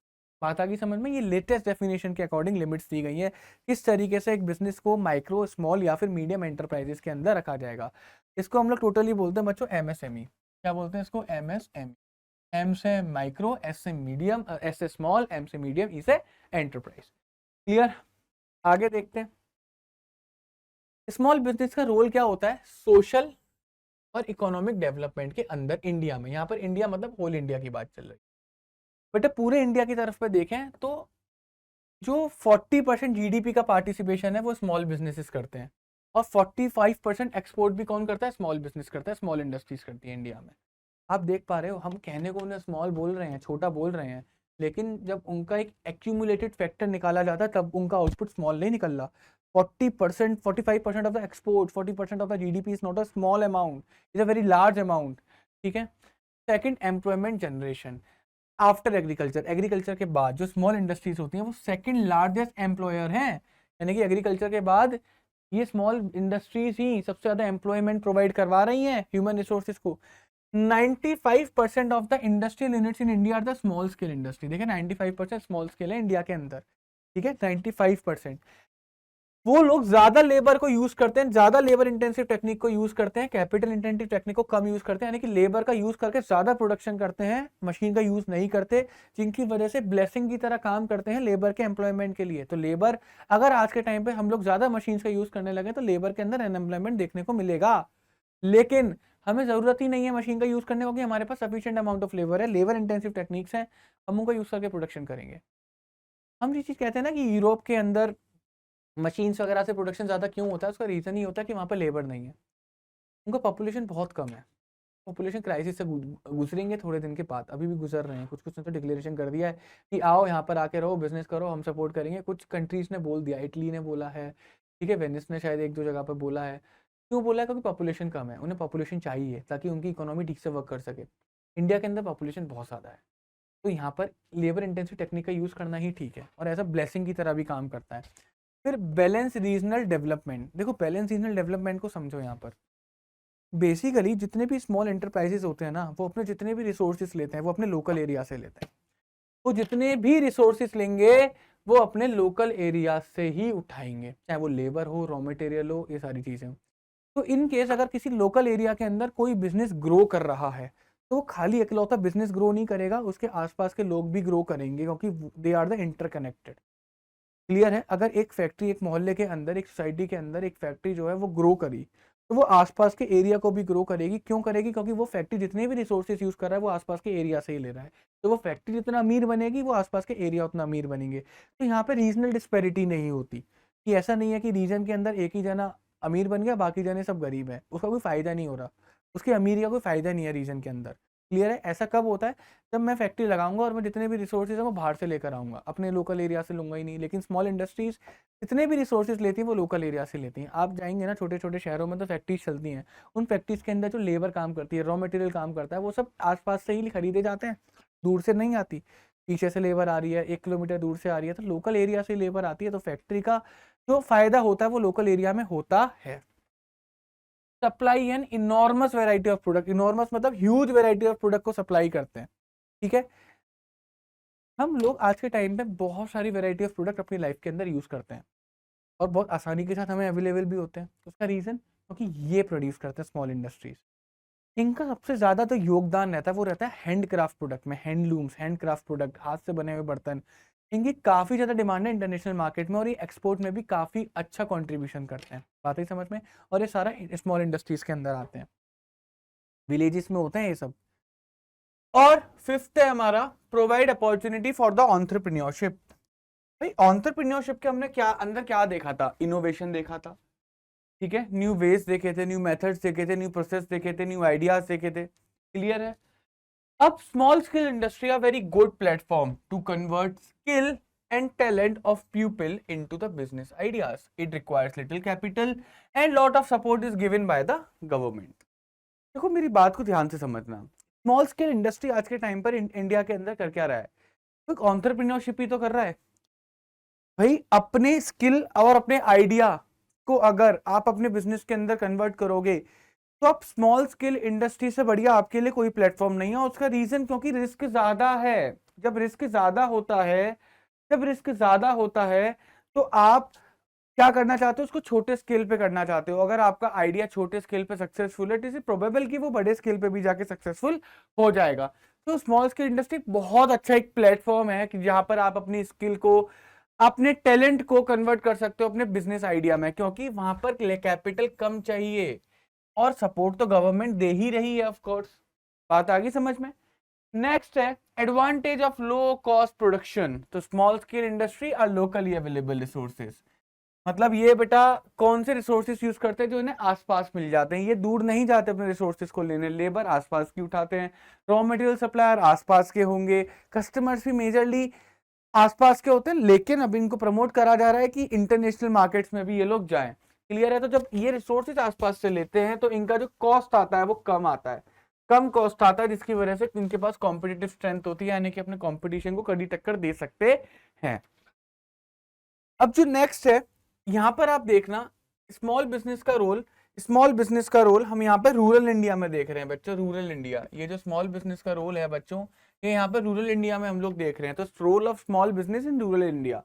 बात आ गई समझ में? ये लेटेस्ट डेफिनेशन के अकॉर्डिंग लिमिट्स दी गई है, किस तरीके से एक बिजनेस को माइक्रो, स्मॉल या फिर मीडियम एंटरप्राइजेस के अंदर रखा जाएगा। इसको हम लोग टोटली बोलते हैं बच्चों MSME। क्या बोलते हैं इसको? MSME। एम से माइक्रो, एस से मीडियम, एस से स्मॉल, एम से मीडियम, ई से एंटरप्राइज। क्लियर? आगे देखते हैं स्मॉल बिजनेस का रोल क्या होता है सोशल और इकोनॉमिक डेवलपमेंट के अंदर इंडिया में। यहाँ पर इंडिया मतलब होल इंडिया की बात चल रही है, बट पूरे इंडिया की तरफ पे देखें तो जो 40% GDP का पार्टिसिपेशन है वो स्मॉल बिजनेसेस करते हैं, और 45% एक्सपोर्ट भी कौन करता है? स्मॉल बिजनेस करता है, स्मॉल इंडस्ट्रीज करती है इंडिया में। आप देख पा रहे हो, हम कहने को उन्हें स्मॉल बोल रहे हैं, छोटा बोल रहे हैं, लेकिन जब उनका एक एक्यूमुलेटेड फैक्टर निकाला जाता है तब उनका आउटपुट स्मॉल नहीं निकल रहा। 40%, 45% of the export, 40% of the GDP is not a small amount, is a very large amount, ठीक है। Second, employment generation. After agriculture, agriculture के बाद जो स्मॉल इंडस्ट्रीज होती हैं वो सेकंड लार्जेस्ट एम्प्लॉयर हैं, यानी कि एग्रीकल्चर के बाद ये स्मॉल इंडस्ट्रीज ही सबसे ज्यादा एम्प्लॉयमेंट प्रोवाइड करवा रही हैं ह्यूमन रिसोर्सेज को। 95% of the industrial units in India are the small scale industry. देखिए 95% स्मॉल स्केल है इंडिया के अंदर, ठीक है, 95%। वो लोग ज्यादा लेबर को यूज करते हैं, ज्यादा लेबर इंटेंसिव टेक्निक को यूज करते हैं, कैपिटल इंटेंसिव टेक्निक को कम यूज करते हैं, यानी कि लेबर का यूज करके ज्यादा प्रोडक्शन करते हैं, मशीन का यूज नहीं करते, जिनकी वजह से ब्लेसिंग की तरह काम करते हैं लेबर के एम्प्लॉयमेंट के लिए। तो लेबर, अगर आज के टाइम पे हम लोग ज्यादा मशीन का यूज करने लगे तो लेबर के अंदर अनएम्प्लॉयमेंट देखने को मिलेगा, लेकिन हमें जरूरत ही नहीं है मशीन का यूज करने को, कि हमारे पास सफिशिएंट अमाउंट ऑफ लेबर है, लेबर इंटेंसिव टेक्निक्स हैं, हम उनको यूज करके प्रोडक्शन करेंगे। हम ये चीज कहते हैं ना कि यूरोप के अंदर मशीन्स वगैरह से प्रोडक्शन ज़्यादा क्यों होता है, उसका रीज़न ही होता है कि वहाँ पर लेबर नहीं है, उनका पॉपुलेशन बहुत कम है। पॉपुलेशन क्राइसिस से गुजरेंगे थोड़े दिन के बाद, अभी भी गुजर रहे हैं, कुछ कुछ ने तो डिक्लेरेशन कर दिया है कि आओ यहाँ पर आके रहो, बिजनेस करो, हम सपोर्ट करेंगे। कुछ कंट्रीज ने बोल दिया, इटली ने बोला है, ठीक है, वेनिस ने शायद एक दो जगह पर बोला है। क्यों बोला है? क्योंकि पॉपुलेशन कम है, उन्हें पॉपुलेशन चाहिए ताकि उनकी इकोनॉमी ठीक से वर्क कर सके। इंडिया के अंदर पॉपुलेशन बहुत ज़्यादा है, तो यहाँ पर लेबर इंटेंसिव टेक्निक का यूज़ करना ही ठीक है, और एज अ ब्लेसिंग की तरह भी काम करता है। फिर बैलेंस रीजनल डेवलपमेंट, देखो बैलेंस रीजनल डेवलपमेंट को समझो। यहाँ पर बेसिकली जितने भी स्मॉल एंटरप्राइजेस होते हैं ना, वो अपने जितने भी रिसोर्सेज लेते हैं वो अपने लोकल एरिया से लेते हैं। वो जितने भी रिसोर्सेज लेंगे वो अपने लोकल एरिया से ही उठाएंगे, चाहे वो लेबर हो, रॉ मटेरियल हो, ये सारी चीजें। तो इन केस अगर किसी लोकल एरिया के अंदर कोई बिजनेस ग्रो कर रहा है तो वो खाली इकलौता बिजनेस ग्रो नहीं करेगा, उसके आसपास के लोग भी ग्रो करेंगे, क्योंकि they are the interconnected. Clear है? अगर एक फैक्ट्री एक मोहल्ले के अंदर, एक सोसाइटी के अंदर एक फैक्ट्री जो है वो ग्रो करी, तो वो आसपास के एरिया को भी ग्रो करेगी। क्यों करेगी? क्योंकि वो फैक्ट्री जितने भी रिसोर्सेज यूज कर रहा है वो आसपास के एरिया से ही ले रहा है, तो वो फैक्ट्री जितना अमीर बनेगी वो आसपास के एरिया उतना अमीर बनेंगे। तो यहाँ पे रीजनल डिस्पैरिटी नहीं होती, कि ऐसा नहीं है कि रीजन के अंदर एक ही जना अमीर बन गया बाकी जने सब गरीब है, उसका कोई फायदा नहीं हो रहा, उसके अमीर का कोई फायदा नहीं है रीजन के अंदर। क्लियर है? ऐसा कब होता है? जब मैं फैक्ट्री लगाऊंगा और मैं जितने भी रिसोर्सेज है वो बाहर से लेकर आऊंगा, अपने लोकल एरिया से लूंगा ही नहीं। लेकिन स्मॉल इंडस्ट्रीज जितने भी रिसोर्सेज लेती हैं वो लोकल एरिया से लेती हैं। आप जाएंगे ना छोटे छोटे शहरों में तो फैक्ट्रीज चलती हैं, उन फैक्ट्रीज के अंदर जो लेबर काम करती है, रॉ मटेरियल काम करता है, वो सब आसपास से ही खरीदे जाते हैं, दूर से नहीं आती। पीछे से लेबर आ रही है, 1 किलोमीटर दूर से आ रही है, तो लोकल एरिया से लेबर आती है, तो फैक्ट्री का जो फायदा होता है वो लोकल एरिया में होता है। Supply an enormous variety of product, enormous मतलब ह्यूज वेराइटी ऑफ प्रोडक्ट को सप्लाई करते हैं, ठीक है। हम लोग आज के टाइम पे बहुत सारी वेराइटी ऑफ प्रोडक्ट अपनी लाइफ के अंदर यूज करते हैं और बहुत आसानी के साथ हमें अवेलेबल भी होते हैं। उसका रीजन क्योंकि ये प्रोड्यूस करते हैं स्मॉल इंडस्ट्रीज। इनका सबसे ज्यादा तो योगदान रहता है, वो रहता है हैंडक्राफ्ट प्रोडक्ट में, हैंडलूम्स, हैंडक्राफ्ट प्रोडक्ट, हाथ से बने हुए बर्तन। इनकी काफी ज्यादा डिमांड है इंटरनेशनल मार्केट में, और ये एक्सपोर्ट में भी काफी अच्छा कंट्रीब्यूशन करते हैं। बात ही समझ में? और ये सारा स्मॉल इंडस्ट्रीज के अंदर आते हैं, विलेजेस में होते हैं ये सब। और फिफ्थ है हमारा provide opportunity for the entrepreneurship. भाई एंटरप्रेन्योरशिप के हमने क्या अंदर क्या देखा था? इनोवेशन देखा था, ठीक है, न्यू वेज देखे थे, न्यू मेथड्स देखे थे, न्यू प्रोसेस देखे थे, न्यू आइडियाज देखे थे। क्लियर है? अब small scale industry are very good platform to convert skill and talent of people into the business ideas. It requires little capital and lot of support is given by the government. देखो मेरी बात को ध्यान से समझना, small scale industry आज के time पर इंडिया के अंदर कर क्या रहा है? तो एंटरप्रेन्योरशिप ही तो कर रहा है भाई। अपने स्किल और अपने आइडिया को अगर आप अपने बिजनेस के अंदर कन्वर्ट करोगे तो आप स्मॉल स्केल इंडस्ट्री से बढ़िया आपके लिए कोई प्लेटफॉर्म नहीं है। उसका रीजन क्योंकि रिस्क ज्यादा है। जब रिस्क ज्यादा होता है, जब रिस्क ज्यादा होता है तो आप क्या करना चाहते हो? उसको छोटे स्केल पे करना चाहते हो। अगर आपका आइडिया छोटे स्केल पे सक्सेसफुल है, तो इज प्रोबेबल कि वो बड़े स्केल पे भी जाके सक्सेसफुल हो जाएगा। तो स्मॉल स्केल इंडस्ट्री बहुत अच्छा एक प्लेटफॉर्म है कि जहां पर आप अपनी स्किल को, अपने टैलेंट को कन्वर्ट कर सकते हो अपने बिजनेस आइडिया में, क्योंकि वहां पर कैपिटल कम चाहिए और सपोर्ट तो गवर्नमेंट दे ही रही है ऑफ कोर्स। बात आ गई समझ में? नेक्स्ट है advantage of low cost production. तो small scale industry are locally available resources, मतलब ये बेटा कौन से रिसोर्सेज यूज करते हैं? जो इन्हें आसपास मिल जाते हैं, ये दूर नहीं जाते अपने रिसोर्सेज को लेने। लेबर आसपास की उठाते हैं, रॉ मटेरियल सप्लायर आसपास के होंगे, कस्टमर्स भी मेजरली आसपास के होते हैं। लेकिन अब इनको प्रमोट करा जा रहा है कि इंटरनेशनल मार्केट्स में भी ये लोग जाएं। क्लियर है? तो जब ये रिसोर्सेज आसपास से लेते हैं तो इनका जो कॉस्ट आता है वो कम आता है। कम कॉस्ट आता है, जिसकी वजह से इनके पास कॉम्पिटिटिव स्ट्रेंथ होती है, यानी कि अपने कॉम्पिटिशन को कड़ी टक्कर दे सकते हैं। अब जो नेक्स्ट है, यहां पर आप देखना स्मॉल बिजनेस का रोल। स्मॉल बिजनेस का रोल हम यहाँ पे रूरल इंडिया में देख रहे हैं बच्चों। रूरल इंडिया, ये जो स्मॉल बिजनेस का रोल है बच्चों, ये यहाँ पर रूरल इंडिया में हम लोग देख रहे हैं। तो role of small business in rural India,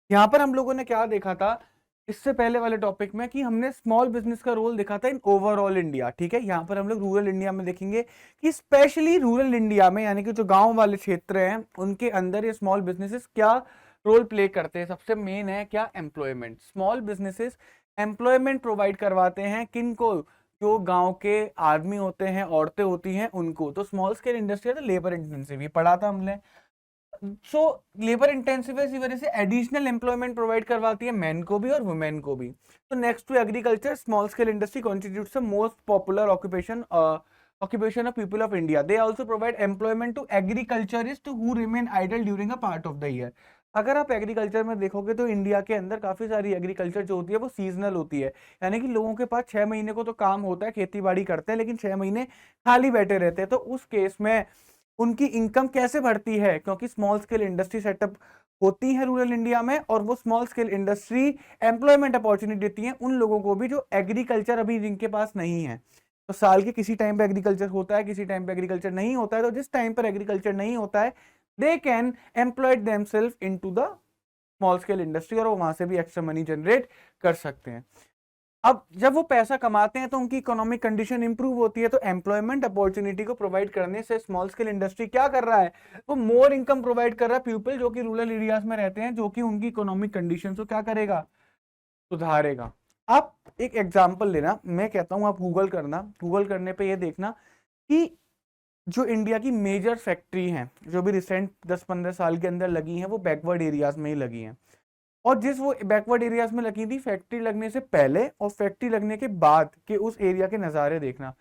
यहाँ पर हम लोगों ने क्या देखा था इससे पहले वाले टॉपिक में, कि हमने स्मॉल बिजनेस का रोल देखा था इन ओवरऑल इंडिया। ठीक है, यहाँ पर हम लोग रूरल इंडिया में देखेंगे कि स्पेशली रूरल इंडिया में, यानी कि जो गांव वाले क्षेत्र हैं उनके अंदर ये स्मॉल बिजनेसेस क्या रोल प्ले करते हैं। सबसे मेन है क्या, employment. Small businesses employment provide करवाते हैं किनको, जो गांव के आदमी होते हैं, औरतें होती हैं उनको। तो स्मॉल स्केल इंडस्ट्री है तो लेबर इंटेंसिव, ये पढ़ा था हमने। सो लेबर इंटेंसिव है, इसी वजह से एडिशनल एम्प्लॉयमेंट प्रोवाइड करवाती है मेन को भी और वुमेन को भी। तो next to agriculture, small scale industry constitutes the most popular occupation of people of India. They also provide employment to agriculturists who remain idle during a part of the year. अगर आप agriculture में देखोगे तो India के अंदर काफी सारी agriculture जो होती है वो सीजनल होती है, यानी कि लोगों के पास 6 महीने को तो काम होता है, खेती बाड़ी करते हैं, लेकिन 6 महीने खाली बैठे रहते हैं। तो उस केस में उनकी इनकम कैसे बढ़ती है, क्योंकि स्मॉल स्केल इंडस्ट्री सेटअप होती है रूरल इंडिया में, और वो small scale industry employment opportunity देती है उन लोगों को भी जो एग्रीकल्चर अभी जिनके पास नहीं है। तो साल के किसी टाइम पे एग्रीकल्चर होता है, किसी टाइम पे एग्रीकल्चर नहीं होता है। तो जिस टाइम पर एग्रीकल्चर नहीं होता है, they can employed themselves into the small scale industry, और वो वहां से भी एक्स्ट्रा मनी जनरेट कर सकते हैं। अब जब वो पैसा कमाते हैं तो उनकी इकोनॉमिक कंडीशन इंप्रूव होती है। तो एम्प्लॉयमेंट अपॉर्चुनिटी को प्रोवाइड करने से स्मॉल स्केल इंडस्ट्री क्या कर रहा है, वो मोर इनकम प्रोवाइड कर रहा है पीपल जो कि रूरल एरियाज में रहते हैं, जो कि उनकी इकोनॉमिक कंडीशन को क्या करेगा, सुधारेगा। आप एक एग्जांपल लेना, मैं कहता हूं आप गूगल करना, गूगल करने पे ये देखना कि जो इंडिया की मेजर फैक्ट्री हैं जो भी रिसेंट 10-15 साल के अंदर लगी हैं, वो बैकवर्ड एरियाज में ही लगी हैं। और जिस वो बैकवर्ड एरियाज में लगी थी, फैक्ट्री लगने से पहले और फैक्ट्री लगने के बाद के उस एरिया के नज़ारे देखना।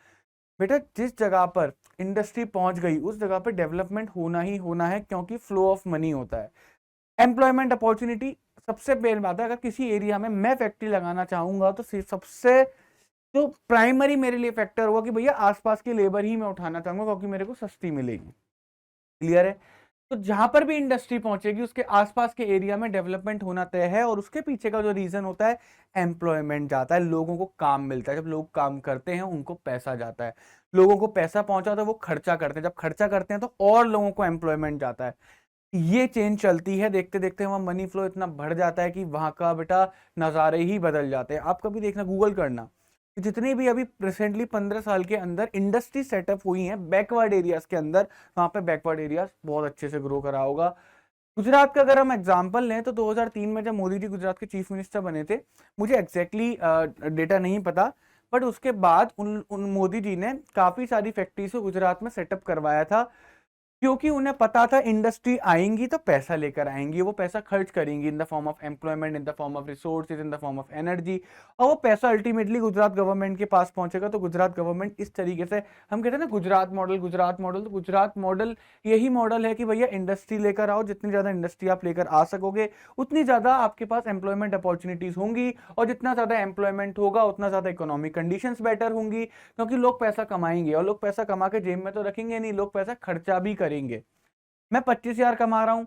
बेटा जिस जगह पर इंडस्ट्री पहुंच गई उस जगह पर डेवलपमेंट होना ही होना है, क्योंकि फ्लो ऑफ मनी होता है। एम्प्लॉयमेंट अपॉर्चुनिटी सबसे पहले बात है, अगर किसी एरिया में मैं फैक्ट्री लगाना चाहूंगा तो सबसे जो प्राइमरी मेरे लिए फैक्टर होगा कि भैया आसपास की लेबर ही मैं उठाना चाहूंगा, क्योंकि मेरे को सस्ती मिलेगी। क्लियर है। तो जहां पर भी इंडस्ट्री पहुंचेगी उसके आसपास के एरिया में डेवलपमेंट होना तय है, और उसके पीछे का जो रीजन होता है, एम्प्लॉयमेंट जाता है, लोगों को काम मिलता है। जब लोग काम करते हैं उनको पैसा जाता है, लोगों को पैसा पहुंचा तो वो खर्चा करते हैं, जब खर्चा करते हैं तो और लोगों को एम्प्लॉयमेंट जाता है। ये चेंज चलती है, देखते देखते वहां मनी फ्लो इतना बढ़ जाता है कि वहां का बेटा नज़ारे ही बदल जाते हैं। आप कभी देखना, गूगल करना कि जितनी भी अभी रिसेंटली 15 साल के अंदर इंडस्ट्री सेटअप हुई हैं बैकवर्ड एरियाज के अंदर, वहां पे बैकवर्ड एरियाज बहुत अच्छे से ग्रो करा होगा। गुजरात का अगर हम एग्जांपल लें तो 2003 में जब मोदी जी गुजरात के चीफ मिनिस्टर बने थे, मुझे एग्जैक्टली डेटा नहीं पता, बट उसके बाद उन मोदी जी ने काफी सारी फैक्ट्रीज को गुजरात में सेटअप करवाया था, क्योंकि उन्हें पता था इंडस्ट्री आएंगी तो पैसा लेकर आएंगी, वो पैसा खर्च करेंगी in the form of employment, in the form of resources, in the form of energy, और वो पैसा अल्टीमेटली गुजरात गवर्नमेंट के पास पहुंचेगा। तो गुजरात गवर्नमेंट इस तरीके से, हम कहते हैं ना गुजरात मॉडल, गुजरात मॉडल, तो गुजरात मॉडल यही मॉडल है कि भैया इंडस्ट्री लेकर आओ, जितनी ज्यादा इंडस्ट्री आप लेकर आ सकोगे उतनी ज्यादा आपके पास एम्प्लॉयमेंट अपॉर्चुनिटीज होंगी, और जितना ज्यादा एम्प्लॉयमेंट होगा उतना ज्यादा इकोनॉमिक कंडीशंस बेटर होंगी, क्योंकि लोग पैसा कमाएंगे, और लोग पैसा कमा के जेब में तो रखेंगे नहीं, लोग पैसा खर्चा भी करेंगे। मैं 25,000 कमा रहा हूं,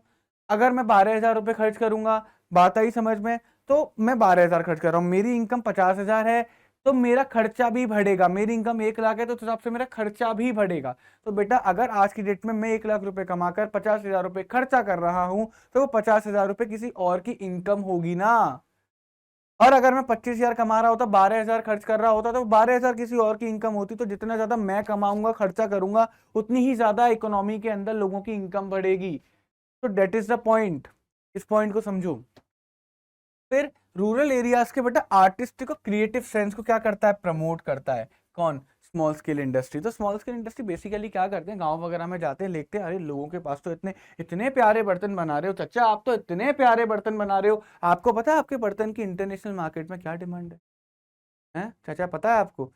अगर मैं 12,000 रुपये खर्च करूंगा, बात आई समझ में, तो मैं 12,000 खर्च कर रहा हूं, मेरी इनकम 50,000 है, तो मेरा खर्चा भी बढ़ेगा। मेरी इनकम 1 लाख है तो उस हिसाब से मेरा खर्चा भी बढ़ेगा। तो बेटा अगर आज की डेट में मैं 1 लाख रुपए कमाकर 50,000 रुपये खर्चा कर रहा हूं, तो वो 50,000 रुपये किसी और की इनकम होगी ना। और अगर मैं 25,000 कमा रहा होता, 12,000 खर्च कर रहा होता, तो 12,000 किसी और की इनकम होती। तो जितना ज्यादा मैं कमाऊंगा, खर्चा करूंगा, उतनी ही ज्यादा इकोनॉमी के अंदर लोगों की इनकम बढ़ेगी। तो डेट इज द पॉइंट, इस पॉइंट को समझो। फिर रूरल एरियाज के बेटा आर्टिस्टिक और क्रिएटिव सेंस को क्या करता है, प्रमोट करता है। कौन, स्मॉल स्केल इंडस्ट्री। तो स्मॉल स्केल इंडस्ट्री बेसिकली क्या करते हैं, गांव वगैरह में जाते हैं, देखते हैं अरे लोगों के पास तो इतने इतने प्यारे बर्तन बना रहे हो चाचा, आप तो इतने प्यारे बर्तन बना रहे हो, आपको पता है आपके बर्तन की इंटरनेशनल मार्केट में क्या डिमांड है, हैं चाचा, पता है आपको।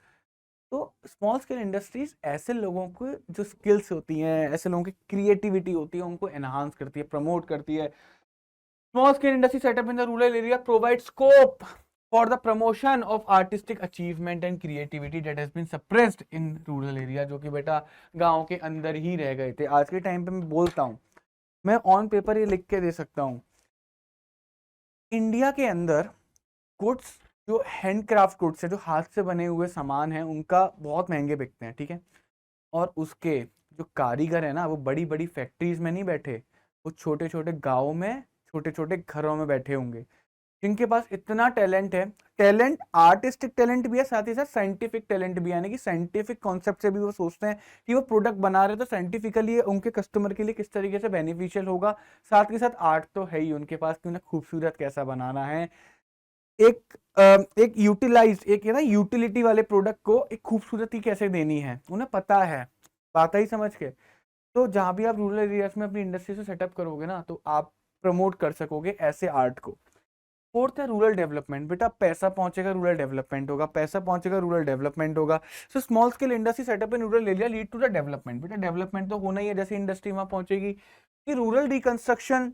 तो स्मॉल स्केल इंडस्ट्रीज ऐसे लोगों को जो स्किल्स होती हैं, ऐसे लोगों की क्रिएटिविटी होती है, उनको एनहांस करती है, प्रमोट करती है। Small scale industry setup in the rural area provide scope for the promotion of artistic achievement and creativity that has been suppressed in rural area, जो कि बेटा गांव के अंदर ही रह गए थे। आज के टाइम पे मैं बोलता हूँ, मैं ऑन पेपर ये लिख के दे सकता हूँ, इंडिया के अंदर गुड्स जो हैंडक्राफ्ट गुड्स है, जो हाथ से बने हुए सामान हैं, उनका बहुत महंगे बिकते हैं, ठीक है। और उसके जो कारीगर है ना, वो बड़ी बड़ी फैक्ट्रीज में नहीं बैठे, वो छोटे छोटे गाँव में छोटे छोटे घरों में बैठे होंगे, जिनके पास इतना टैलेंट है। टैलेंट आर्टिस्टिक टैलेंट भी है, साथ ही साथ साइंटिफिक टैलेंट भी है, यानी कि साइंटिफिक कॉन्सेप्ट से भी वो सोचते हैं कि वो प्रोडक्ट बना रहे तो साइंटिफिकली उनके कस्टमर के लिए किस तरीके से बेनिफिशियल होगा। साथ के साथ आर्ट तो है ही उनके पास कि उन्हें खूबसूरत कैसा बनाना है, एक यूटिलाइज एक है ना यूटिलिटी वाले प्रोडक्ट को एक खूबसूरती कैसे देनी है, उन्हें पता है। बात ही समझ के, तो जहां भी आप रूरल एरियाज में अपनी इंडस्ट्री से सेटअप करोगे ना, तो आप प्रमोट कर सकोगे ऐसे आर्ट को। फोर्थ है रूरल डेवलपमेंट। बेटा पैसा पहुंचेगा, रूरल डेवलपमेंट होगा, पैसा पहुंचेगा, रूरल डेवलपमेंट होगा। So small scale industry setup in rural area lead to the development. बेटा डेवलपमेंट तो होना ही है, जैसे इंडस्ट्री वहां पहुंचेगी कि rural reconstruction,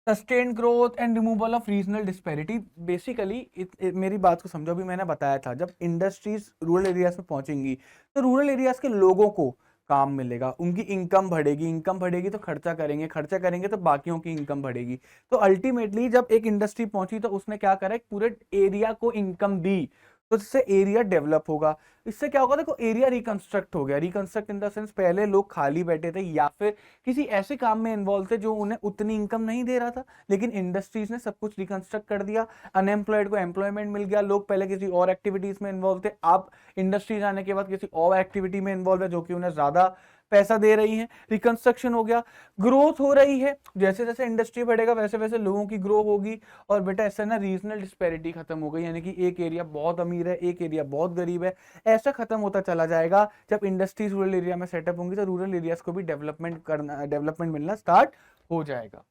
sustain growth and removal of regional disparity. Basically मेरी बात को समझो, अभी मैंने बताया था जब इंडस्ट्रीज रूरल एरियाज में पहुंचेंगी तो रूरल एरियाज के लोगों को काम मिलेगा, उनकी इनकम बढ़ेगी, इनकम बढ़ेगी तो खर्चा करेंगे, खर्चा करेंगे तो बाकियों की इनकम बढ़ेगी। तो अल्टीमेटली जब एक इंडस्ट्री पहुंची तो उसने क्या करा, एक पूरे एरिया को इनकम दी, तो इससे एरिया डेवलप होगा। इससे क्या होगा, देखो एरिया रिकंस्ट्रक्ट हो गया। रिकंस्ट्रक्ट इन द सेंस, पहले लोग खाली बैठे थे या फिर किसी ऐसे काम में इन्वॉल्व थे जो उन्हें उतनी इनकम नहीं दे रहा था, लेकिन इंडस्ट्रीज ने सब कुछ रिकंस्ट्रक्ट कर दिया, अनएम्प्लॉयड को एम्प्लॉयमेंट मिल गया। लोग पहले किसी और एक्टिविटीज में इन्वॉल्व थे, अब इंडस्ट्रीज आने के बाद किसी और एक्टिविटी में इन्वॉल्व है जो कि उन्हें ज्यादा पैसा दे रही है। रिकंस्ट्रक्शन हो गया, ग्रोथ हो रही है, जैसे जैसे इंडस्ट्री बढ़ेगा वैसे वैसे लोगों की ग्रो होगी। और बेटा ऐसा ना रीजनल डिस्पैरिटी खत्म हो गई, यानी कि एक एरिया बहुत अमीर है, एक एरिया बहुत गरीब है, ऐसा खत्म होता चला जाएगा। जब इंडस्ट्रीज रूरल एरिया में सेटअप होंगी तो रूरल एरियाज को भी डेवलपमेंट मिलना स्टार्ट हो जाएगा।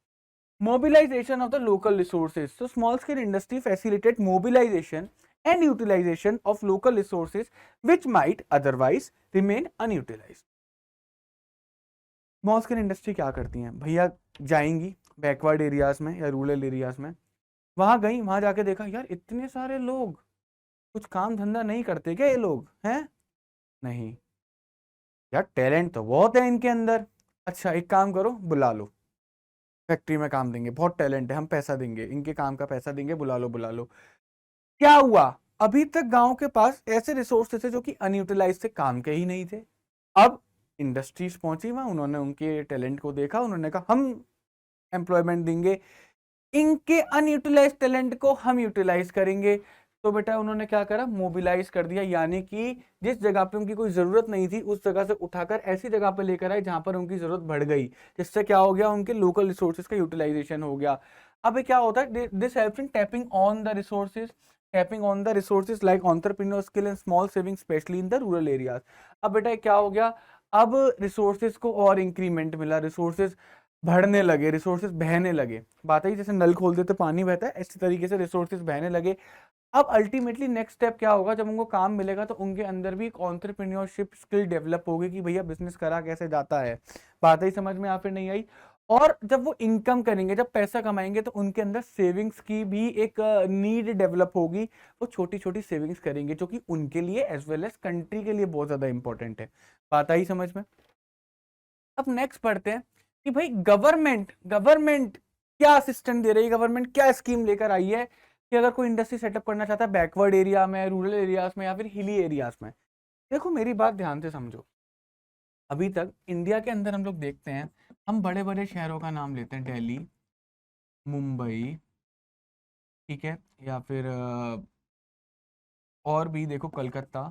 Mobilization of the local resources. तो small scale industry facilitate mobilization and utilization of local resources which might otherwise remain unutilized. Small scale industry क्या करती हैं भैया, जाएंगी बैकवर्ड एरियाज में या रूरल एरियाज में, वहां गई, वहां जाके देखा यार इतने सारे लोग कुछ काम धंधा नहीं करते क्या, ये लोग हैं नहीं यार, टैलेंट तो बहुत है इनके अंदर। अच्छा एक काम करो, बुला लो, फैक्ट्री में काम देंगे, बहुत टैलेंट है, हम पैसा देंगे, इनके काम का पैसा देंगे, बुला लो बुला लो। क्या हुआ, अभी तक गांव के पास ऐसे रिसोर्स थे जो कि अनयूटिलाइज थे, काम के ही नहीं थे। अब इंडस्ट्रीज पहुंची वहां, उन्होंने उनके टैलेंट को देखा, उन्होंने कहा हम एम्प्लॉयमेंट देंगे, इनके अनयूटिलाइज टैलेंट को हम यूटिलाइज करेंगे। तो बेटा उन्होंने क्या करा, मोबिलाइज कर दिया, यानी कि जिस जगह पे उनकी कोई जरूरत नहीं थी उस जगह से उठाकर ऐसी जगह पे लेकर आए जहां पर उनकी जरूरत बढ़ गई, जिससे क्या हो गया, उनके लोकल रिसोर्सेज का यूटिलाइजेशन हो गया। अब क्या होता है, this helps in tapping on the resources, tapping on the resources like entrepreneur skill and small saving specially in the rural areas. अब बेटा क्या हो गया, अब रिसोर्सेज को और इंक्रीमेंट मिला, रिसोर्सेज बढ़ने लगे, रिसोर्सेज बहने लगे। बात है जैसे नल खोल देते पानी बहता है, इसी तरीके से रिसोर्सेज बहने लगे। अब अल्टीमेटली नेक्स्ट स्टेप क्या होगा, जब उनको काम मिलेगा तो उनके अंदर भी एक एंटरप्रेन्योरशिप स्किल डेवलप होगी कि भैया बिजनेस करा कैसे जाता है। बात ही समझ में या फिर नहीं आई। और जब वो इनकम करेंगे, जब पैसा कमाएंगे, तो उनके अंदर सेविंग्स की भी एक नीड डेवलप होगी। वो छोटी छोटी सेविंग्स करेंगे जो कि उनके लिए एज वेल एज कंट्री के लिए बहुत ज्यादा इंपॉर्टेंट है। बात आई समझ में। अब नेक्स्ट पढ़ते हैं कि भाई गवर्नमेंट क्या असिस्टेंट दे रही है, गवर्नमेंट क्या स्कीम लेकर आई है कि अगर कोई इंडस्ट्री सेटअप करना चाहता है बैकवर्ड एरिया में, रूरल एरियाज में या फिर हिली एरियाज में। देखो मेरी बात ध्यान से समझो, अभी तक इंडिया के अंदर हम लोग देखते हैं, हम बड़े बड़े शहरों का नाम लेते हैं, दिल्ली, मुंबई, ठीक है, या फिर और भी देखो कलकत्ता,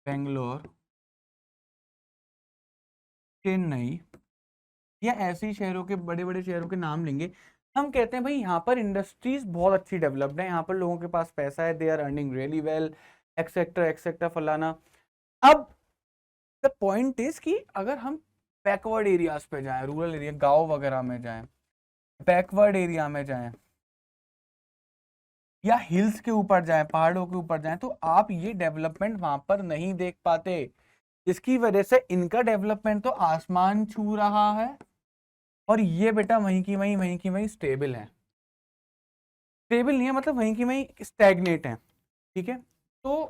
बेंगलोर, चेन्नई, या ऐसे ही शहरों के बड़े बड़े शहरों के नाम लेंगे। हम कहते हैं भाई यहाँ पर इंडस्ट्रीज बहुत अच्छी डेवलप्ड है, यहाँ पर लोगों के पास पैसा है, they are earning really well, etcetera etcetera फलाना। अब द पॉइंट इज कि अगर हम बैकवर्ड एरियाज पे जाएं, रूरल एरिया गांव वगैरह में जाएं, बैकवर्ड एरिया में जाएं, या हिल्स के ऊपर जाएं, पहाड़ों के ऊपर जाएं, तो आप ये डेवलपमेंट वहां पर नहीं देख पाते, जिसकी वजह से इनका डेवलपमेंट तो आसमान छू रहा है और ये बेटा वहीं की वहीं स्टेबल है। स्टेबल नहीं है, मतलब वहीं की वहीं स्टैग्नेट है, ठीक है। तो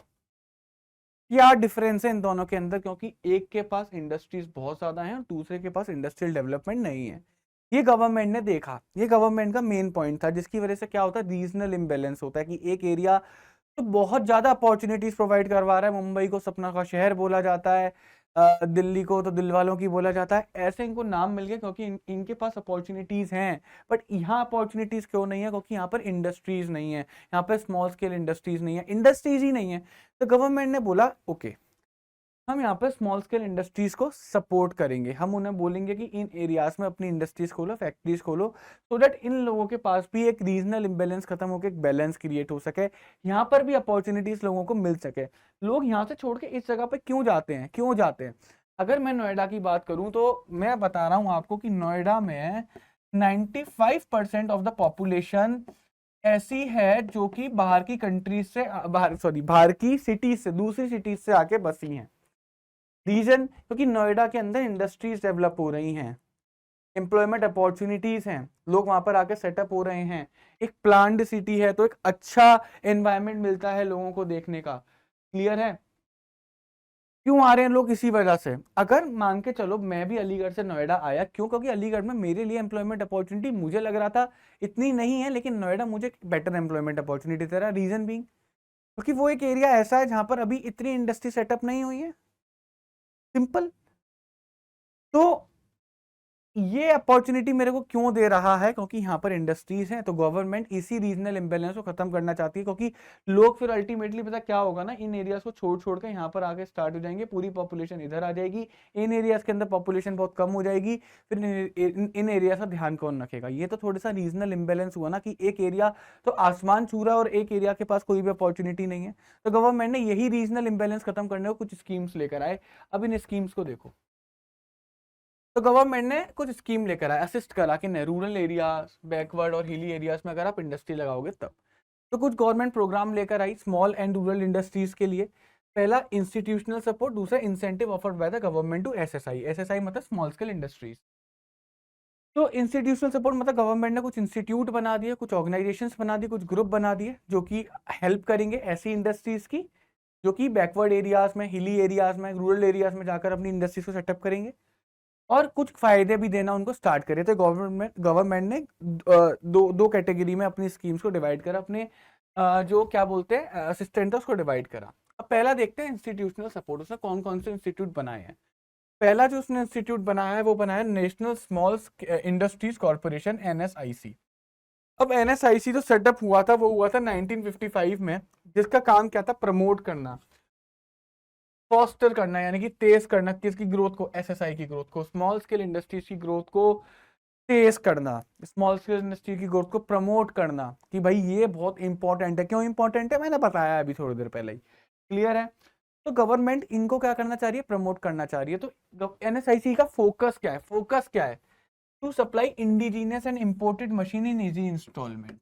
क्या डिफरेंस है इन दोनों के अंदर, क्योंकि एक के पास इंडस्ट्रीज बहुत ज्यादा हैं और दूसरे के पास इंडस्ट्रियल डेवलपमेंट नहीं है। ये गवर्नमेंट ने देखा, ये गवर्नमेंट का मेन पॉइंट था, जिसकी वजह से क्या होता है, रीजनल इम्बेलेंस होता है कि एक एरिया तो बहुत ज्यादा अपॉर्चुनिटीज प्रोवाइड करवा रहा है, मुंबई को सपना का शहर बोला जाता है, दिल्ली को तो दिल वालों की बोला जाता है, ऐसे इनको नाम मिल गया क्योंकि इनके पास अपॉर्चुनिटीज हैं। बट यहाँ अपॉर्चुनिटीज क्यों नहीं है, क्योंकि यहाँ पर इंडस्ट्रीज नहीं है, यहाँ पर स्मॉल स्केल इंडस्ट्रीज नहीं है, इंडस्ट्रीज ही नहीं है। तो गवर्नमेंट ने बोला ओके, हम यहाँ पर स्मॉल स्केल इंडस्ट्रीज को सपोर्ट करेंगे, हम उन्हें बोलेंगे कि इन एरियाज में अपनी इंडस्ट्रीज खोलो, फैक्ट्रीज खोलो, सो दैट इन लोगों के पास भी एक रीजनल इम्बेलेंस खत्म होकर एक बैलेंस क्रिएट हो सके, यहाँ पर भी अपॉर्चुनिटीज लोगों को मिल सके। लोग यहाँ से छोड़ के इस जगह पे क्यों जाते हैं, क्यों जाते हैं? अगर मैं नोएडा की बात करूं तो मैं बता रहा हूं आपको कि नोएडा में 95% ऑफ द पॉपुलेशन ऐसी है जो कि बाहर की कंट्रीज से, बाहर की सिटीज से, दूसरी सिटीज से आके बसी हैं। रीजन, क्योंकि नोएडा के अंदर इंडस्ट्रीज डेवलप हो रही हैं, एम्प्लॉयमेंट अपॉर्चुनिटीज हैं, लोग वहां पर आके सेटअप हो रहे हैं, एक प्लान्ड सिटी है, तो एक अच्छा एनवायरनमेंट मिलता है लोगों को देखने का। क्लियर है? क्यों आ रहे हैं लोग? इसी वजह से। अगर मान के चलो मैं भी अलीगढ़ से नोएडा आया, क्यों? क्योंकि अलीगढ़ में मेरे लिए एम्प्लॉयमेंट अपॉर्चुनिटी मुझे लग रहा था इतनी नहीं है, लेकिन नोएडा मुझे बेटर एम्प्लॉयमेंट अपॉर्चुनिटी दे रहा है। रीजन बीइंग क्योंकि वो एक एरिया ऐसा है जहां पर अभी इतनी इंडस्ट्री सेटअप नहीं हुई है, सिंपल। तो ये अपॉर्चुनिटी मेरे को क्यों दे रहा है? क्योंकि यहाँ पर इंडस्ट्रीज हैं, तो गवर्नमेंट इसी रीजनल इम्बेलेंस को खत्म करना चाहती है, क्योंकि लोग फिर अल्टीमेटली पता क्या होगा ना, इन एरियाज को छोड़ छोड़ कर यहाँ पर आके स्टार्ट हो जाएंगे, पूरी पॉपुलेशन इधर आ जाएगी, इन एरियाज के अंदर पॉपुलेशन बहुत कम हो जाएगी, फिर इन एरिया का ध्यान कौन रखेगा? ये तो थोड़ा सा रीजनल इम्बेलेंस हुआ ना, कि एक एरिया तो आसमान छू रहा है और एक एरिया के पास कोई भी अपॉर्चुनिटी नहीं है। तो गवर्नमेंट ने यही रीजनल इम्बेलेंस खत्म करने को कुछ स्कीम्स लेकर आए। अब इन स्कीम्स को देखो, तो गवर्नमेंट ने कुछ स्कीम लेकर आया, असिस्ट करा कि रूरल एरियाज, बैकवर्ड और हिली एरियाज में अगर आप इंडस्ट्री लगाओगे तब। तो कुछ गवर्नमेंट प्रोग्राम लेकर आई स्मॉल एंड रूरल इंडस्ट्रीज के लिए। पहला इंस्टीट्यूशनल सपोर्ट, दूसरा incentive offered by the government to SSI. SSI मतलब स्मॉल स्केल इंडस्ट्रीज। तो इंस्टीट्यूशनल सपोर्ट मतलब गवर्नमेंट ने कुछ इंस्टीट्यूट बना दिए, कुछ ऑर्गेनाइजेशंस बना दिए, कुछ ग्रुप बना दिए जो कि हेल्प करेंगे ऐसी इंडस्ट्रीज की जो कि बैकवर्ड एरियाज में, हिली एरियाज में, रूरल एरियाज में जाकर अपनी इंडस्ट्रीज को सेटअप करेंगे और कुछ फायदे भी देना उनको स्टार्ट करे। तो गवर्नमेंट ने दो दो कैटेगरी में अपनी स्कीम्स को डिवाइड करा, अपने जो क्या बोलते हैं असिस्टेंट है उसको डिवाइड करा। अब पहला देखते हैं इंस्टीट्यूशनल सपोर्ट, उसने कौन कौन से इंस्टीट्यूट बनाए हैं। पहला जो उसने इंस्टीट्यूट बनाया है वो बनाया national small industries corporation, NSIC. अब एनएसआईसी जो सेटअप हुआ था वो हुआ था 1955 में, जिसका काम क्या था, प्रमोट करना, फॉस्टर करना, यानी कि तेज करना किसकी ग्रोथ को, एसएसआई की ग्रोथ को, स्मॉल स्केल इंडस्ट्रीज की ग्रोथ को तेज करना, स्मॉल स्केल इंडस्ट्री की ग्रोथ को प्रमोट करना, कि भाई ये बहुत इंपॉर्टेंट है। क्यों इंपॉर्टेंट है, मैंने बताया अभी थोड़ी देर पहले ही। क्लियर है? तो गवर्नमेंट इनको क्या करना चाह रही है, प्रमोट करना चाह रही है। तो एनएसआईसी का फोकस क्या है, फोकस क्या है, to supply indigenous and imported machine in easy installment.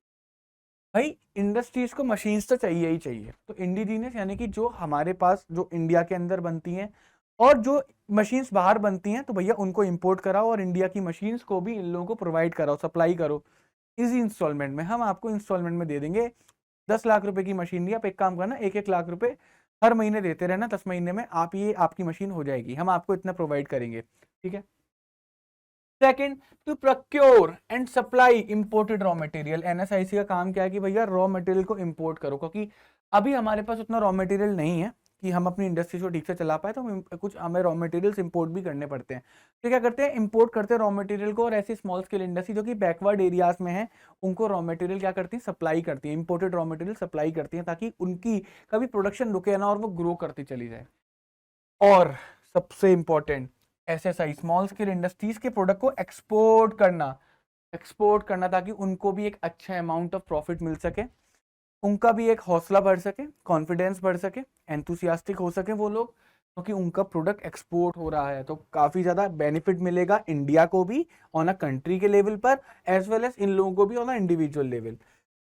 भाई इंडस्ट्रीज को मशीन्स तो चाहिए ही चाहिए, तो इंडिजीनियस यानी कि जो हमारे पास जो इंडिया के अंदर बनती हैं, और जो मशीन्स बाहर बनती हैं तो भैया उनको इंपोर्ट कराओ और इंडिया की मशीन्स को भी इन लोगों को प्रोवाइड कराओ, सप्लाई करो इजी इंस्टॉलमेंट में। हम आपको इंस्टॉलमेंट में दे देंगे 10 लाख रुपए की मशीन दी, आप एक काम करना 1-1 लाख रुपए हर महीने देते रहना, 10 महीने में आप ये आपकी मशीन हो जाएगी, हम आपको इतना प्रोवाइड करेंगे। ठीक है। Second, to procure and supply imported raw material. NSIC का काम क्या है कि भैया रॉ मटेरियल को इंपोर्ट करो, क्योंकि अभी हमारे पास उतना रॉ मटेरियल नहीं है कि हम अपनी इंडस्ट्री को ठीक से चला पाए, तो कुछ हमें रॉ मटेरियल्स इंपोर्ट भी करने पड़ते हैं। तो क्या करते हैं, इंपोर्ट करते हैं रॉ मटेरियल को, और ऐसी स्मॉल स्केल इंडस्ट्री जो कि बैकवर्ड एरियाज में है उनको रॉ मटेरियल क्या करती है, सप्लाई करती है, इंपोर्टेड रॉ मटेरियल सप्लाई करती है, ताकि उनकी कभी प्रोडक्शन रुके ना और वो ग्रो करती चली जाए। और सबसे important, SSI small scale industries के प्रोडक्ट को एक्सपोर्ट करना ताकि उनको भी एक अच्छा अमाउंट ऑफ प्रॉफिट मिल सके, उनका भी एक हौसला बढ़ सके, कॉन्फिडेंस बढ़ सके, एंथुसियास्टिक हो सके वो लोग, क्योंकि उनका प्रोडक्ट एक्सपोर्ट हो रहा है। तो काफी ज्यादा बेनिफिट मिलेगा इंडिया को भी ऑन अ कंट्री के लेवल पर, एज वेल एज इन लोगों को भी on a individual level.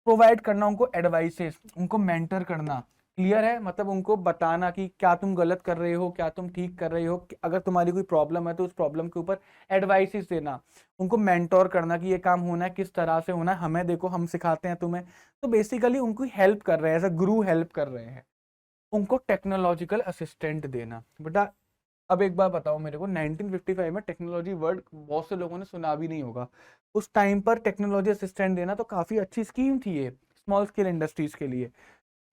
Provide करना उनको एडवाइसेस, उनको मेंटर करना क्लियर है, मतलब उनको बताना कि क्या तुम गलत कर रहे हो, क्या तुम ठीक कर रहे हो, अगर तुम्हारी कोई प्रॉब्लम है तो उस प्रॉब्लम के ऊपर एडवाइसेस देना, उनको मेंटोर करना कि ये काम होना है, किस तरह से होना है, हमें देखो हम सिखाते हैं तुम्हें। तो बेसिकली उनको हेल्प कर रहे हैं, एज अ गुरु हेल्प कर रहे हैं। उनको टेक्नोलॉजिकल असिस्टेंट देना। बेटा अब एक बार बताओ मेरे को, 1955 में टेक्नोलॉजी वर्ड बहुत से लोगों ने सुना भी नहीं होगा। उस टाइम पर टेक्नोलॉजी असिस्टेंट देना तो काफी अच्छी स्कीम थी ये, स्मॉल स्केल इंडस्ट्रीज के लिए।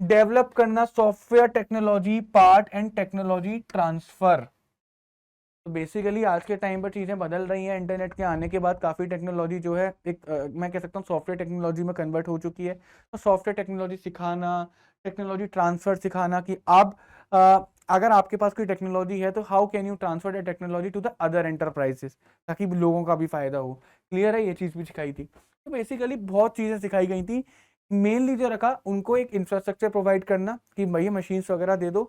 डेवलप करना software technology part and technology transfer. तो बेसिकली आज के टाइम पर चीजें बदल रही हैं, इंटरनेट के आने के बाद काफी टेक्नोलॉजी जो है एक मैं कह सकता हूँ सॉफ्टवेयर टेक्नोलॉजी में कन्वर्ट हो चुकी है। तो सॉफ्टवेयर टेक्नोलॉजी सिखाना, टेक्नोलॉजी ट्रांसफर सिखाना कि अब अगर आपके पास कोई टेक्नोलॉजी है तो how can you transfer the technology to the other enterprises, ताकि लोगों का भी फायदा हो। क्लियर है, ये चीज भी सिखाई थी। तो बेसिकली बहुत चीजें सिखाई गई थी। मेनली जो रखा उनको एक इंफ्रास्ट्रक्चर प्रोवाइड करना कि भैया मशीन्स वगैरह दे दो,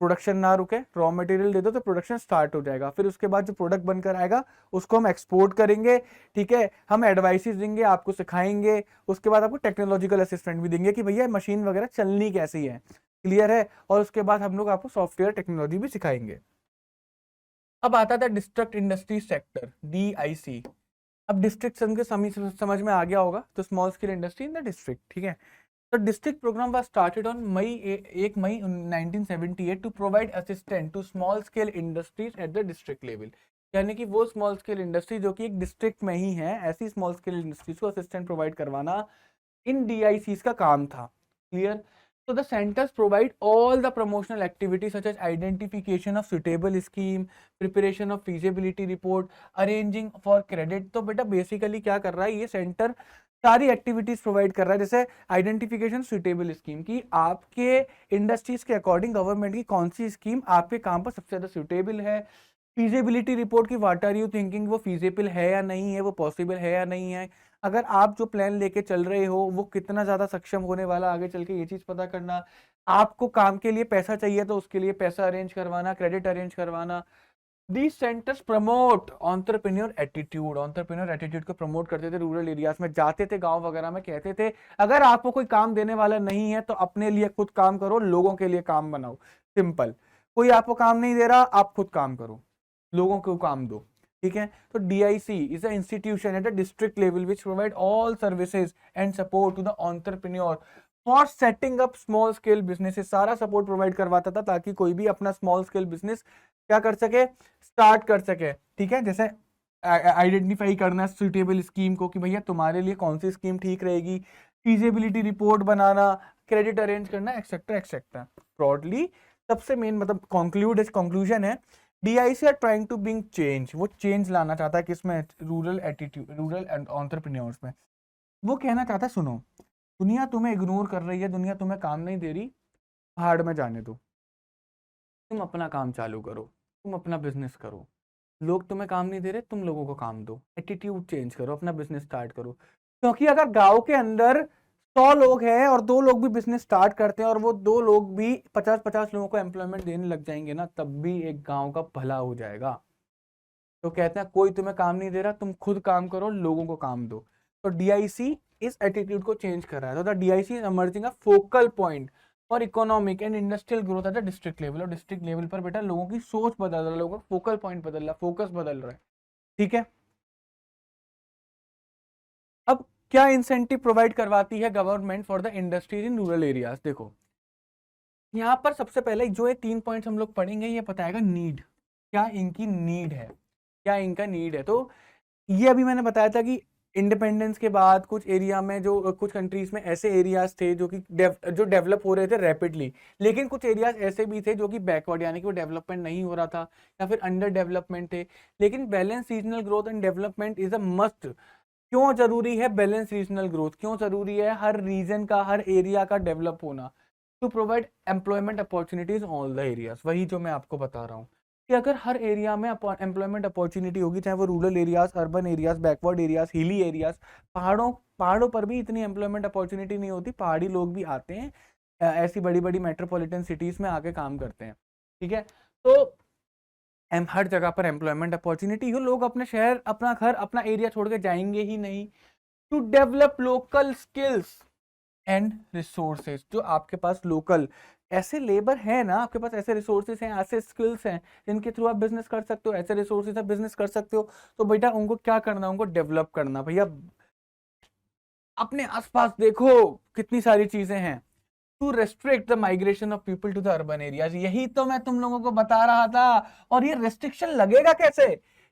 प्रोडक्शन ना रुके, रॉ मटेरियल दे दो तो प्रोडक्शन स्टार्ट हो जाएगा। फिर उसके बाद जो प्रोडक्ट बनकर आएगा उसको हम एक्सपोर्ट करेंगे, ठीक है, हम एडवाइसेस देंगे, आपको सिखाएंगे, उसके बाद आपको टेक्नोलॉजिकल असिस्टेंट भी देंगे कि भैया मशीन वगैरह चलनी कैसी है। क्लियर है, और उसके बाद हम लोग आपको सॉफ्टवेयर टेक्नोलॉजी भी सिखाएंगे। अब आता था डिस्ट्रिक्ट इंडस्ट्री सेक्टर, DIC। अब डिस्ट्रिक्ट समझ में आ गया होगा, तो small scale industry in the district, ठीक है। The district program was started on 1 May 1978 to provide assistance to small scale industries at the district level। यानी कि वो स्मॉल स्केल इंडस्ट्री जो कि एक डिस्ट्रिक्ट में ही है, ऐसी स्मॉल स्केल इंडस्ट्रीज को असिस्टेंट प्रोवाइड करवाना इन DICs का काम था। Clear. So the centers provide all the promotional activities such as identification of suitable scheme, preparation of feasibility report, arranging for credit। तो बेटा बेसिकली क्या कर रहा है ये सेंटर, सारी एक्टिविटीज प्रोवाइड कर रहा है, जैसे आइडेंटिफिकेशन सुटेबल स्कीम की आपके इंडस्ट्रीज के अकॉर्डिंग गवर्नमेंट की कौन सी स्कीम आपके काम पर सबसे ज्यादा सुटेबल है। फीजिबिलिटी रिपोर्ट की व्हाट आर यू थिंकिंग, वो फीजिबल है या नहीं है, वो पॉसिबल है या नहीं है, अगर आप जो प्लान लेके चल रहे हो वो कितना ज्यादा सक्षम होने वाला आगे चल के, ये चीज पता करना। आपको काम के लिए पैसा चाहिए तो उसके लिए पैसा अरेंज करवाना, क्रेडिट अरेंज करवाना। These centers promote entrepreneur attitude। entrepreneur attitude को प्रमोट करते थे, रूरल एरियाज में जाते थे, गांव वगैरह में कहते थे अगर आपको कोई काम देने वाला नहीं है तो अपने लिए खुद काम करो, लोगों के लिए काम बनाओ। सिंपल, कोई आपको काम नहीं दे रहा, आप खुद काम करो, लोगों को काम दो। ठीक है, तो DIC is a institution at the district level which provide all services and support to the entrepreneur for setting up small scale businesses. सारा सपोर्ट प्रोवाइड करवाता था ताकि कोई भी अपना स्मॉल स्केल बिजनेस क्या कर सके, स्टार्ट कर सके। ठीक है, जैसे आइडेंटिफाई करना सुटेबल स्कीम को कि भैया तुम्हारे लिए कौन सी स्कीम ठीक रहेगी, फीजिबिलिटी रिपोर्ट बनाना, क्रेडिट अरेंज करना, एक्सेट्रा एक्सेट्रा। ब्रॉडली सबसे मेन मतलब कंक्लूजन है DIC are trying to bring change. वो चेंज लाना चाहता है किसमें, rural attitude, rural and entrepreneurs में। वो कहना चाहता है सुनो, दुनिया तुम्हें इग्नोर कर रही है, दुनिया तुम्हें काम नहीं दे रही, भाड़ में जाने दो, तुम अपना काम चालू करो, तुम अपना बिजनेस करो। लोग तुम्हें काम नहीं दे रहे, तुम लोगों को काम दो, एटीट्यूड चेंज करो, अपना बिजनेस स्टार्ट करो। क्योंकि अगर गांव के अंदर 100 लोग हैं और 2 लोग भी बिजनेस स्टार्ट करते हैं और वो 2 लोग भी 50-50 लोगों को एम्प्लॉयमेंट देने लग जाएंगे ना, तब भी एक गांव का भला हो जाएगा। तो कहते हैं कोई तुम्हें काम नहीं दे रहा, तुम खुद काम करो, लोगों को काम दो। तो DIC इस एटीट्यूड को चेंज कर रहा है। तो the DIC is emerging a focal point और economic and industrial growth at the district level. और डिस्ट्रिक्ट लेवल पर बेटा लोगों की सोच बदल रहा है, लोगों का फोकल पॉइंट बदल रहा है, फोकस बदल रहा है। ठीक है, अब क्या इंसेंटिव प्रोवाइड करवाती है government for the industries in rural areas. देखो यहाँ पर सबसे पहले जो ये 3 पॉइंट्स हम लोग पढ़ेंगे, ये बताएगा नीड, क्या इनकी नीड है, क्या इनका नीड है। तो ये अभी मैंने बताया था कि इंडिपेंडेंस के बाद कुछ एरिया में, जो कुछ कंट्रीज में ऐसे एरियाज थे जो कि जो डेवलप हो रहे थे रैपिडली, लेकिन कुछ एरियाज ऐसे भी थे जो कि बैकवर्ड, यानी कि वो डेवलपमेंट नहीं हो रहा था या फिर अंडर डेवलपमेंट थे। लेकिन balance regional growth and development is a must. क्यों जरूरी है बैलेंस रीजनल ग्रोथ, क्यों जरूरी है हर रीजन का, हर एरिया का डेवलप होना, to provide employment opportunities all the areas. वही जो मैं आपको बता रहा हूँ कि अगर हर एरिया में एम्प्लॉयमेंट अपॉर्चुनिटी होगी, चाहे वो rural areas, urban areas, backward areas, hilly areas, पहाड़ों पर भी इतनी एम्प्लॉयमेंट अपॉर्चुनिटी नहीं होती, पहाड़ी लोग भी आते हैं ऐसी बड़ी बड़ी मेट्रोपॉलिटन सिटीज में आके काम करते हैं। ठीक है, तो हर जगह पर एम्प्लॉयमेंट अपॉर्चुनिटी हो, लोग अपने शहर, अपना घर, अपना एरिया छोड़ के जाएंगे ही नहीं। To develop local skills and resources, जो आपके पास लोकल ऐसे लेबर है ना आपके पास, ऐसे रिसोर्सेज हैं, ऐसे स्किल्स हैं जिनके थ्रू आप बिजनेस कर सकते हो, ऐसे रिसोर्सेज है बिजनेस कर सकते हो, तो बेटा उनको क्या करना, उनको डेवलप करना। भैया अपने आसपास देखो कितनी सारी चीजें हैं। To restrict the migration of people to the urban areas, यही तो मैं तुम लोगों को बता रहा था। और ये रेस्ट्रिक्शन लगेगा कैसे?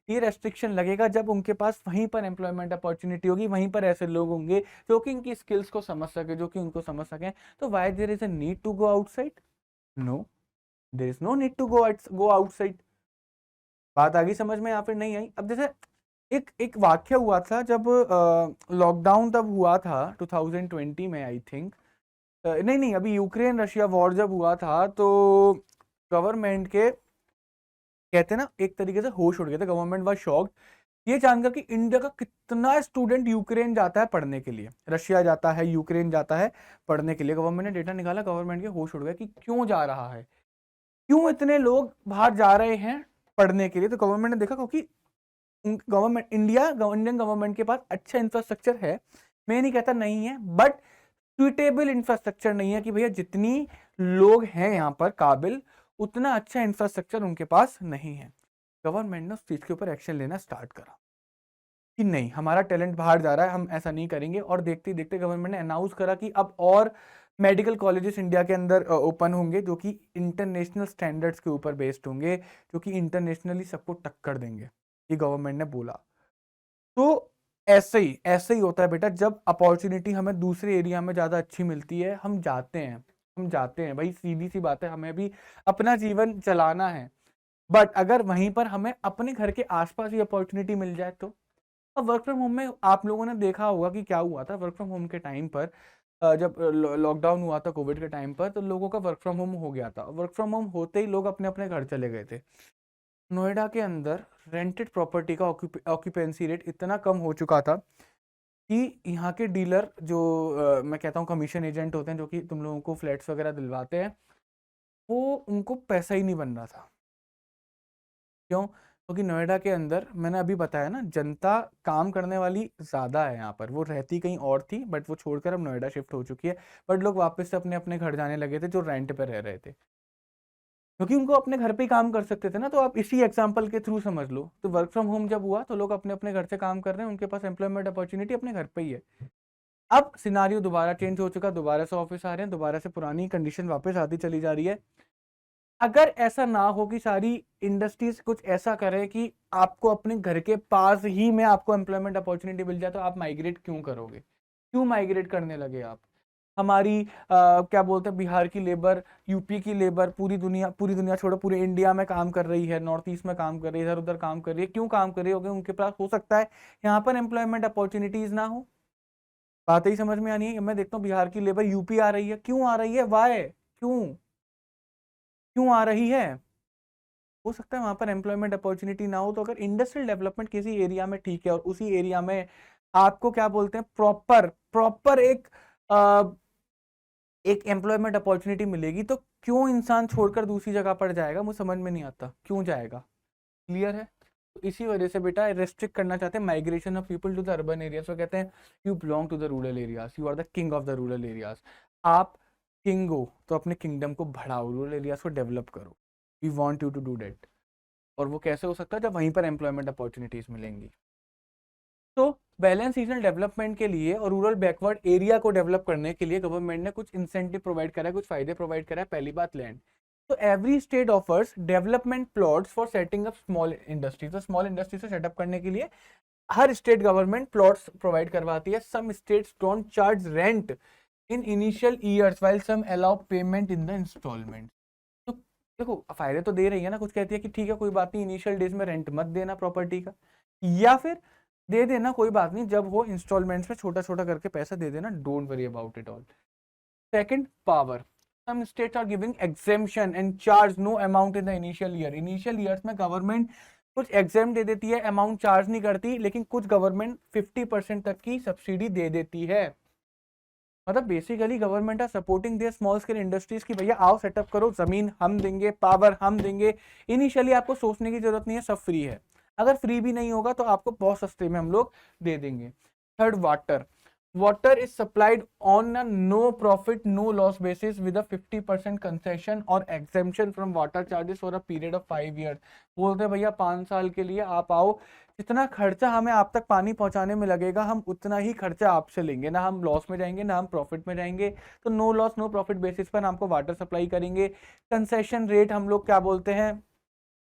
ये रेस्ट्रिक्शन लगेगा जब उनके पास वहीं पर एम्प्लॉयमेंट अपॉर्चुनिटी होगी, वहीं पर ऐसे लोग होंगे जो कि इनकी स्किल्स को समझ सके, जो कि उनको समझ सके। तो why there is a need to go outside? No, there is no need to go outside. बात आ गई समझ में या फिर नहीं आई? अब जैसे एक एक वाक्य हुआ था जब लॉकडाउन तब हुआ था 2020 में आई थिंक, नहीं नहीं अभी यूक्रेन रशिया वॉर जब हुआ था, तो गवर्नमेंट के कहते हैं ना एक तरीके से होश उड़ गए थे, गवर्नमेंट वाज शॉक्ड ये जानकर कि इंडिया का कितना स्टूडेंट यूक्रेन जाता है पढ़ने के लिए, रशिया जाता है, यूक्रेन जाता है पढ़ने के लिए। गवर्नमेंट ने डेटा निकाला, गवर्नमेंट के होश उड़ गए कि क्यों जा रहा है, क्यों इतने लोग बाहर जा रहे हैं पढ़ने के लिए। तो गवर्नमेंट ने देखा क्योंकि इंडियन गवर्नमेंट के पास अच्छा इंफ्रास्ट्रक्चर है, मैं नहीं कहता नहीं है, बट सुइटेबल इंफ्रास्ट्रक्चर नहीं है कि भैया जितनी लोग हैं यहाँ पर काबिल, उतना अच्छा इंफ्रास्ट्रक्चर उनके पास नहीं है। गवर्नमेंट ने उस चीज के ऊपर एक्शन लेना स्टार्ट करा कि नहीं हमारा टैलेंट बाहर जा रहा है, हम ऐसा नहीं करेंगे। और देखते देखते गवर्नमेंट ने अनाउंस करा कि अब और मेडिकल कॉलेजेस इंडिया के अंदर ओपन होंगे जो कि इंटरनेशनल स्टैंडर्ड्स के ऊपर बेस्ड होंगे, जो कि इंटरनेशनली सबको टक्कर देंगे, ये गवर्नमेंट ने बोला। तो ऐसे ही होता है बेटा, जब अपॉर्चुनिटी हमें दूसरे एरिया में ज़्यादा अच्छी मिलती है हम जाते हैं भाई, सीधी सी बात है, हमें भी अपना जीवन चलाना है। बट अगर वहीं पर हमें अपने घर के आसपास ही अपॉर्चुनिटी मिल जाए तो। अब वर्क फ्रॉम होम में आप लोगों ने देखा होगा कि क्या हुआ था वर्क फ्रॉम होम के टाइम पर, जब लॉकडाउन हुआ था कोविड के टाइम पर, तो लोगों का वर्क फ्रॉम होम हो गया था। वर्क फ्रॉम होम होते ही लोग अपने अपने घर चले गए थे। नोएडा के अंदर रेंटेड प्रॉपर्टी का ऑक्यूपेंसी रेट इतना कम हो चुका था कि यहाँ के डीलर जो मैं कहता हूँ कमीशन एजेंट होते हैं, जो कि तुम लोगों को फ्लैट्स वगैरह दिलवाते हैं, वो उनको पैसा ही नहीं बन रहा था। क्यों? क्योंकि नोएडा के अंदर मैंने अभी बताया ना, जनता काम करने वाली ज़्यादा है यहाँ पर, वो रहती कहीं और थी बट वो छोड़कर अब नोएडा शिफ्ट हो चुकी है। बट लोग वापस से अपने अपने घर जाने लगे थे जो रेंट पे रह रहे थे, क्योंकि उनको अपने घर पे ही काम कर सकते थे ना। तो आप इसी एग्जांपल के थ्रू समझ लो, तो वर्क फ्रॉम होम जब हुआ तो लोग अपने अपने घर से काम कर रहे हैं, उनके पास एम्प्लॉयमेंट अपॉर्चुनिटी अपने घर पे ही है। अब सिनारियो दोबारा चेंज हो चुका, दोबारा से ऑफिस आ रहे हैं, दोबारा से पुरानी कंडीशन वापस आती चली जा रही है। अगर ऐसा ना हो कि सारी इंडस्ट्रीज कुछ ऐसा करें कि आपको अपने घर के पास ही में आपको एम्प्लॉयमेंट अपॉर्चुनिटी मिल जाए, तो आप माइग्रेट क्यों करोगे? क्यों माइग्रेट करने लगे आप? हमारी क्या बोलते हैं, बिहार की लेबर, यूपी की लेबर पूरी दुनिया छोड़ो पूरे इंडिया में काम कर रही है, नॉर्थ ईस्ट में काम कर रही है, इधर उधर काम कर रही है। क्यों काम कर रही है? उनके पास हो सकता है यहाँ पर एम्प्लॉयमेंट अपॉर्चुनिटीज ना हो। बात ही समझ में आनी है। मैं देखता हूँ बिहार की लेबर यूपी आ रही है, क्यों आ रही है? वाई? क्यों क्यों आ रही है? हो सकता है वहां पर एम्प्लॉयमेंट अपॉर्चुनिटी ना हो। तो अगर इंडस्ट्रियल डेवलपमेंट किसी एरिया में ठीक है और उसी एरिया में आपको क्या बोलते हैं प्रॉपर प्रॉपर एक एम्प्लॉयमेंट अपॉर्चुनिटी मिलेगी, तो क्यों इंसान छोड़कर दूसरी जगह पर जाएगा? मुझे समझ में नहीं आता क्यों जाएगा। क्लियर है? तो इसी वजह से बेटा रेस्ट्रिक्ट करना चाहते हैं migration of people to the urban areas. तो कहते हैं you belong to the rural areas, you are the king of the rural areas. आप किंग हो तो अपने किंगडम को बढ़ाओ, रूरल एरियाज को डेवलप करो। We want you to do that. और वो कैसे हो सकता है? जब वहीं पर एम्प्लॉयमेंट अपॉर्चुनिटीज मिलेंगी। तो बैलेंस रीजनल डेवलपमेंट के लिए और रूरल बैकवर्ड एरिया को डेवलप करने के लिए गवर्नमेंट ने कुछ इंसेंटिव प्रोवाइड करा है, कुछ फायदे प्रोवाइड करा है। पहली बात लैंड। तो every state offers development plots for setting up small industries. तो स्मॉल इंडस्ट्री से सेटअप करने के लिए हर स्टेट गवर्नमेंट प्लॉट्स प्रोवाइड करवाती है। Some states don't charge rent in initial years while some allow payment in the installment. तो देखो फायदे तो दे रही है ना, कुछ कहती है कि ठीक है कोई बात नहीं, इनिशियल डेज में रेंट मत देना प्रॉपर्टी का, या फिर दे देना कोई बात नहीं, जब वो इंस्टॉलमेंट्स में छोटा छोटा करके पैसा दे देना, don't worry about it all. Second, power. Some states are giving exemption and charge no amount in the initial year. Initial years में गवर्नमेंट कुछ एग्जाम दे देती है, अमाउंट चार्ज नहीं करती, लेकिन कुछ गवर्नमेंट 50% तक की सब्सिडी दे देती है। मतलब basically government are supporting their small scale industries की भैया आओ सेटअप करो, जमीन हम देंगे, पावर हम देंगे, इनिशियली आपको सोचने की जरूरत नहीं है, सब फ्री है। अगर फ्री भी नहीं होगा तो आपको बहुत सस्ते में हम लोग दे देंगे। Third, water. water is supplied on a no profit no loss basis with a 50% concession or exemption from water charges for a period of 5 years। बोलते हैं भैया 5 साल के लिए आप आओ, जितना खर्चा हमें आप तक पानी पहुंचाने में लगेगा हम उतना ही खर्चा आपसे लेंगे, ना हम लॉस में जाएंगे ना हम प्रॉफिट में जाएंगे। तो no loss no profit basis पर हमको वाटर सप्लाई करेंगे। कंसेशन रेट हम लोग क्या बोलते हैं,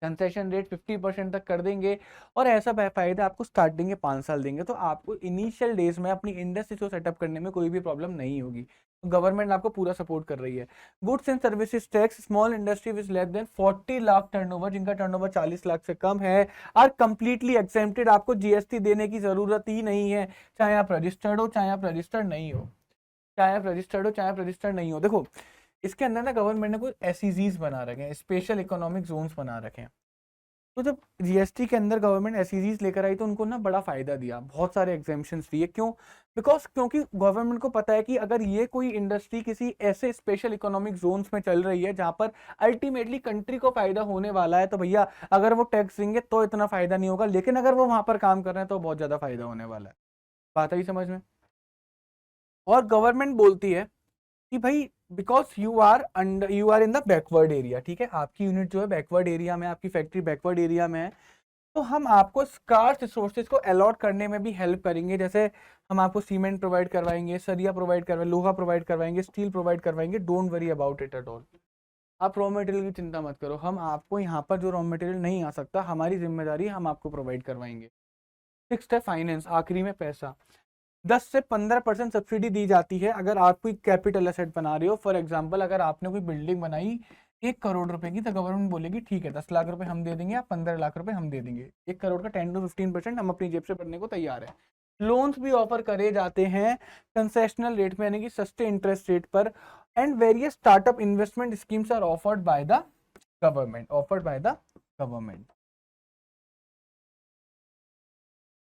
कंसेशन रेट 50% तक कर देंगे, और ऐसा फायदा आपको स्टार्टिंग के 5 साल देंगे। तो आपको इनिशियल डेज में अपनी इंडस्ट्री को सेटअप करने में कोई भी प्रॉब्लम नहीं होगी। तो गवर्नमेंट आपको पूरा सपोर्ट कर रही है। Goods and services tax, small industry with less than 40 lakh turnover, जिनका टर्नओवर 40 लाख से कम है, आर कंप्लीटली एग्जेम्प्टेड। आपको जीएसटी देने की जरूरत ही नहीं है, चाहे आप रजिस्टर्ड हो चाहे आप रजिस्टर्ड नहीं हो, चाहे आप रजिस्टर्ड हो चाहे आप रजिस्टर्ड नहीं हो। देखो इसके अंदर ना गवर्नमेंट ने कुछ एसईजीज बना रखे हैं, स्पेशल इकोनॉमिक जोन्स बना रखे हैं। तो जब जीएसटी के अंदर गवर्नमेंट एसईजीज लेकर आई तो उनको ना बड़ा फायदा दिया, बहुत सारे एग्जेम्पशंस दिए। क्यों? क्योंकि गवर्नमेंट को पता है कि अगर ये कोई इंडस्ट्री किसी ऐसे स्पेशल इकोनॉमिक जोन्स में चल रही है जहां पर अल्टीमेटली कंट्री को फायदा होने वाला है, तो भैया अगर वो टैक्स देंगे तो इतना फायदा नहीं होगा, लेकिन अगर वो वहां पर काम कर रहे हैं तो बहुत ज्यादा फायदा होने वाला है। बात आई समझ में? और गवर्नमेंट बोलती है कि भाई because you are in the backward area, ठीक है, आपकी यूनिट जो है बैकवर्ड एरिया में, आपकी फैक्ट्री बैकवर्ड एरिया में है, तो हम आपको स्कार्स रिसोर्सेज को अलॉट करने में भी हेल्प करेंगे। जैसे हम आपको सीमेंट प्रोवाइड करवाएंगे, सरिया प्रोवाइड करवाएंगे, लोहा प्रोवाइड करवाएंगे, स्टील प्रोवाइड करवाएंगे। Don't worry about it at all. आप रॉ मटेरियल की चिंता मत करो, हम आपको यहाँ पर जो रॉ मटेरियल नहीं आ सकता हमारी जिम्मेदारी, हम आपको प्रोवाइड करवाएंगे। सिक्स्थ है फाइनेंस, आखिरी में पैसा। 10 से 15% सब्सिडी दी जाती है अगर आप कोई कैपिटल एसेट बना रहे हो। फॉर एग्जांपल अगर आपने कोई बिल्डिंग बनाई 1 करोड़ रुपए की, तो गवर्नमेंट बोलेगी ठीक है 10 लाख रुपए हम दे देंगे या 15 लाख रुपए हम दे देंगे। 1 करोड़ का 10 to 15% हम अपनी जेब से भरने को तैयार है। लोन्स भी ऑफर करे जाते हैं कंसेशनल रेट में, यानी कि सस्ते इंटरेस्ट रेट पर। And various startup investment schemes are offered by the government.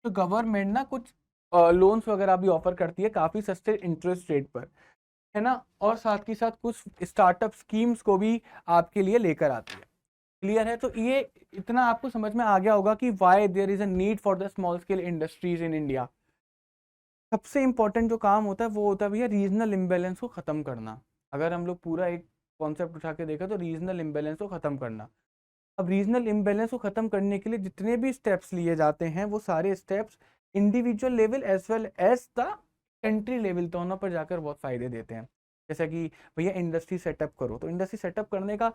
तो गवर्नमेंट ना कुछ लोन्स वगैरह भी ऑफर करती है काफी सस्ते इंटरेस्ट रेट पर, है ना, और साथ के साथ कुछ स्टार्टअप स्कीम्स को भी आपके लिए लेकर आती है। क्लियर है? तो ये इतना आपको समझ में आ गया होगा कि why there is a need for the small scale industries in India. सबसे इंपॉर्टेंट जो काम होता है वो होता है भैया रीजनल इम्बेलेंस को खत्म करना। अगर हम लोग पूरा एक कॉन्सेप्ट उठा के देखें तो रीजनल इम्बेलेंस को खत्म करना। अब रीजनल इम्बैलेंस को खत्म करने के लिए जितने भी स्टेप्स लिए जाते हैं वो सारे steps individual level as well as the country level दोनों पर जाकर बहुत फायदे देते हैं। जैसा कि भैया इंडस्ट्री सेटअप करो, तो इंडस्ट्री सेटअप करने का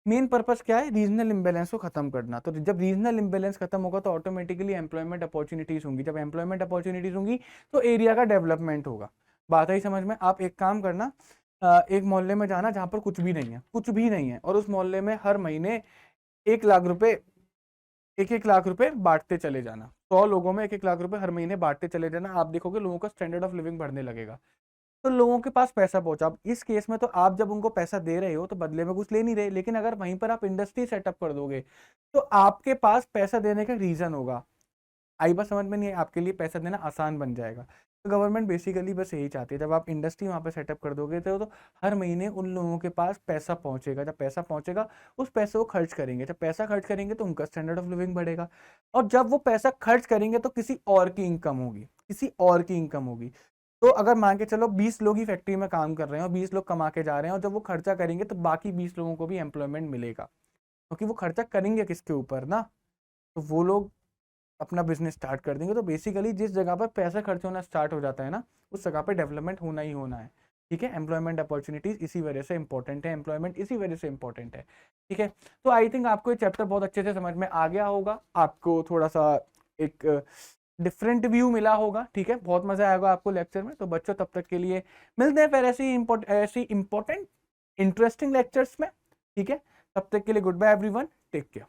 मेन पर्पस क्या है? रीजनल इम्बैलेंस को खत्म करना। तो जब रीजनल इम्बैलेंस खत्म होगा तो ऑटोमेटिकली एम्प्लॉयमेंट अपॉर्चुनिटीज होंगी, जब एम्प्लॉयमेंट अपॉर्चुनिटीज होंगी तो एरिया का डेवलपमेंट होगा। बात आई समझ में? आप एक काम करना, एक मोहल्ले में जाना जहाँ पर कुछ भी नहीं है, कुछ भी नहीं है, और उस मोहल्ले में हर महीने 1 लाख रुपए 1-1 लाख रुपए बांटते चले जाना। 100 लोगों में 1-1 लाख रुपए हर महीने बांटते चले जाना। आप देखोगे लोगों का स्टैंडर्ड ऑफ लिविंग बढ़ने लगेगा, तो लोगों के पास पैसा पहुंचा। अब इस केस में तो आप जब उनको पैसा दे रहे हो तो बदले में कुछ ले नहीं रहे, लेकिन अगर वहीं पर आप इंडस्ट्री सेटअप कर दोगे तो आपके पास पैसा देने का रीजन होगा। आई बात समझ में? नहीं, आपके लिए पैसा देना आसान बन जाएगा। तो गवर्नमेंट बेसिकली बस यही चाहती है, जब आप इंडस्ट्री वहाँ पे सेटअप कर दोगे तो हर महीने उन लोगों के पास पैसा पहुंचेगा। जब पैसा पहुंचेगा उस पैसे को खर्च करेंगे, जब पैसा खर्च करेंगे तो उनका स्टैंडर्ड ऑफ लिविंग बढ़ेगा, और जब वो पैसा खर्च करेंगे तो किसी और की इनकम होगी, किसी और की इनकम होगी। तो अगर मान के चलो 20 लोग ही फैक्ट्री में काम कर रहे हैं और 20 लोग कमा के जा रहे हैं, और जब वो खर्चा करेंगे तो बाकी 20 लोगों को भी एम्प्लॉयमेंट मिलेगा, क्योंकि वो खर्चा करेंगे किसके ऊपर ना, तो वो लोग अपना बिजनेस स्टार्ट कर देंगे। तो बेसिकली जिस जगह पर पैसा खर्च होना स्टार्ट हो जाता है ना, उस जगह पर डेवलपमेंट होना ही होना है। ठीक है, एम्प्लॉयमेंट अपॉर्चुनिटीज इसी वजह से इंपॉर्टेंट है, एम्प्लॉयमेंट इसी वजह से इंपॉर्टेंट है। ठीक है, तो आई थिंक आपको ये चैप्टर बहुत अच्छे से समझ में आ गया होगा, आपको थोड़ा सा एक डिफरेंट व्यू मिला होगा। ठीक है, बहुत मजा आएगा आपको लेक्चर में। तो बच्चों तब तक के लिए मिलते हैं फिर ऐसी इंपॉर्टेंट इंटरेस्टिंग लेक्चर्स में। ठीक है, तब तक के लिए goodbye everyone, take care.